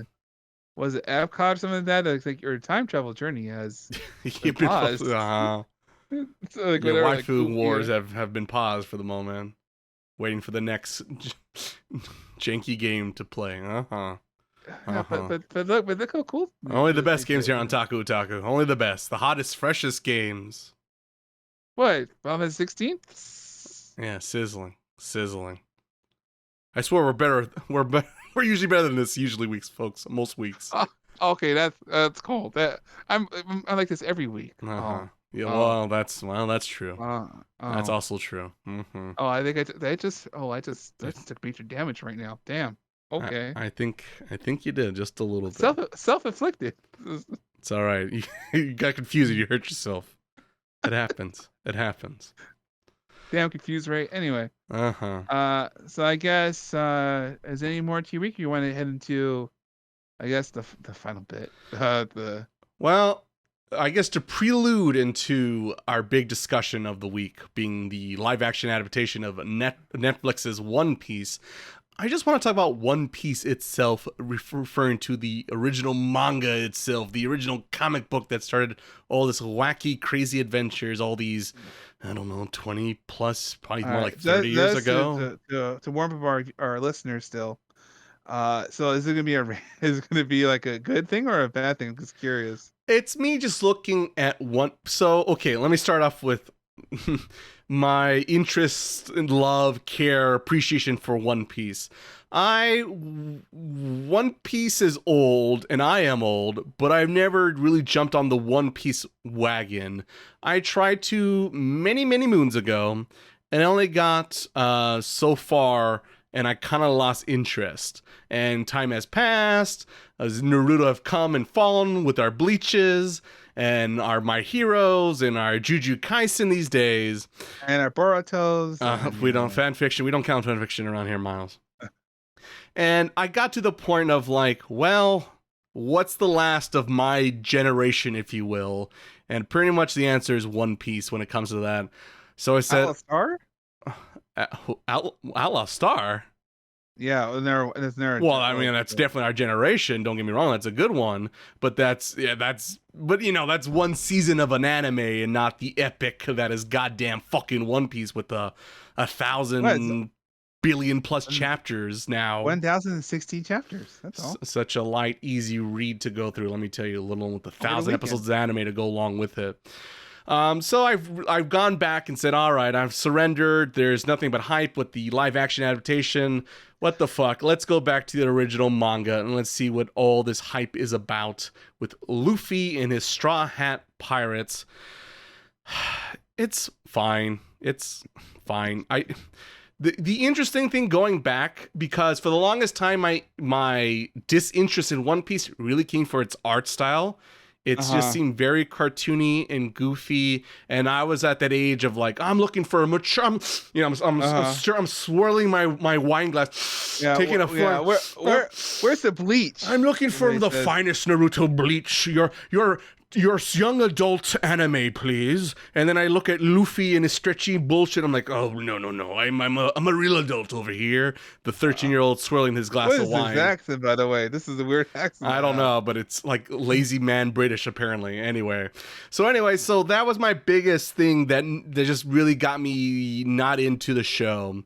Speaker 2: Was it Epcot or something like that? It's like your time travel journey has been
Speaker 1: Been
Speaker 2: paused. So like
Speaker 1: Your
Speaker 2: whatever,
Speaker 1: waifu wars have been paused for the moment, waiting for the next janky game to play.
Speaker 2: Yeah, but look how cool.
Speaker 1: Only the best games here on Otaku. Only the best, the hottest, freshest games.
Speaker 2: What? Final 16?
Speaker 1: Yeah, sizzling. I swear we're better. We're usually better than this. Usually weeks, folks. Most weeks.
Speaker 2: Okay, that's cool. I like this every week.
Speaker 1: Yeah, well, that's true. That's also true.
Speaker 2: Oh, I think I just took major damage right now. Damn. Okay.
Speaker 1: I think you did just a little bit.
Speaker 2: Self-inflicted.
Speaker 1: It's all right. You got confused. You hurt yourself. It happens.
Speaker 2: Damn confused, right? Anyway. So I guess is there any more to your week? You want to head into, I guess the final bit.
Speaker 1: Well, I guess to prelude into our big discussion of the week, being the live-action adaptation of Netflix's One Piece, I just want to talk about One Piece itself, referring to the original manga itself, the original comic book that started all this wacky, crazy adventures, all these, I don't know, 20 plus, probably more like 30 years ago.
Speaker 2: To warm up our listeners still. So is it gonna be like a good thing or a bad thing? I'm just curious.
Speaker 1: It's me just looking at one. So, okay, let me start off with my interest in love, care, appreciation for One Piece. One Piece is old, and I am old, but I've never really jumped on the One Piece wagon. I tried to many, many moons ago, and I only got so far, and I kind of lost interest. And time has passed, as Naruto have come and fallen with our Bleaches, and our My Heroes, and our Jujutsu Kaisen these days.
Speaker 2: And our Borutos.
Speaker 1: We don't fanfiction. We don't count fanfiction around here, Miles. And I got to the point of like, well, what's the last of my generation, if you will? And pretty much the answer is One Piece when it comes to that. So I said...
Speaker 2: Outlaw Star?
Speaker 1: Outlaw Star?
Speaker 2: Yeah,
Speaker 1: well, I mean, that's definitely our generation. Don't get me wrong, that's a good one. But that's one season of an anime and not the epic that is goddamn fucking One Piece with 1,000 billion plus chapters now.
Speaker 2: 1,016 chapters. That's all.
Speaker 1: Such a light, easy read to go through. Let me tell you, a little with 1,000 episodes of anime to go along with it. So I've gone back and said, all right, I've surrendered. There's nothing but hype with the live action adaptation. What the fuck? Let's go back to the original manga and let's see what all this hype is about with Luffy and his Straw Hat Pirates. It's fine. The interesting thing going back, because for the longest time, my disinterest in One Piece really came for its art style. It just seemed very cartoony and goofy, and I was at that age of like, I'm looking for a mature. I'm swirling my wine glass, taking a flight.
Speaker 2: Where's the bleach?
Speaker 1: I'm looking for the finest Naruto bleach. Your young adult anime, please. And then I look at Luffy and his stretchy bullshit. I'm like, oh no, I'm a real adult over here. The 13-year-old swirling his glass of wine.
Speaker 2: What is this accent, by the way? This is a weird accent.
Speaker 1: I don't know, but it's like lazy man British apparently. So that was my biggest thing that just really got me not into the show.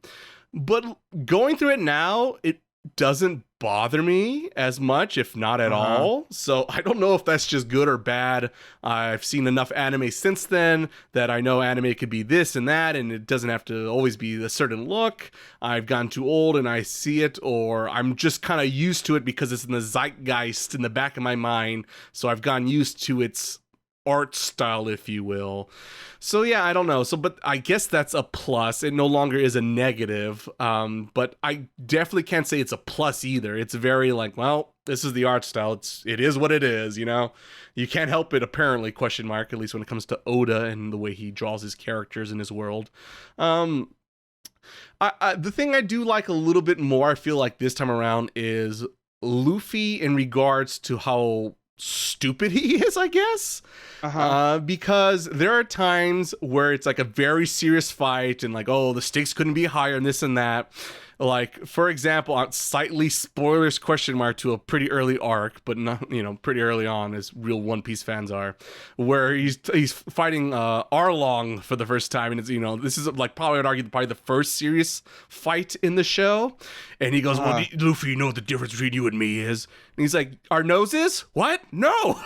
Speaker 1: But going through it now, it doesn't bother me as much, if not at all. So I don't know if that's just good or bad. I've seen enough anime since then that I know anime could be this and that, and it doesn't have to always be a certain look. I've gotten too old and I see it, or I'm just kind of used to it because it's in the zeitgeist in the back of my mind. So I've gotten used to its art style, if you will. So yeah, I don't know. So, but I guess that's a plus. It no longer is a negative. But I definitely can't say it's a plus either. It's very like, well, this is the art style. It is what it is. You know, you can't help it. Apparently, question mark. At least when it comes to Oda and the way he draws his characters in his world. The thing I do like a little bit more, I feel like this time around, is Luffy in regards to how stupid he is, I guess. Because there are times where it's like a very serious fight and like, oh, the stakes couldn't be higher and this and that. Like, for example, on slightly spoilers question mark to a pretty early arc, but not, you know, pretty early on, as real One Piece fans are, where he's fighting Arlong for the first time, and it's, you know, this is like probably, I'd argue, probably the first serious fight in the show, and he goes, well, Luffy, you know what the difference between you and me is? And he's like, our noses? What? No.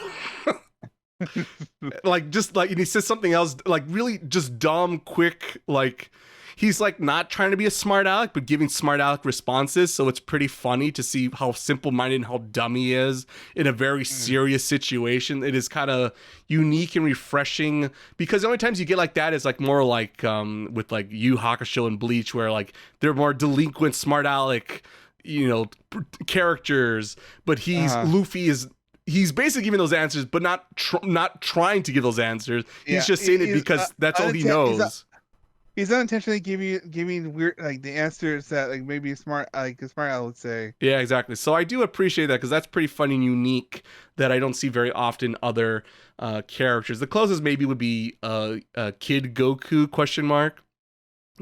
Speaker 1: Like, just like, and he says something else, like really just dumb, quick, like, he's like not trying to be a smart aleck, but giving smart aleck responses. So it's pretty funny to see how simple-minded and how dumb he is in a very serious situation. It is kind of unique and refreshing, because the only times you get like that is like more like with like Yu Hakusho and Bleach, where like they're more delinquent smart aleck, you know, characters. But Luffy is. He's basically giving those answers, but not trying to give those answers. He's just saying it because that's all he knows.
Speaker 2: He's unintentionally giving weird, like, the answers that like maybe a smart I would say.
Speaker 1: Yeah, exactly. So I do appreciate that, because that's pretty funny and unique that I don't see very often other characters. The closest maybe would be Kid Goku question mark,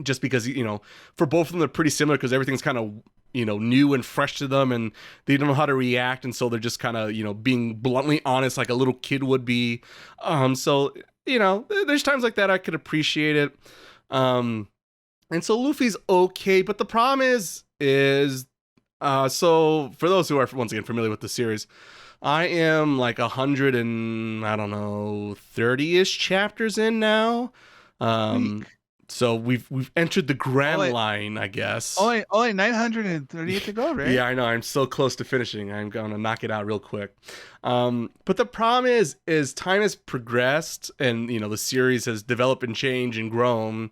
Speaker 1: just because, you know, for both of them they're pretty similar because everything's kind of, you know, new and fresh to them, and they don't know how to react, and so they're just kind of, you know, being bluntly honest like a little kid would be. So, you know, there's times like that I could appreciate it. And so Luffy's okay, but the problem is so for those who are once again familiar with the series, I am like 100 and I don't know 30-ish chapters in now. So we've entered the grand line, I guess.
Speaker 2: Only 930 to go, right?
Speaker 1: Yeah, I know. I'm so close to finishing. I'm gonna knock it out real quick. But the problem is time has progressed, and you know the series has developed and changed and grown.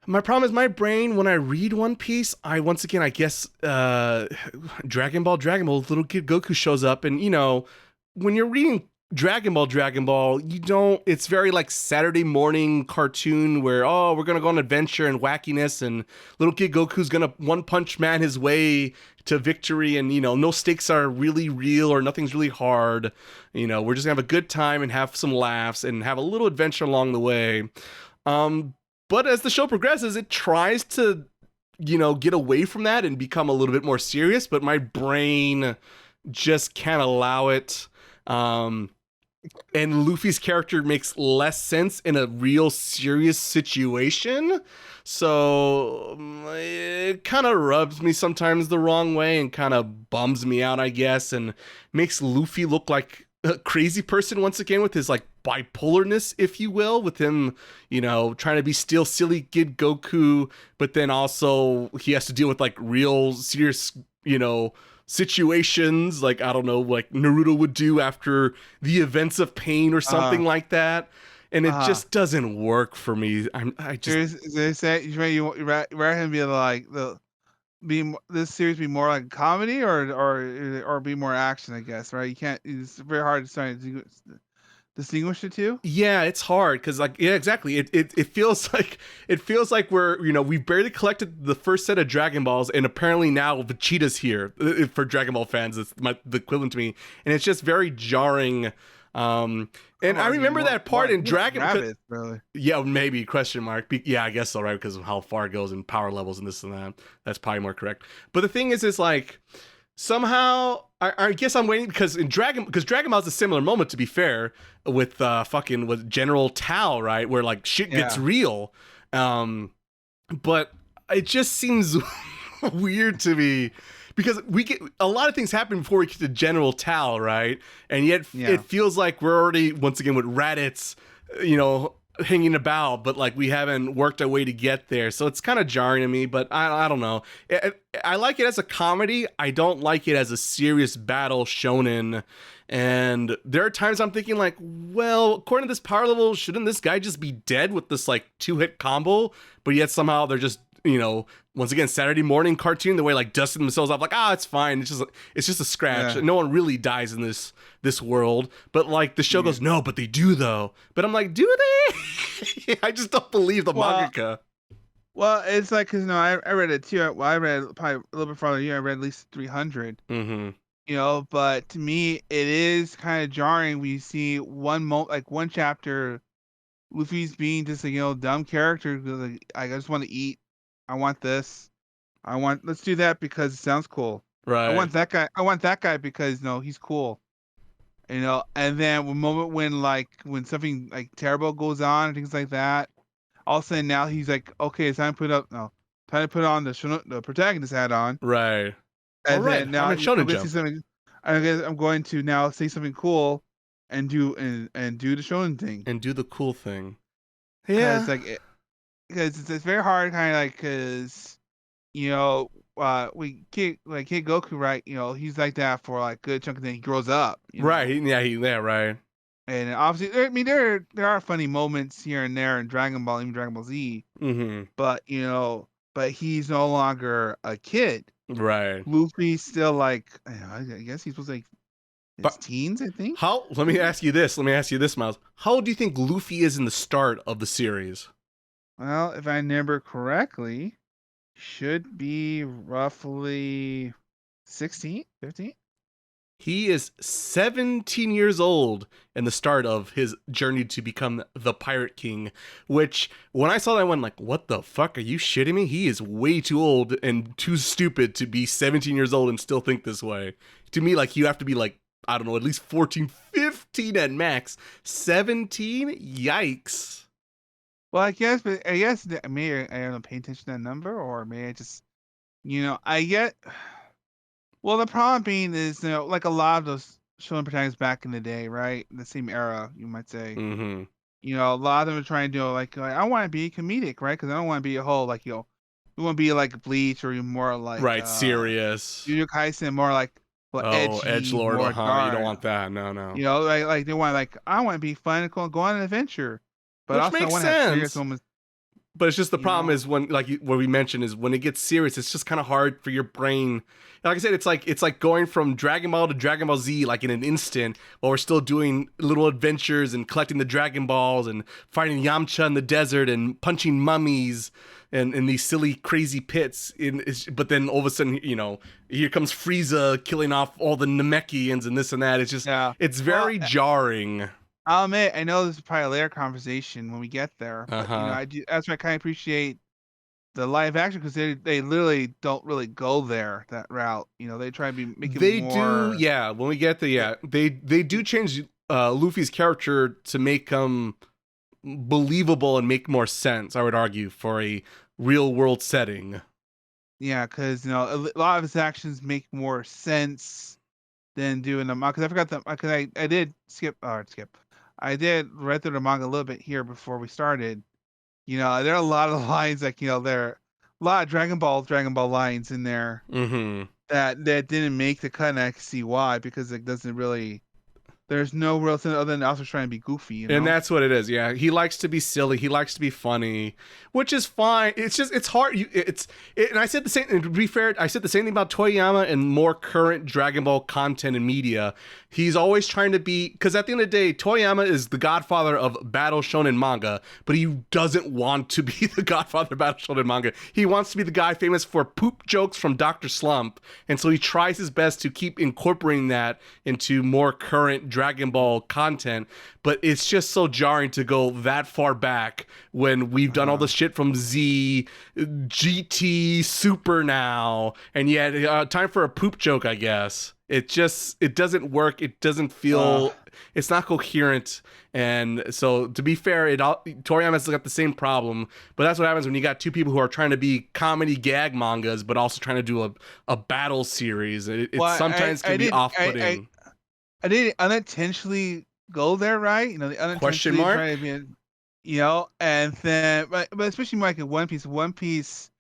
Speaker 1: My problem is my brain, when I read One Piece, I guess Dragon Ball, little kid Goku shows up, and you know when you're reading Dragon Ball, you don't, it's very like Saturday morning cartoon where, oh, we're gonna go on adventure and wackiness, and little kid Goku's gonna one punch man his way to victory, and you know, no stakes are really real or nothing's really hard. You know, we're just gonna have a good time and have some laughs and have a little adventure along the way. But as the show progresses, it tries to, you know, get away from that and become a little bit more serious, but my brain just can't allow it. And Luffy's character makes less sense in a real serious situation. So it kind of rubs me sometimes the wrong way and kind of bums me out, I guess, and makes Luffy look like a crazy person once again with his like bipolarness, if you will, with him, you know, trying to be still silly kid Goku, but then also he has to deal with like real serious, you know, situations, like I don't know, like Naruto would do after the events of pain or something like that, and it just doesn't work for me.
Speaker 2: They say you rather him be like this series be more like comedy or be more action, I guess, right? You can't. It's very hard to start to distinguish the two.
Speaker 1: Yeah, it's hard because like, yeah, exactly. It feels like we're, you know, we barely collected the first set of Dragon Balls, and apparently now Vegeta's here. For Dragon Ball fans, it's the equivalent to me, and it's just very jarring. And I remember that part in Dragon Ball.
Speaker 2: Really?
Speaker 1: Yeah, maybe question mark. Yeah, I guess so, right? Because of how far it goes in power levels and this and that. That's probably more correct. But the thing is like somehow I guess I'm waiting because Dragon Ball is a similar moment, to be fair, with with General Tao, right? Where like shit gets real. But it just seems weird to me. Because we get a lot of things happen before we get to General Tao, right? And yet it feels like we're already, once again, with Raditz, you know, hanging about, but like we haven't worked our way to get there. So it's kind of jarring to me, but I don't know. I like it as a comedy. I don't like it as a serious battle shonen. And there are times I'm thinking like, well, according to this power level, shouldn't this guy just be dead with this like 2-hit combo? But yet somehow they're just, once again, Saturday morning cartoon, the way like dusting themselves off, like, it's fine. It's just a scratch.
Speaker 2: Yeah.
Speaker 1: No one really dies in this world. But like the show goes, no, but they do though. But I'm like, do they? I just don't believe the mangaka.
Speaker 2: Well, it's like, because I read it too. Well, I read probably a little bit farther. I read at least 300.
Speaker 1: Mm-hmm.
Speaker 2: But to me, it is kind of jarring when you see one chapter, Luffy's being just a dumb character. Like, I just want to eat. I want this. Let's do that because it sounds cool.
Speaker 1: Right.
Speaker 2: I want that guy. I want that guy because he's cool. And then the moment when something like terrible goes on and things like that, all of a sudden now he's like, okay, it's time to put on the protagonist hat on.
Speaker 1: Right.
Speaker 2: And then now
Speaker 1: I'm Shonen Jump.
Speaker 2: something. I guess I'm going to now say something cool and do the shonen thing.
Speaker 1: And do the cool thing. Yeah.
Speaker 2: Because it's very hard, kind of like, because Kid Goku, right? He's like that for like a good chunk of the day. He grows up,
Speaker 1: right? Yeah, right.
Speaker 2: And obviously, I mean, there are funny moments here and there in Dragon Ball, even Dragon Ball Z.
Speaker 1: Mm-hmm.
Speaker 2: But but he's no longer a kid.
Speaker 1: Right.
Speaker 2: Luffy's still like, I guess he's supposed to his teens, I think.
Speaker 1: Let me ask you this, Miles. How old do you think Luffy is in the start of the series?
Speaker 2: Well, if I remember correctly, should be roughly 16, 15.
Speaker 1: He is 17 years old in the start of his journey to become the Pirate King, which when I saw that, I went like, what the fuck? Are you shitting me? He is way too old and too stupid to be 17 years old and still think this way. To me, like, you have to be like, I don't know, at least 14, 15 at max. 17? Yikes.
Speaker 2: Well, I guess maybe I don't pay attention to that number, or maybe I just, I get. Well, the problem being is, like a lot of those shonen protagonists back in the day, right? In the same era, you might say.
Speaker 1: Mm-hmm.
Speaker 2: A lot of them are trying to do like I want to be comedic, right? Because I don't want to be a whole like you want to be like Bleach, or more like
Speaker 1: serious.
Speaker 2: Jujutsu Kaisen, more like edgy,
Speaker 1: edgelord,
Speaker 2: more dark.
Speaker 1: You don't want that. No.
Speaker 2: Like they want I want to be fun and go on an adventure, but
Speaker 1: which
Speaker 2: also
Speaker 1: makes
Speaker 2: I want
Speaker 1: sense.
Speaker 2: to have serious moments.
Speaker 1: But it's just the problem is when, like what we mentioned, is when it gets serious, it's just kind of hard for your brain. Like I said, it's like going from Dragon Ball to Dragon Ball Z, like in an instant, while we're still doing little adventures and collecting the Dragon Balls and fighting Yamcha in the desert and punching mummies and in these silly, crazy pits. But then all of a sudden, here comes Frieza killing off all the Namekians and this and that. It's just, it's very jarring.
Speaker 2: I'll admit, I know this is probably a later conversation when we get there, but that's why I kind of appreciate the live action, because they literally don't really go that route. They try to be making more.
Speaker 1: Do, yeah. When we get there, they do change Luffy's character to make him believable and make more sense. I would argue, for a real world setting.
Speaker 2: Yeah, because a lot of his actions make more sense than doing the manga. Because I forgot because I did skip. I did read through the manga a little bit here before we started. There are a lot of lines like there are a lot of Dragon Ball lines in there that didn't make the cut, and I can see why, because it doesn't really. There's no real thing other than also trying to be goofy,
Speaker 1: And that's what it is. Yeah, he likes to be silly. He likes to be funny, which is fine. It's just it's hard. And I said the same. And to be fair, I said the same thing about Toriyama and more current Dragon Ball content and media. He's always trying to be, because at the end of the day, Toriyama is the godfather of battle shonen manga, but he doesn't want to be the godfather of battle shonen manga. He wants to be the guy famous for poop jokes from Dr. Slump, and so he tries his best to keep incorporating that into more current Dragon Ball content. But it's just so jarring to go that far back when we've done all the shit from Z, GT, Super now, and yet time for a poop joke, I guess. It doesn't work. It doesn't feel, it's not coherent. And so, to be fair, Toriyama's got the same problem, but that's what happens when you got two people who are trying to be comedy gag mangas, but also trying to do a battle series. It sometimes can be off-putting.
Speaker 2: I didn't unintentionally go there, right? The unintentionally
Speaker 1: Question mark?
Speaker 2: try to be and then but especially like in One Piece,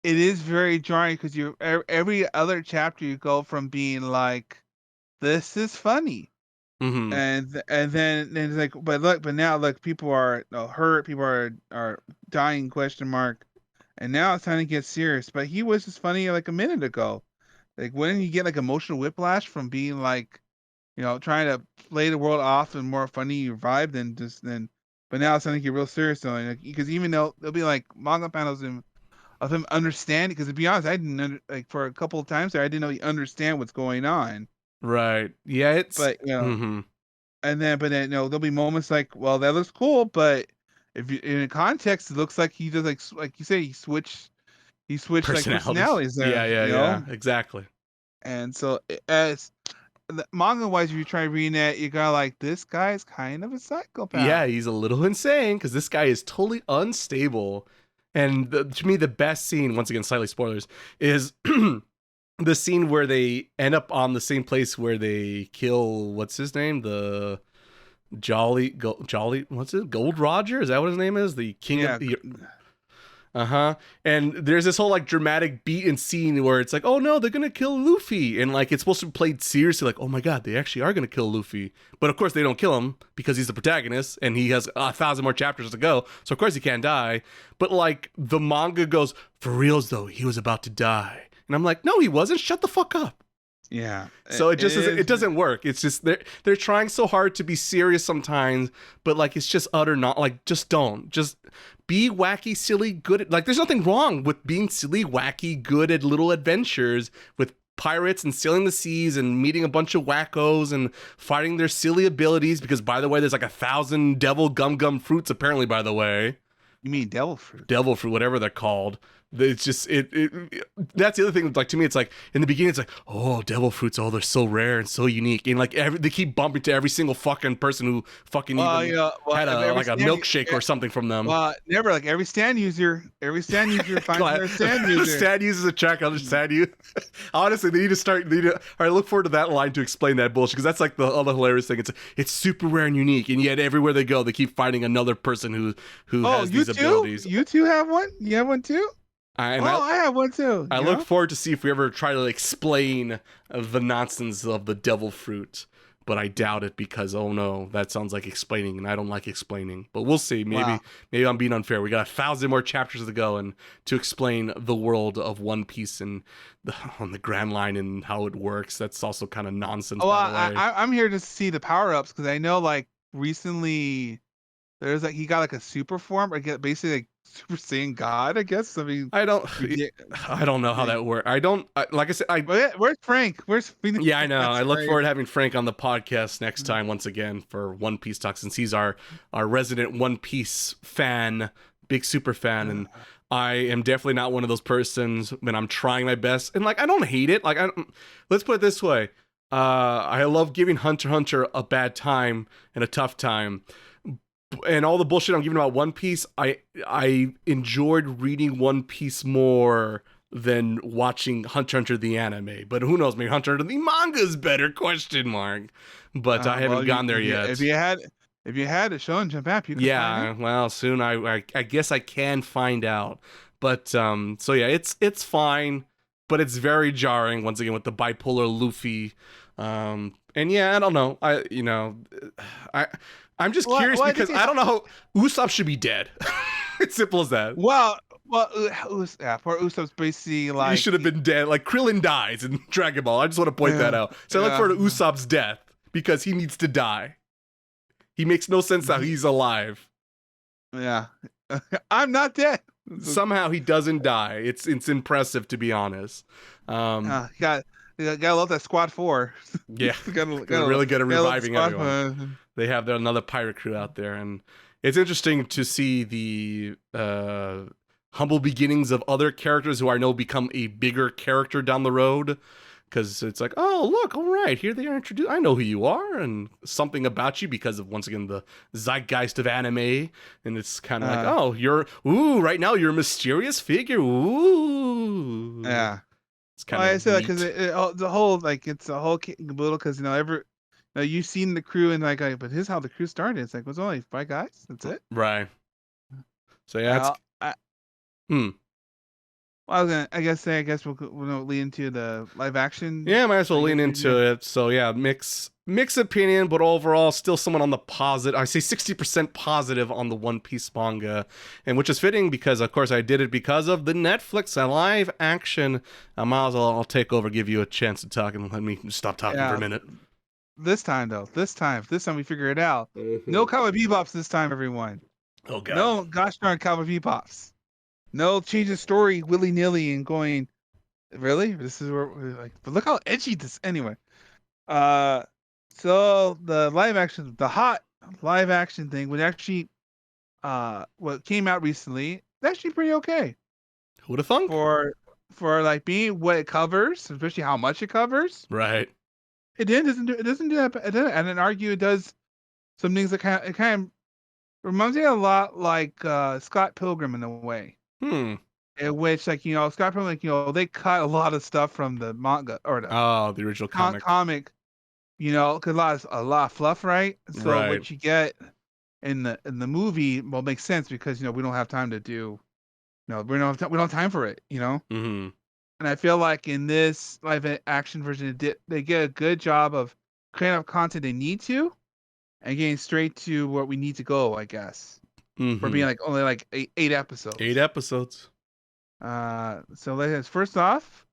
Speaker 2: it is very jarring because every other chapter you go from being like, this is funny,
Speaker 1: Hmm.
Speaker 2: and it's like, but now look, people are hurt, people are dying, question mark, and now it's time to get serious. But he was just funny like a minute ago. Like, wouldn't you get like emotional whiplash from being like, trying to play the world off and more funny vibe than just then? But now it's time to get real serious though, because even though there'll be like manga panels of him understanding, because to be honest, I didn't like for a couple of times there, I didn't know he understand what's going on.
Speaker 1: Right. Yeah, it's
Speaker 2: But
Speaker 1: hmm
Speaker 2: but then there'll be moments like, well, that looks cool, but if you in context, it looks like he does like you say he switched like
Speaker 1: personalities.
Speaker 2: personalities
Speaker 1: Yeah,
Speaker 2: there,
Speaker 1: yeah, yeah. Exactly.
Speaker 2: and so as manga wise, if you try reading that, you got like, this guy's kind of a
Speaker 1: Yeah,
Speaker 2: psychopath.
Speaker 1: he's a little insane because this guy is totally unstable. And to me, the best scene, once again, slightly spoilers, is the scene where they end up on the same place where they kill what's his name, the Jolly, what's it, Gold Roger? Is that what his name is? The king of
Speaker 2: Yeah,
Speaker 1: the uh-huh. And there's this whole like dramatic beat and scene where it's like, oh no, they're gonna kill Luffy. And like it's supposed to be played seriously, like, oh my god, they actually are gonna kill Luffy. But of course they don't kill him because he's the protagonist and he has 1,000 more chapters to go. So of course he can't die. But like the manga goes, for reals though, he was about to die. And I'm like, no, he wasn't. Shut the fuck up.
Speaker 2: yeah,
Speaker 1: So it
Speaker 2: it
Speaker 1: just isn't,
Speaker 2: is.
Speaker 1: it doesn't work. It's just they're trying so hard to be serious sometimes, but like it's just utter not like just don't. Just be wacky, silly, good at, like there's nothing wrong with being silly, wacky, good at little adventures with pirates and sailing the seas and meeting a bunch of wackos and fighting their silly abilities because by the way there's like 1,000 devil gum fruits apparently by the way.
Speaker 2: You mean devil fruit?
Speaker 1: Devil fruit, whatever they're called. It's just that's the other thing. Like to me, it's like in the beginning, it's like, oh, devil fruits, oh, they're so rare and so unique, and like they keep bumping to every single fucking person who fucking
Speaker 2: Well,
Speaker 1: even had a
Speaker 2: every
Speaker 1: like a
Speaker 2: stand,
Speaker 1: milkshake or something from them.
Speaker 2: never like every stand user finds
Speaker 1: Glad
Speaker 2: their stand user.
Speaker 1: sad uses a check. I'll just sad you. Honestly, they need to start. All right, look forward to that line to explain that bullshit because that's like the other hilarious thing. It's super rare and unique, and yet everywhere they go, they keep finding another person who
Speaker 2: Oh,
Speaker 1: has
Speaker 2: you
Speaker 1: these
Speaker 2: too?
Speaker 1: abilities.
Speaker 2: You two have one? You have one too?
Speaker 1: And
Speaker 2: Oh, I have one too.
Speaker 1: I look forward to see if we ever try to explain the nonsense of the devil fruit, but I doubt it because oh no, that sounds like explaining, and I don't like explaining. But we'll see.
Speaker 2: Wow.
Speaker 1: Maybe I'm being unfair. We got 1,000 more chapters to go, and to explain the world of One Piece and on the Grand Line and how it works. That's also kind of nonsense,
Speaker 2: Oh,
Speaker 1: by the way.
Speaker 2: I'm here to see the power ups because I know like recently there's like he got like a super form, or get basically like Super Saiyan God, I guess. I mean,
Speaker 1: I don't.
Speaker 2: yeah,
Speaker 1: I don't know how that works. Like I said.
Speaker 2: where's Frank? Where's Phoenix?
Speaker 1: Yeah, I know.
Speaker 2: That's
Speaker 1: I look
Speaker 2: great.
Speaker 1: forward to having Frank on the podcast next time once again for One Piece Talk since he's our resident One Piece fan, big super fan, and I am definitely not one of those persons. And I'm trying my best, and like I don't hate it. Like let's put it this way: I love giving Hunter x Hunter a bad time and a tough time. And all the bullshit I'm giving about One Piece, I enjoyed reading One Piece more than watching Hunter x Hunter the anime. But who knows? Maybe Hunter x Hunter the manga is better? Question mark. But I haven't gone there yet.
Speaker 2: If you had a show in Japan, you could find
Speaker 1: Yeah,
Speaker 2: out.
Speaker 1: well, soon I guess I can find out. But so yeah, it's fine, but it's very jarring once again with the bipolar Luffy. And yeah, I don't know. I I'm just curious because I don't know how Usopp should be dead. It's simple as that.
Speaker 2: Well, poor Usopp's basically
Speaker 1: He
Speaker 2: like
Speaker 1: should have been dead. Like Krillin dies in Dragon Ball. I just want to point that out. So I look forward to Usopp's death because he needs to die. He makes no sense how he's alive.
Speaker 2: Yeah, I'm not dead.
Speaker 1: Somehow he doesn't die. It's impressive to be honest.
Speaker 2: Gotta love that Squad 4.
Speaker 1: Yeah,
Speaker 2: gotta
Speaker 1: they're really good at reviving
Speaker 2: Squad
Speaker 1: everyone. They have another pirate crew out there, and it's interesting to see the humble beginnings of other characters who I know become a bigger character down the road. Because it's like, oh, look, all right, here they are introduced. I know who you are, and something about you because of, once again, the zeitgeist of anime. And it's kind of like, oh, right now you're a mysterious figure. Ooh.
Speaker 2: Yeah.
Speaker 1: It's kind of
Speaker 2: I say that because the whole, like, it's a whole caboodle because, you've seen the crew and, like, but here's how the crew started. It's like, it was only 5 guys. That's it.
Speaker 1: Right. So yeah, it's hmm.
Speaker 2: I guess we'll lead into the live action.
Speaker 1: Yeah, might as well
Speaker 2: I
Speaker 1: lean
Speaker 2: guess
Speaker 1: into it. So yeah, mix opinion, but overall still someone on the positive. I say 60% positive on the One Piece manga, and which is fitting because of course I did it because of the Netflix live action. I might as well I'll take over, give you a chance to talk, and let me stop talking for a
Speaker 2: Yeah.
Speaker 1: minute.
Speaker 2: This time though, this time we figure it out.
Speaker 1: Mm-hmm.
Speaker 2: No Cowboy Bebops this time, everyone.
Speaker 1: Oh god.
Speaker 2: No gosh darn Cowboy Bebops. No change the story willy nilly and going. Really? This is where we're like. But look how edgy this. Anyway. Uh, so the hot live action thing would actually, what came out recently, it's actually pretty okay
Speaker 1: Who'da thunk?
Speaker 2: for like being what it covers, especially how much it covers.
Speaker 1: Right.
Speaker 2: It doesn't do that. And then argue it does some things that kind of reminds me a lot like Scott Pilgrim in a way.
Speaker 1: Hmm.
Speaker 2: In which, like, Scott Pilgrim, like, they cut a lot of stuff from the manga or the
Speaker 1: Oh, the original comic.
Speaker 2: comic, 'cause a lot of fluff, right? So
Speaker 1: Right.
Speaker 2: what you get in the movie, well, makes sense because we don't have time to do, we don't have time for it,
Speaker 1: Mm-hmm.
Speaker 2: And I feel like in this live action version, they get a good job of creating up content they need to, and getting straight to where we need to go, I guess.
Speaker 1: Mm-hmm.
Speaker 2: For being like only like eight episodes.
Speaker 1: 8 episodes.
Speaker 2: So first off,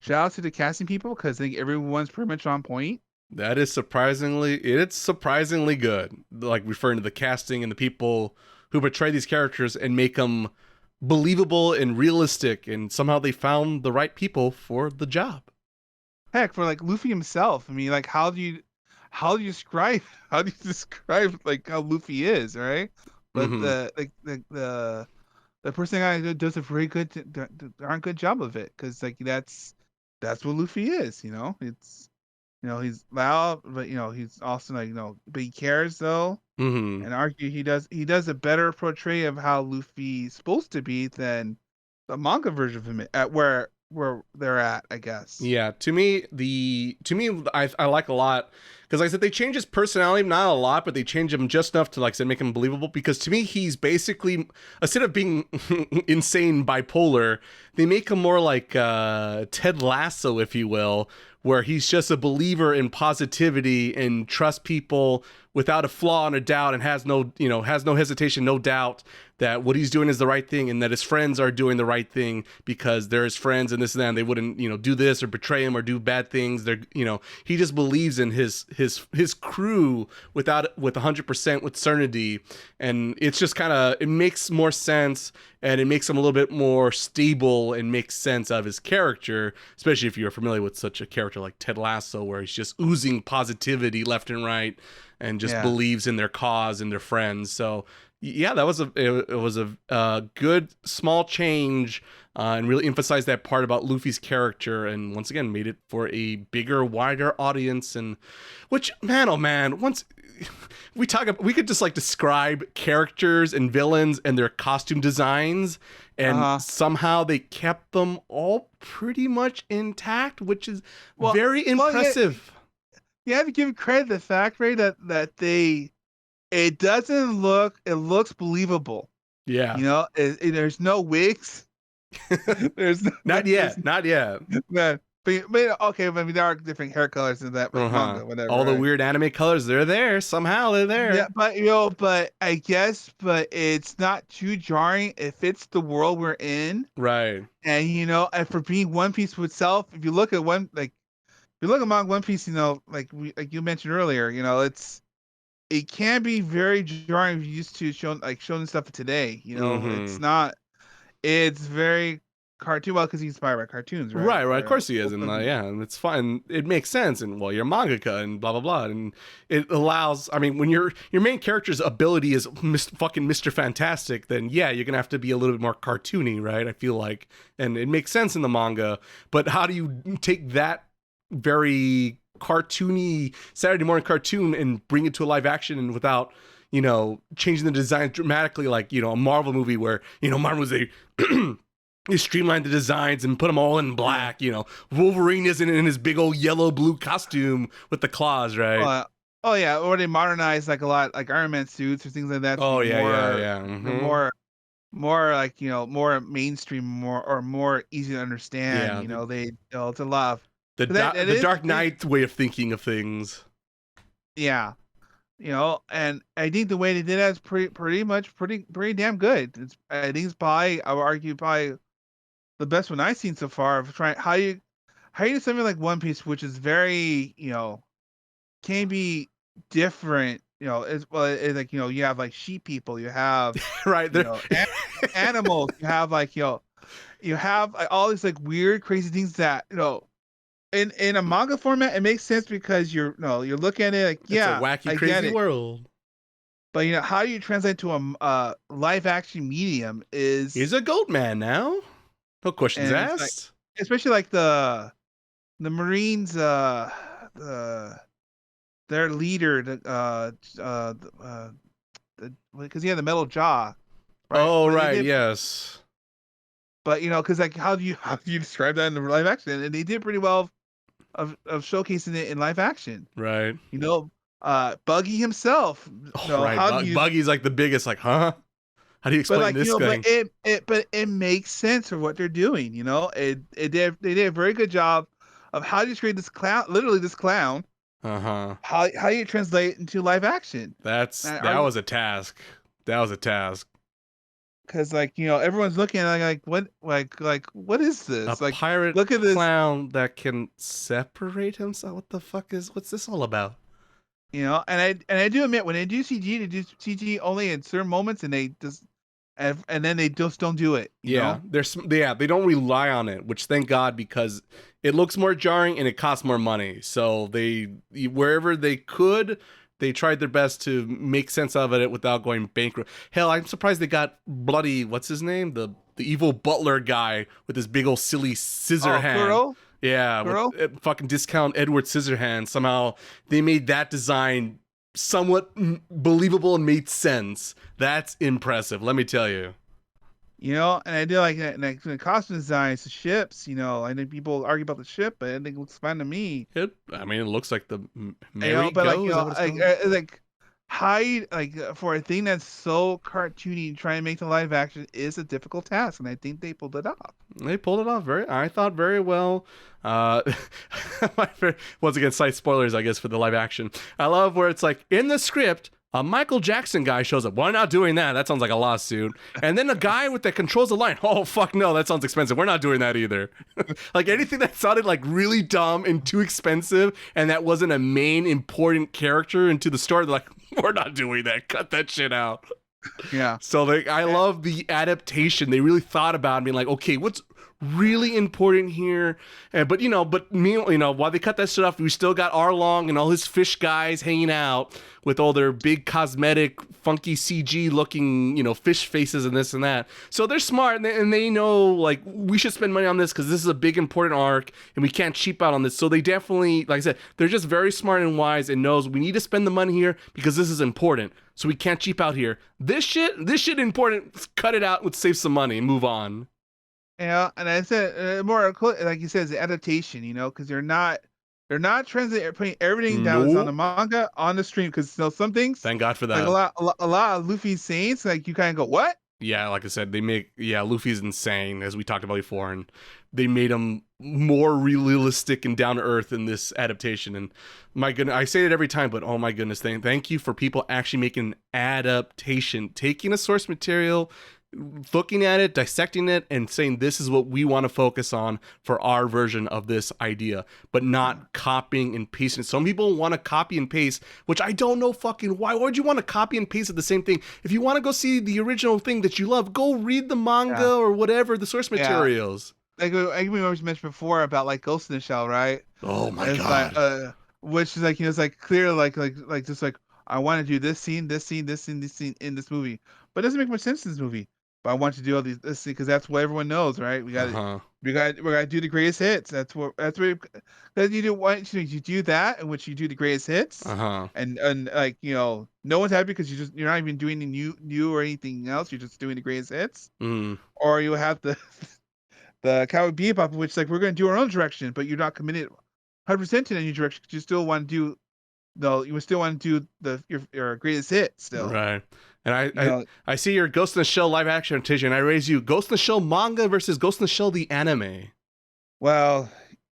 Speaker 2: shout out to the casting people because I think everyone's pretty much on point.
Speaker 1: It's surprisingly good. Like referring to the casting and the people who portray these characters and make them believable and realistic, and somehow they found the right people for the job.
Speaker 2: Heck, for like Luffy himself, I mean, like how do you describe like how Luffy is, right? But the person guy does a very darn good job of it because like that's what Luffy is, It's he's loud, but he's also like but he cares though, and argue he does a better portray of how Luffy's supposed to be than the manga version of him at where they're at, I guess.
Speaker 1: Yeah, to me, I like a lot because like I said they change his personality, not a lot, but they change him just enough to, like I said, make him believable. Because to me, he's basically, instead of being insane bipolar, they make him more like Ted Lasso, if you will, where he's just a believer in positivity and trust people without a flaw and a doubt, and has no hesitation, no doubt that what he's doing is the right thing, and that his friends are doing the right thing because they're his friends and this and that, and they wouldn't, do this or betray him or do bad things. They're, he just believes in his crew with 100% with certainty, and it's just kind of, it makes more sense, and it makes him a little bit more stable and makes sense of his character, especially if you're familiar with such a character like Ted Lasso, where he's just oozing positivity left and right and just believes in their cause and their friends. So yeah, that was a good small change, and really emphasized that part about Luffy's character, and once again made it for a bigger, wider audience. And which, man, oh man, once we could just like describe characters and villains and their costume designs, and somehow they kept them all pretty much intact, which is very impressive.
Speaker 2: You have to give credit to the fact, Ray, that it looks believable.
Speaker 1: Yeah.
Speaker 2: There's no wigs. There's
Speaker 1: not yet.
Speaker 2: Man, okay, I mean there are different hair colors in that manga, whatever.
Speaker 1: All the weird anime colors, they're there. Somehow they're there.
Speaker 2: Yeah, but I guess, it's not too jarring. It fits the world we're in.
Speaker 1: Right.
Speaker 2: And and for being One Piece itself, if you look at One Piece, like you mentioned earlier, it can be very jarring if you're used to showing stuff today. It's very cartoon, because he's inspired by cartoons, right?
Speaker 1: Right. Of course he is, and and it's fine. It makes sense, and you're a mangaka, and blah blah blah, and it allows. I mean, when your main character's ability is fucking Mr. Fantastic, then yeah, you're gonna have to be a little bit more cartoony, right? I feel like, and it makes sense in the manga, but how do you take that very cartoony Saturday morning cartoon and bring it to a live action, and without changing the design dramatically, like a Marvel movie where Marvel was they streamlined the designs and put them all in black. Wolverine isn't in his big old yellow blue costume with the claws, right?
Speaker 2: Or they modernized like a lot, like Iron Man suits or things like that.
Speaker 1: Oh yeah. Mm-hmm.
Speaker 2: More more like, more mainstream, more easy to understand.
Speaker 1: Yeah,
Speaker 2: It's a lot of,
Speaker 1: the
Speaker 2: 'cause that
Speaker 1: the
Speaker 2: is the
Speaker 1: Dark
Speaker 2: thing.
Speaker 1: Knight way of thinking of things.
Speaker 2: Yeah. And I think the way they did that is pretty damn good. I think it's probably, I would argue, probably the best one I've seen so far of trying how you do something like One Piece, which is very, can be different. It's like, you have like sheep people, you have,
Speaker 1: Right there.
Speaker 2: animals, you have like, you have like, all these like weird, crazy things that, in a manga format, it makes sense because you're looking at it like,
Speaker 1: It's a
Speaker 2: yeah,
Speaker 1: wacky,
Speaker 2: I get
Speaker 1: crazy
Speaker 2: it.
Speaker 1: world.
Speaker 2: But how you translate to a live action medium
Speaker 1: He's
Speaker 2: is,
Speaker 1: a goat man now. No questions
Speaker 2: and it's like,
Speaker 1: asked.
Speaker 2: especially like the Marines, the their leader, because he had the metal jaw, right?
Speaker 1: Oh,
Speaker 2: But they
Speaker 1: right,
Speaker 2: did,
Speaker 1: yes.
Speaker 2: but because like, how do you describe that in the live action? And they did pretty well of showcasing it in live action.
Speaker 1: Right.
Speaker 2: You know, Buggy himself.
Speaker 1: Oh, right.
Speaker 2: How do you?
Speaker 1: Buggy's like the biggest, like, huh? How do you
Speaker 2: But
Speaker 1: explain
Speaker 2: like,
Speaker 1: this
Speaker 2: but
Speaker 1: thing?
Speaker 2: it makes sense for what they're doing. They did a very good job of how do you create this clown, literally this clown.
Speaker 1: Uh-huh.
Speaker 2: How you translate it into live action? And
Speaker 1: That
Speaker 2: are
Speaker 1: was a task. That was a task.
Speaker 2: because like, everyone's looking at it like, what is
Speaker 1: A
Speaker 2: this? Like,
Speaker 1: pirate
Speaker 2: look at this.
Speaker 1: clown that can separate himself. What's this all about?
Speaker 2: And I do admit, when they do CG only in certain moments, and they just and then they just don't do it.
Speaker 1: Yeah, they don't rely on it, which thank God, because it looks more jarring and it costs more money. So they, wherever they could, they tried their best to make sense of it without going bankrupt. Hell, I'm surprised they got bloody, what's his name, the evil butler guy with his big old silly scissor
Speaker 2: Oh,
Speaker 1: hand.
Speaker 2: Kuro,
Speaker 1: Yeah, with
Speaker 2: Kuro.
Speaker 1: fucking discount Edward Scissorhands. Somehow they made that design somewhat believable and made sense. That's impressive, let me tell you.
Speaker 2: And I do like that. And like, the costume designs, the ships. I think people argue about the ship, but I think it looks fine to me.
Speaker 1: I mean, it looks like the Merry
Speaker 2: But like,
Speaker 1: Go. Is that what it's called?
Speaker 2: like hide, like, for a thing that's so cartoony, trying to make the live action is a difficult task, and I think they pulled it off.
Speaker 1: They pulled it off I thought, very well. Uh, once again, slight spoilers, I guess, for the live action. I love where it's like in the script, a Michael Jackson guy shows up. We're not doing that. That sounds like a lawsuit. And then a guy that controls the line. Oh, fuck no, that sounds expensive. We're not doing that either. Like anything that sounded like really dumb and too expensive, and that wasn't a main important character into the story, they're like, we're not doing that. Cut that shit out.
Speaker 2: Yeah.
Speaker 1: So I love the adaptation. They really thought about it, being like, okay, what's really important here? While they cut that shit off, we still got Arlong and all his fish guys hanging out with all their big cosmetic, funky CG looking, fish faces and this and that. So they're smart, and they know, like, we should spend money on this because this is a big important arc and we can't cheap out on this. So they definitely, like I said, they're just very smart and wise and knows we need to spend the money here because this is important. So we can't cheap out here. This shit important. Cut it out. Let's save some money and move on.
Speaker 2: And I said, more like you said, it's the adaptation. Because they're not translating, putting everything that was on the
Speaker 1: Nope.
Speaker 2: manga on the stream. Because some things,
Speaker 1: Thank God for
Speaker 2: like
Speaker 1: that.
Speaker 2: a lot of Luffy's sayings, like you kind of go, what?
Speaker 1: Yeah, like I said, Luffy's insane, as we talked about before, and they made him more realistic and down to earth in this adaptation. And my goodness, I say it every time, but oh my goodness, thank you for people actually making an adaptation, taking a source material, looking at it, dissecting it, and saying this is what we want to focus on for our version of this idea, but not copying and pasting. Some people want to copy and paste, which I don't know fucking why. Why would you want to copy and paste the same thing? If you want to go see the original thing that you love, go read the manga
Speaker 2: Yeah.
Speaker 1: or whatever, the source materials.
Speaker 2: Like I remember mentioned before about like Ghost in the Shell, right?
Speaker 1: Oh my
Speaker 2: It's
Speaker 1: God.
Speaker 2: like, which is like, it's like clear, like just like, I want to do this scene, this scene, this scene, this scene in this movie, but it doesn't make much sense in this movie. But I want to do all this scene because that's what everyone knows, right?
Speaker 1: Uh-huh.
Speaker 2: We got to do the greatest hits. That's what because you do you do that in which you do the greatest hits,
Speaker 1: Uh-huh.
Speaker 2: and like, no one's happy because you're not even doing the new or anything else. You're just doing the greatest hits,
Speaker 1: Mm.
Speaker 2: or you have the Cowboy Bebop, which like we're going to do our own direction, but you're not committed 100% to any direction. You still want to do, no, you still want to do your greatest hit still.
Speaker 1: Right. And
Speaker 2: You know,
Speaker 1: I see your Ghost in the Shell live action adaptation, and I raise you Ghost in the Shell manga versus Ghost in the Shell the anime.
Speaker 2: well,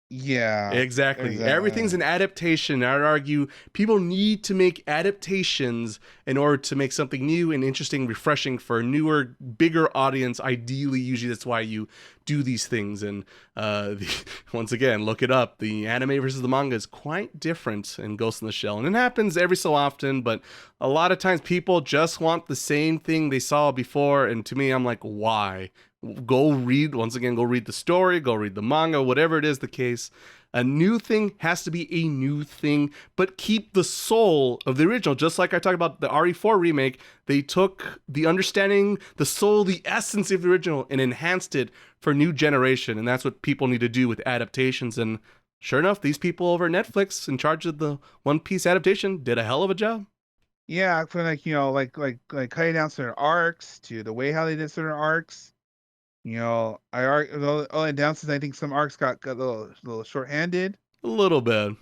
Speaker 2: yeah, there's
Speaker 1: Exactly. Everything's an adaptation. I'd argue people need to make adaptations in order to make something new and interesting, refreshing for a newer, bigger audience. Ideally, usually that's why you do these things. And once again, look it up. The anime versus the manga is quite different in Ghost in the Shell. And it happens every so often, but a lot of times people just want the same thing they saw before. And to me, I'm like, why? Go read, once again, go read the story, go read the manga, whatever it is the case. A new thing has to be a new thing, but keep the soul of the original. Just like I talked about the RE4 remake, they took the understanding, the soul, the essence of the original and enhanced it for new generation. And that's what people need to do with adaptations. And sure enough, these people over at Netflix in charge of the One Piece adaptation did a hell of a job.
Speaker 2: yeah, for like cutting down certain arcs to the way how they did certain arcs. The only downside I think some arcs got a little short-handed.
Speaker 1: A little bit.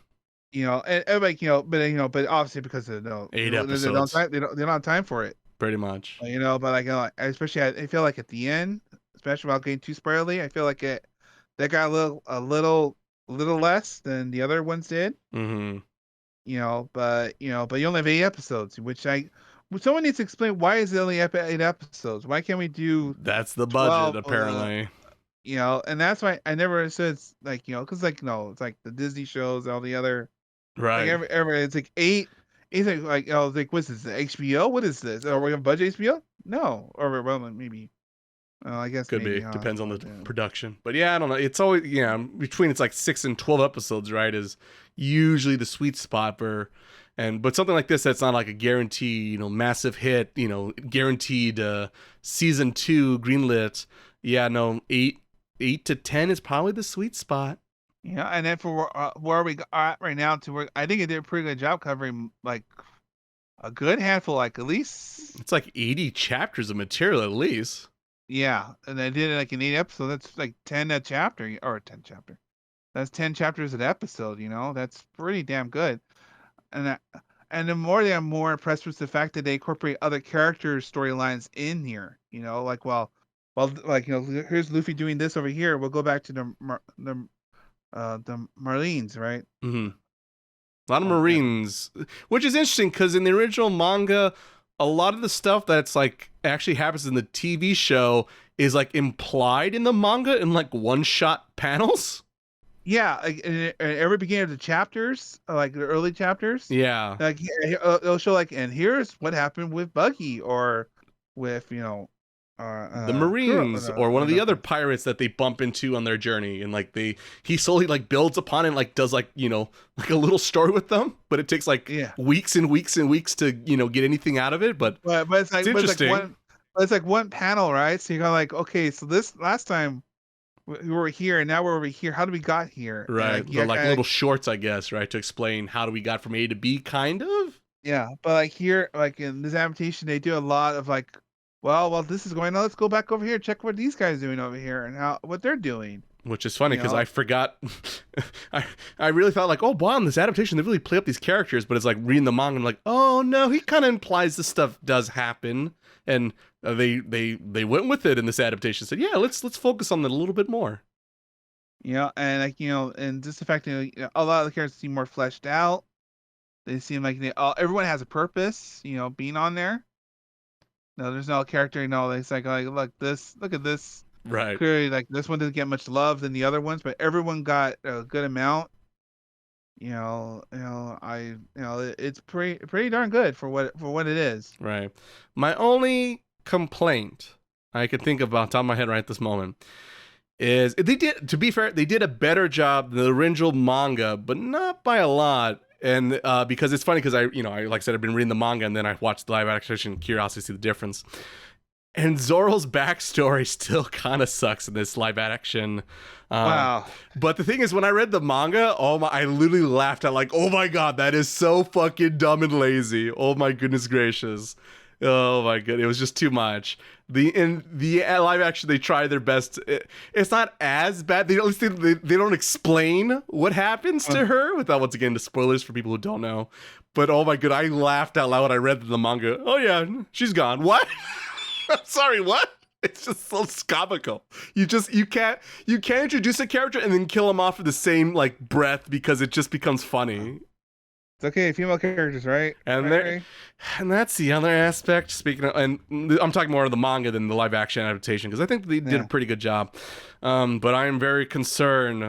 Speaker 2: And like but obviously because of
Speaker 1: 8 episodes.
Speaker 2: They don't have time for it.
Speaker 1: Pretty much.
Speaker 2: But like especially I feel like at the end, especially without getting too spoilerly, I feel like that got a little less than the other ones did.
Speaker 1: Mm-hmm.
Speaker 2: But you only have 8 episodes, someone needs to explain why is it only 8 episodes? Why can't we do
Speaker 1: That's the
Speaker 2: 12,
Speaker 1: budget, apparently.
Speaker 2: And that's why I never understood. It's like because it's like the Disney shows, all the other
Speaker 1: Right.
Speaker 2: like every it's like 8. It's like what's this? HBO? What is this? Are we on budget HBO? No, or well maybe. I guess
Speaker 1: could
Speaker 2: maybe,
Speaker 1: be depends on the production, but yeah, I don't know. It's always between it's like 6 and 12 episodes, right? Is usually the sweet spot for, but something like this that's not like a guarantee, massive hit, guaranteed season 2 greenlit. Yeah, no, 8 to 10 is probably the sweet spot.
Speaker 2: Yeah, and then for where we at right now, I think it did a pretty good job covering like a good handful, like at least
Speaker 1: it's like 80 chapters of material at least.
Speaker 2: Yeah, and they did it like in 8 episodes. That's like 10 a chapter, or 10 chapter. That's 10 chapters an episode. That's pretty damn good. And the more I'm more impressed with the fact that they incorporate other characters' storylines in here. Like here's Luffy doing this over here. We'll go back to the Marines, right?
Speaker 1: Mm-hmm. A lot of Marines, which is interesting because in the original manga, a lot of the stuff that's like actually happens in the TV show is like implied in the manga in like one-shot panels.
Speaker 2: Yeah, like in every beginning of the chapters, like the early chapters.
Speaker 1: Yeah,
Speaker 2: like it'll show like, and here's what happened with Buggy or with
Speaker 1: the Marines or one of the other pirates that they bump into on their journey, and like he slowly like builds upon it and like does like like a little story with them, but it takes like weeks and weeks and weeks to get anything out of it. But
Speaker 2: it's like
Speaker 1: interesting.
Speaker 2: It's like one panel, right? So you're like, okay, so this last time we were here and now we're over here. How do we got here?
Speaker 1: Right, like little shorts, I guess, right, to explain how do we got from A to B, kind of.
Speaker 2: Yeah, but like here, like in this adaptation, they do a lot of like, well, this is going on. Let's go back over here, check what these guys are doing over here and what they're doing.
Speaker 1: Which is funny because I forgot. I really thought like, oh wow, in this adaptation they really play up these characters, but it's like reading the manga, I'm like, oh no, he kind of implies this stuff does happen, and they went with it in this adaptation. Said, yeah, let's focus on that a little bit more.
Speaker 2: And like and just the fact that a lot of the characters seem more fleshed out. They seem like everyone has a purpose. Being on there. No, there's no character. It's like look at this.
Speaker 1: Right.
Speaker 2: Clearly, like this one didn't get much love than the other ones, but everyone got a good amount. It's pretty darn good for what it is.
Speaker 1: Right. My only complaint I could think of off the top of my head right at this moment is to be fair, they did a better job than the original manga, but not by a lot. And because it's funny because I like I said, I've been reading the manga and then I watched the live action curiosity to see the difference. And Zoro's backstory still kind of sucks in this live action.
Speaker 2: Wow.
Speaker 1: But the thing is, when I read the manga, I literally laughed at like, oh my god, that is so fucking dumb and lazy. Oh my goodness gracious. Oh my god, it was just too much. In the live action, they try their best. It's not as bad. They at least they don't explain what happens to her without once again the spoilers for people who don't know. But oh my god, I laughed out loud when I read the manga. Oh yeah, she's gone. What? I'm sorry, what? It's just so comical. You can't introduce a character and then kill him off with the same like breath because it just becomes funny.
Speaker 2: It's okay, female characters, right?
Speaker 1: And
Speaker 2: right?
Speaker 1: and that's the other aspect. Speaking of, and I'm talking more of the manga than the live action adaptation because I think they did a pretty good job. But I am very concerned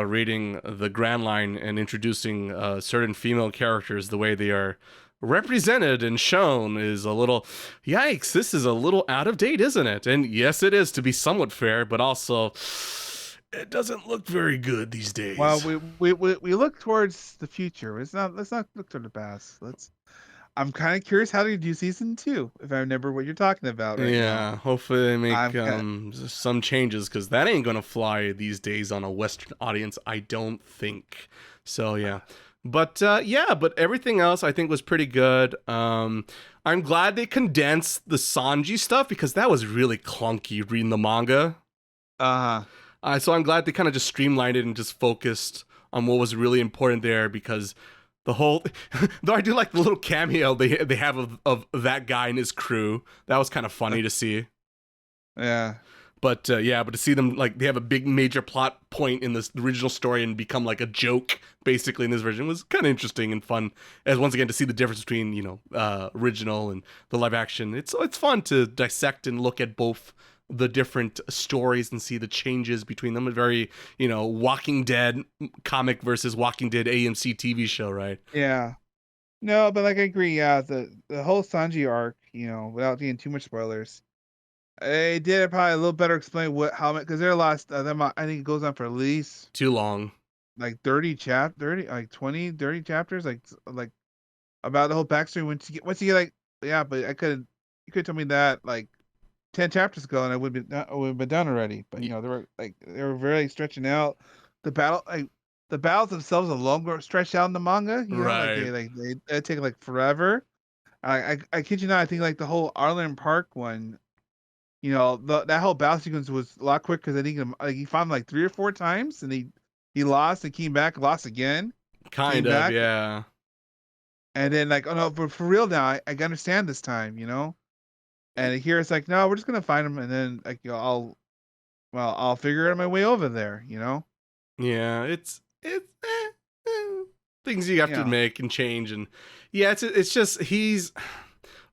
Speaker 1: reading the Grand Line and introducing certain female characters the way they are represented and shown is a little yikes. This is a little out of date, isn't it? And yes, it is to be somewhat fair, but also it doesn't look very good these days.
Speaker 2: Well, we look towards the future. Let's not look toward the past. I'm kind of curious how do you do season 2 if I remember what you're talking about right now.
Speaker 1: Hopefully they make some changes because that ain't gonna fly these days on a Western audience, I don't think. So yeah. But but everything else I think was pretty good. I'm glad they condensed the Sanji stuff because that was really clunky reading the manga. So I'm glad they kind of just streamlined it and just focused on what was really important there because the whole, though I do like the little cameo they have of that guy and his crew. That was kind of funny to see.
Speaker 2: Yeah.
Speaker 1: But but to see them like they have a big major plot point in this original story and become like a joke basically in this version was kind of interesting and fun. As once again to see the difference between original and the live action. It's fun to dissect and look at both the different stories and see the changes between them. A very Walking Dead comic versus Walking Dead AMC TV show, right?
Speaker 2: Yeah. No, but like I agree. Yeah, the whole Sanji arc, without getting too much spoilers. They did probably a little better explain because there are lots of them. I think it goes on for at least
Speaker 1: too long,
Speaker 2: like 30 like 20, 30 chapters, like about the whole backstory. Once you get like, yeah, but you could tell me that like 10 chapters ago, and I would have been done already. But they were very stretching out the battle. Like the battles themselves are longer, stretched out in the manga.
Speaker 1: Right?
Speaker 2: They take like forever. I kid you not. I think like the whole Arlen Park one. That whole battle sequence was a lot quicker because I think he fought him like 3 or 4 times, and he lost and came back, lost again.
Speaker 1: Kind of, yeah.
Speaker 2: And then like, oh no, but for real now, I understand this time, And here it's like, no, we're just gonna find him, and then like I'll figure out my way over there,
Speaker 1: Yeah, it's things you have to make and change, and it's just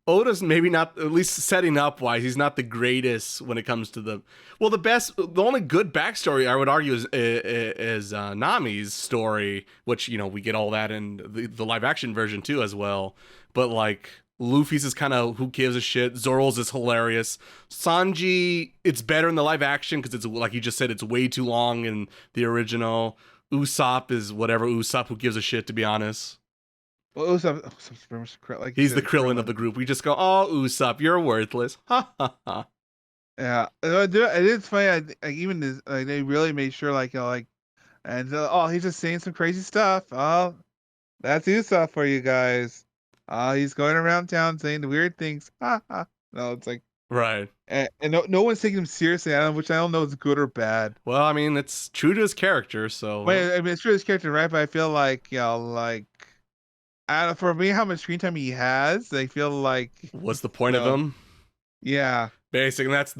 Speaker 1: Oda's maybe not, at least setting up wise, he's not the greatest when it comes to the only good backstory I would argue is Nami's story, which we get all that in the live action version too as well. But like Luffy's is kind of who gives a shit. Zoro's is hilarious. Sanji, it's better in the live action because it's like you just said, it's way too long in the original. Usopp is whatever Usopp, who gives a shit, to be honest.
Speaker 2: Well, Usopp's like
Speaker 1: he's the Krillin of the group. We just go, oh, Usopp, you're worthless. Ha ha ha.
Speaker 2: Yeah, it is funny. Even this, they really made sure, and he's just saying some crazy stuff. Oh, that's Usopp for you guys. He's going around town saying the weird things. Ha ha. No, it's like
Speaker 1: right.
Speaker 2: And no one's taking him seriously, which I don't know is good or bad.
Speaker 1: Well, I mean, it's true to his character, so.
Speaker 2: Wait, I mean, it's true to his character, right? But I feel like, I don't know, for me, how much screen time he has, I feel like.
Speaker 1: What's the point of him?
Speaker 2: Yeah.
Speaker 1: Basically, that's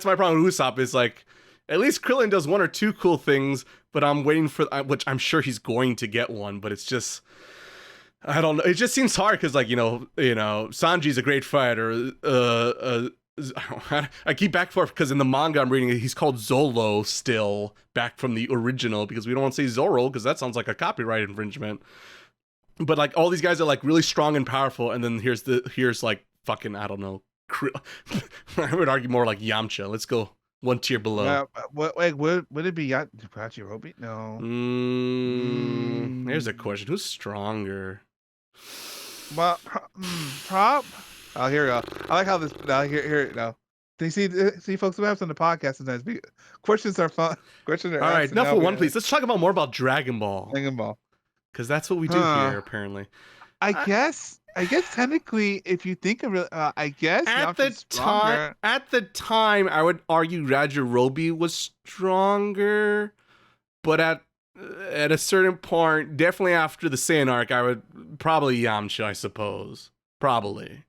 Speaker 1: my problem with Usopp is like, at least Krillin does 1 or 2 cool things, but I'm waiting for, which I'm sure he's going to get one, but it's just, I don't know. It just seems hard because, like, Sanji's a great fighter. I keep back and forth because in the manga I'm reading, he's called Zolo still, back from the original, because we don't want to say Zoro because that sounds like a copyright infringement. But like all these guys are like really strong and powerful, and then here's like fucking, I don't know. I would argue more like Yamcha. Let's go 1 tier below.
Speaker 2: Would it be Yajirobe? No.
Speaker 1: There's a question. Who's stronger?
Speaker 2: Well, prop. Oh, here we go. I like how this. Now here. No. See, folks, we have on the podcast sometimes. Questions are fun. Questions are.
Speaker 1: All right, enough for one, please. Let's talk more about Dragon Ball.
Speaker 2: Dragon Ball.
Speaker 1: Because that's what we do here, apparently.
Speaker 2: I guess I guess technically, if you think of it, I guess Yamcha's stronger.
Speaker 1: At the time, I would argue Yajirobe was stronger, but at a certain point, definitely after the Saiyan arc, I would probably Yamcha, I suppose. Probably.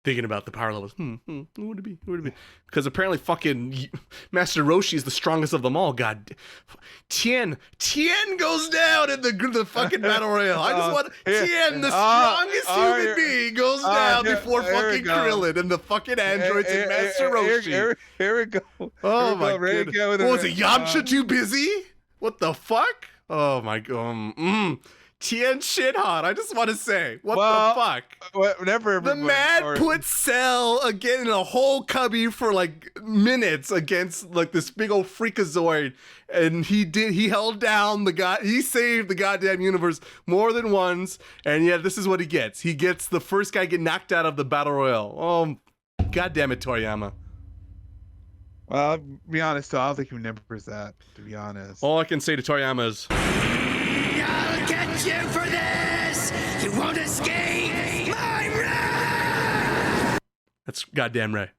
Speaker 1: Thinking about the power levels. Who would it be? Who would it be? Because apparently fucking Master Roshi is the strongest of them all. God. Tien goes down in the fucking battle royale. I just want Tien, the strongest human being, goes down before fucking Krillin and the fucking androids and Master Roshi.
Speaker 2: Here we go.
Speaker 1: Oh my god. What was it? Yamcha too busy? What the fuck? Oh my god. Tien shit hot. I just want to say, what the fuck?
Speaker 2: Whatever.
Speaker 1: The man put Cell again in a whole cubby for like minutes against like this big old freakazoid, and he held down the guy. He saved the goddamn universe more than once, and yet this is what he gets. He gets the first guy get knocked out of the battle royale. Oh, goddamn it, Toriyama.
Speaker 2: Well, I'll be honest, though, I don't think he remembers that, to be honest.
Speaker 1: All I can say to Toriyama is,
Speaker 3: I'll get you for this! You won't escape my wrath!
Speaker 1: that's goddamn right.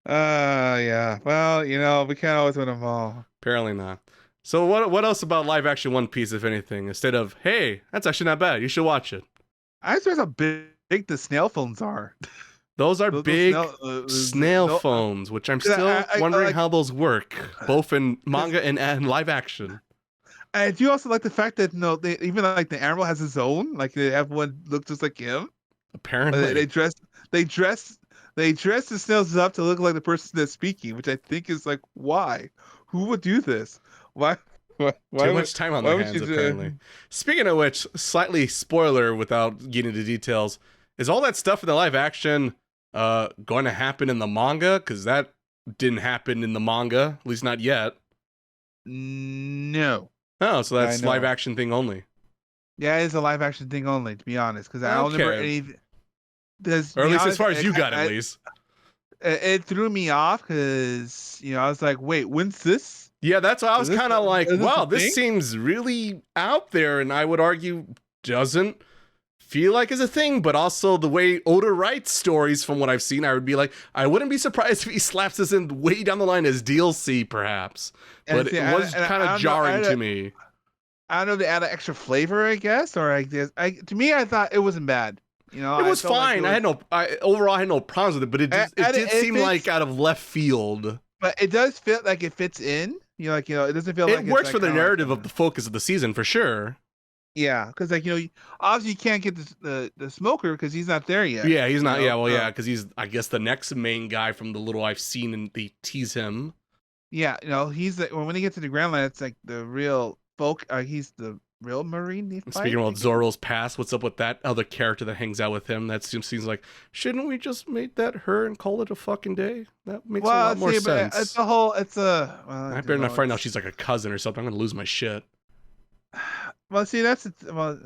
Speaker 2: Yeah. Well, we can't always win them all.
Speaker 1: Apparently not. So what else about live action One Piece, if anything, instead of, hey, that's actually not bad, you should watch it?
Speaker 2: I just realized how big the snail phones are.
Speaker 1: Those are big snail phones, which I'm still wondering how those work, both in manga and live action.
Speaker 2: I do also like the fact that even like the animal has his own, like they have one look just like him.
Speaker 1: Apparently,
Speaker 2: they dress the snails up to look like the person that's speaking, which I think is like, why? Who would do this? Why
Speaker 1: Too much time on their hands, apparently. Speaking of which, slightly spoiler without getting into details, is all that stuff in the live action going to happen in the manga? Because that didn't happen in the manga, at least not yet.
Speaker 2: No.
Speaker 1: Oh, so that's live action thing only.
Speaker 2: Yeah, it's a live action thing only, to be honest, because I don't remember any.
Speaker 1: Or at least as far as you got, at least.
Speaker 2: It threw me off because I was like, wait, when's this?
Speaker 1: Yeah, that's why I was kind of like, wow, this seems really out there, and I would argue doesn't feel like it's a thing, but also the way Oda writes stories, from what I've seen, I would be like, I wouldn't be surprised if he slaps this in way down the line as DLC, perhaps. But it was kind of jarring to me.
Speaker 2: I don't know, they add an extra flavor, I guess, or to me, I thought it wasn't bad.
Speaker 1: It was fine. Overall, I had no problems with it, but it did seem like out of left field.
Speaker 2: But it does feel like it fits in. It doesn't feel like
Speaker 1: it works for the narrative of the focus of the season for sure.
Speaker 2: Yeah, because obviously you can't get the smoker because he's not there yet.
Speaker 1: Yeah, he's not. Yeah, because he's, I guess, the next main guy from the little I've seen, and they tease him.
Speaker 2: Yeah, he's when he gets to the Grand Line, it's like the real folk. He's the real Marine.
Speaker 1: Speaking about Zoro's past, what's up with that other character that hangs out with him? That seems like, shouldn't we just make that her and call it a fucking day? That makes a lot more sense.
Speaker 2: I
Speaker 1: better not find out she's like a cousin or something. I'm gonna lose my shit.
Speaker 2: Well, see, that's
Speaker 1: oh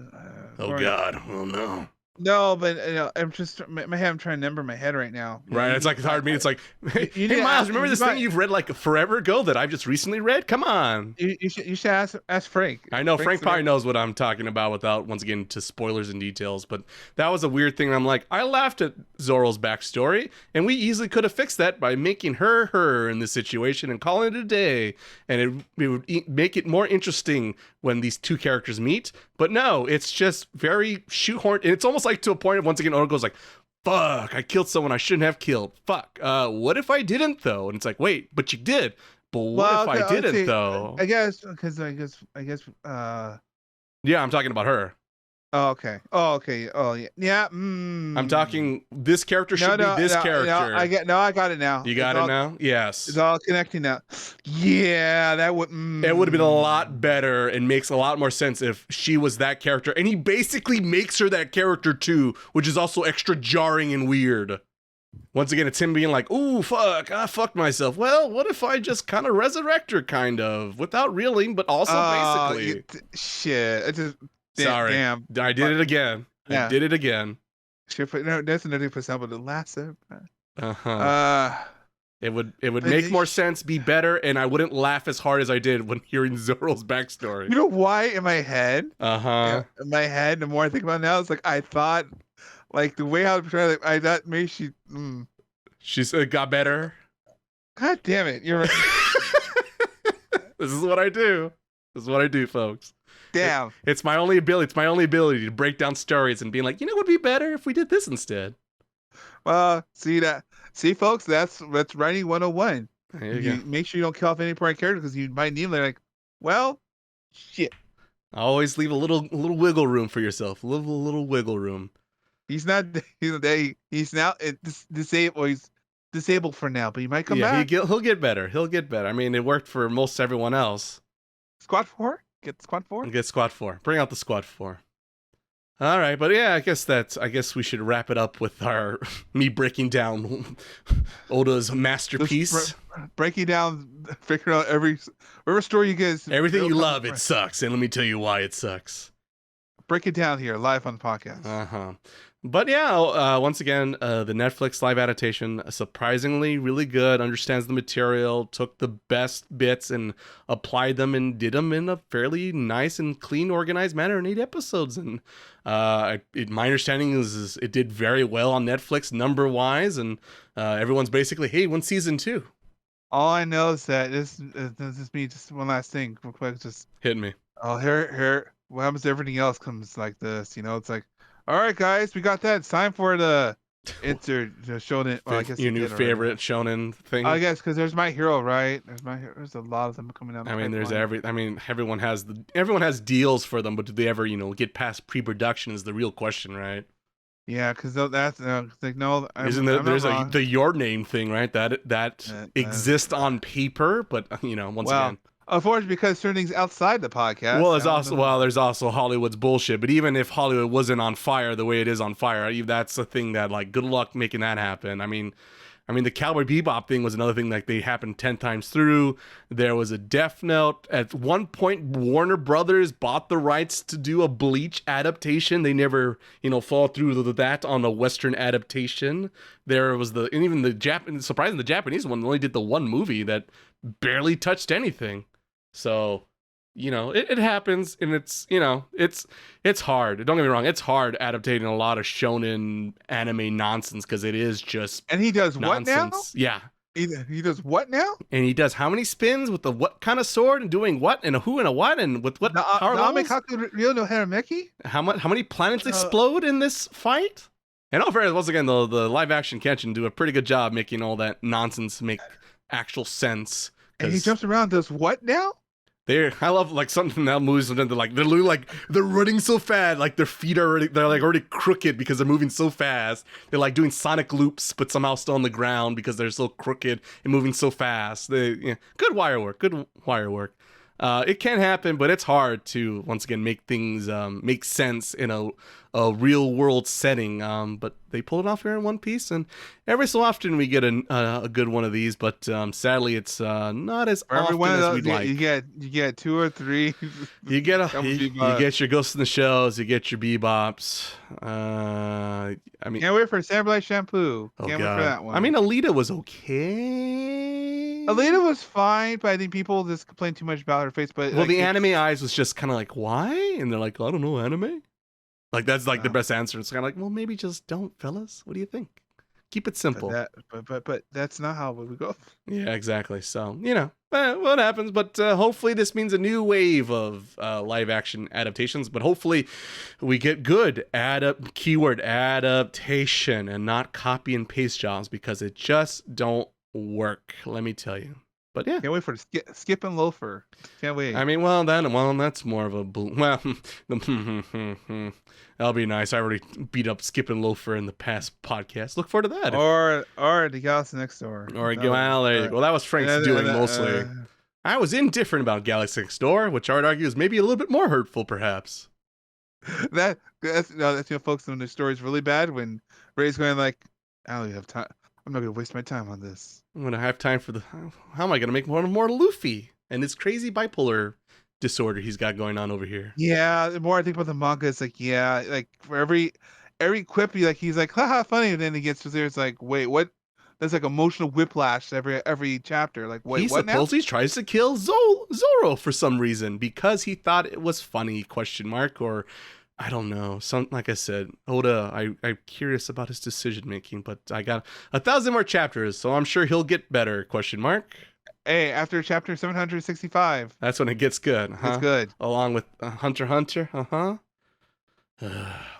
Speaker 1: God! Oh no!
Speaker 2: No, but I'm just I'm trying to number my head right now.
Speaker 1: Right, it's hard to me. It's like, hey Miles, remember this thing you've read like forever ago that I've just recently read? Come on.
Speaker 2: You should ask Frank.
Speaker 1: I know Frank probably knows what I'm talking about without once again to spoilers and details. But that was a weird thing. I'm like, I laughed at Zoro's backstory, and we easily could have fixed that by making her in this situation and calling it a day, and it would make it more interesting when these two characters meet. But no, it's just very shoehorned, and it's almost like to a point of, once again, Oda goes like, fuck, I killed someone I shouldn't have killed. Fuck, what if I didn't though? And it's like, wait, but you did. But what if I didn't though?
Speaker 2: I guess.
Speaker 1: Yeah, I'm talking about her.
Speaker 2: Oh, okay. Oh, yeah.
Speaker 1: I'm talking, this character should be this character.
Speaker 2: I got it now.
Speaker 1: You got it now? Yes.
Speaker 2: It's all connecting now. Yeah, that would.
Speaker 1: It would have been a lot better and makes a lot more sense if she was that character. And he basically makes her that character too, which is also extra jarring and weird. Once again, it's him being like, ooh, fuck, I fucked myself. Well, what if I just kind of resurrect her, kind of, without reeling, but also basically.
Speaker 2: Shit. It just.
Speaker 1: Sorry,
Speaker 2: damn.
Speaker 1: I did it again.
Speaker 2: Yeah.
Speaker 1: I did it again.
Speaker 2: That's another example. The last.
Speaker 1: It would make more sense, be better, and I wouldn't laugh as hard as I did when hearing Zoro's backstory.
Speaker 2: You know why? In my head.
Speaker 1: In
Speaker 2: my head. The more I think about it now, it's like I thought Like the way how that made she.
Speaker 1: She's got better.
Speaker 2: God damn it! You're
Speaker 1: This is what I do. This is what I do, folks.
Speaker 2: damn.
Speaker 1: It's my only ability. It's my only ability to break down stories and being like, what would be better if we did this instead?
Speaker 2: Well, see, folks, that's writing 101.
Speaker 1: There you go.
Speaker 2: Make sure you don't kill off any important character because you might need them. They're like, well, shit.
Speaker 1: Always leave a little wiggle room for yourself. Little wiggle room.
Speaker 2: He's not. He's now disabled. He's disabled for now, but he might come back.
Speaker 1: He'll get better. He'll get better. I mean, it worked for most everyone else.
Speaker 2: Squad 4? Get Squad 4?
Speaker 1: Get Squad 4. Bring out the Squad 4. All right, but yeah, I guess we should wrap it up with our me breaking down Oda's masterpiece.
Speaker 2: Breaking down, figuring out whatever story you guys.
Speaker 1: Everything you love, it sucks, and let me tell you why it sucks.
Speaker 2: Break it down here, live on the podcast.
Speaker 1: But yeah, once again, the Netflix live adaptation, surprisingly really good, understands the material, took the best bits and applied them and did them in a fairly nice and clean, organized manner in 8 episodes. And my understanding is it did very well on Netflix number-wise, and everyone's basically, hey, when's season 2?
Speaker 2: All I know is that this is me. Just one last thing, real quick. Just
Speaker 1: hit me.
Speaker 2: Oh, here. What happens to everything else comes like this? It's like, all right, guys, we got that. It's time for the insert shonen. Well, I guess
Speaker 1: your new favorite shonen thing.
Speaker 2: I guess because there's My Hero, right? There's a lot of them coming out.
Speaker 1: I mean, everyone has deals for them, but do they ever, get past pre-production? Is the real question, right?
Speaker 2: Yeah, because that's like no.
Speaker 1: Isn't there's the Your Name thing, right? That exists on paper, but once again.
Speaker 2: Unfortunately, because certain things outside the podcast.
Speaker 1: Well, there's also Hollywood's bullshit. But even if Hollywood wasn't on fire the way it is on fire, that's a thing that good luck making that happen. I mean, the Cowboy Bebop thing was another thing that they happened 10 times through. There was a Death Note. At one point, Warner Brothers bought the rights to do a Bleach adaptation. They never, fall through that on a Western adaptation. There was surprisingly, the Japanese one only did the one movie that barely touched anything. So, it happens, and it's hard. Don't get me wrong, it's hard adapting a lot of shonen anime nonsense because it is just
Speaker 2: and he does
Speaker 1: nonsense.
Speaker 2: What now?
Speaker 1: Yeah.
Speaker 2: He does what now?
Speaker 1: And he does how many spins with the what kind of sword and doing what and a who and a what and with what power levels? How many planets explode in this fight? And all fairness, once again, the live action Kenshin do a pretty good job making all that nonsense make actual sense.
Speaker 2: And he jumps around, does what now?
Speaker 1: I love something that moves them. They're running so fast, their feet are already crooked because they're moving so fast. They're doing sonic loops, but somehow still on the ground because they're so crooked and moving so fast. Good wire work. It can happen, but it's hard to once again make things make sense in a real world setting. But they pull it off here in One Piece, and every so often we get a good one of these. But sadly, it's not as often as we'd like.
Speaker 2: You get 2 or 3.
Speaker 1: You get your Ghost in the Shells. You get your Bebops.
Speaker 2: Can't wait for Samurai Shampoo. Can't wait for that one.
Speaker 1: Alita was okay.
Speaker 2: Alita was fine, but I think people just complain too much about her face. But
Speaker 1: the anime eyes was just kind of why? And they're like, I don't know, anime. That's the best answer. It's kind of well, maybe just don't, fellas. What do you think? Keep it simple.
Speaker 2: But that's not how we go.
Speaker 1: Yeah, exactly. So what happens? But hopefully this means a new wave of live action adaptations. But hopefully we get good keyword adaptation and not copy and paste jobs because it just don't work. Let me tell you. But yeah,
Speaker 2: can't wait for Skip and Loafer. Can't wait.
Speaker 1: That's more of a that'll be nice. I already beat up Skip and Loafer in the past podcast. Look forward to that.
Speaker 2: Or the Galaxy Next Door.
Speaker 1: There you go. Well, that was Frank's doing mostly. I was indifferent about Galaxy Next Door, which I would argue is maybe a little bit more hurtful, perhaps.
Speaker 2: That's folks, when the story's really bad, when Ray's going I don't have time. I'm not gonna waste my time on this.
Speaker 1: I'm gonna have time for how am I gonna make more Luffy and his crazy bipolar disorder he's got going on over here?
Speaker 2: Yeah, the more I think about the manga, it's for every quip, he's haha, funny, and then he gets to there, it's wait, what? There's emotional whiplash every chapter. Wait,
Speaker 1: he
Speaker 2: what now?
Speaker 1: supposedly tries to kill Zoro for some reason because he thought it was funny? Or I don't know. Like I said, Oda, I'm curious about his decision making, but I got 1,000 more chapters, so I'm sure he'll get better. Question mark.
Speaker 2: Hey, after chapter 765,
Speaker 1: That's when it gets good, huh?
Speaker 2: it's good.
Speaker 1: Along with Hunter x Hunter,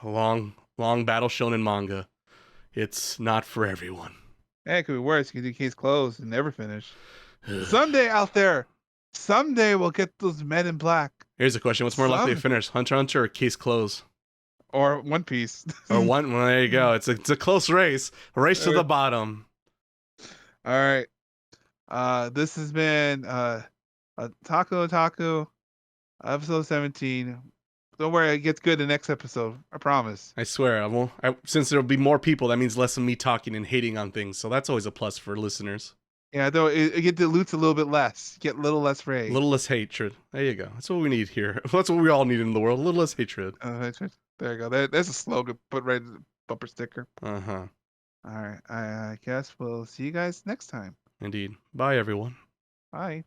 Speaker 1: long battle shonen manga. It's not for everyone.
Speaker 2: Hey, it could be worse. You can do case closed and never finish. Someday out there, someday we'll get those Men in Black
Speaker 1: Here's a question: what's more likely to finish, Hunter x Hunter or Case Close?
Speaker 2: or One Piece.
Speaker 1: Or one? Well, there you go. It's a close race, a race to the bottom.
Speaker 2: All right. This has been Otaku, episode 17. Don't worry, it gets good the next episode. I promise.
Speaker 1: I swear, since there'll be more people, that means less of me talking and hating on things. So that's always a plus for listeners.
Speaker 2: Yeah, though it dilutes a little bit less. Get a little less rage.
Speaker 1: A little less hatred. There you go. That's what we need here. That's what we all need in the world. A little less hatred.
Speaker 2: There you go. There's a slogan. Put right in the bumper sticker.
Speaker 1: Uh-huh.
Speaker 2: All right. I guess we'll see you guys next time.
Speaker 1: Indeed. Bye, everyone.
Speaker 2: Bye.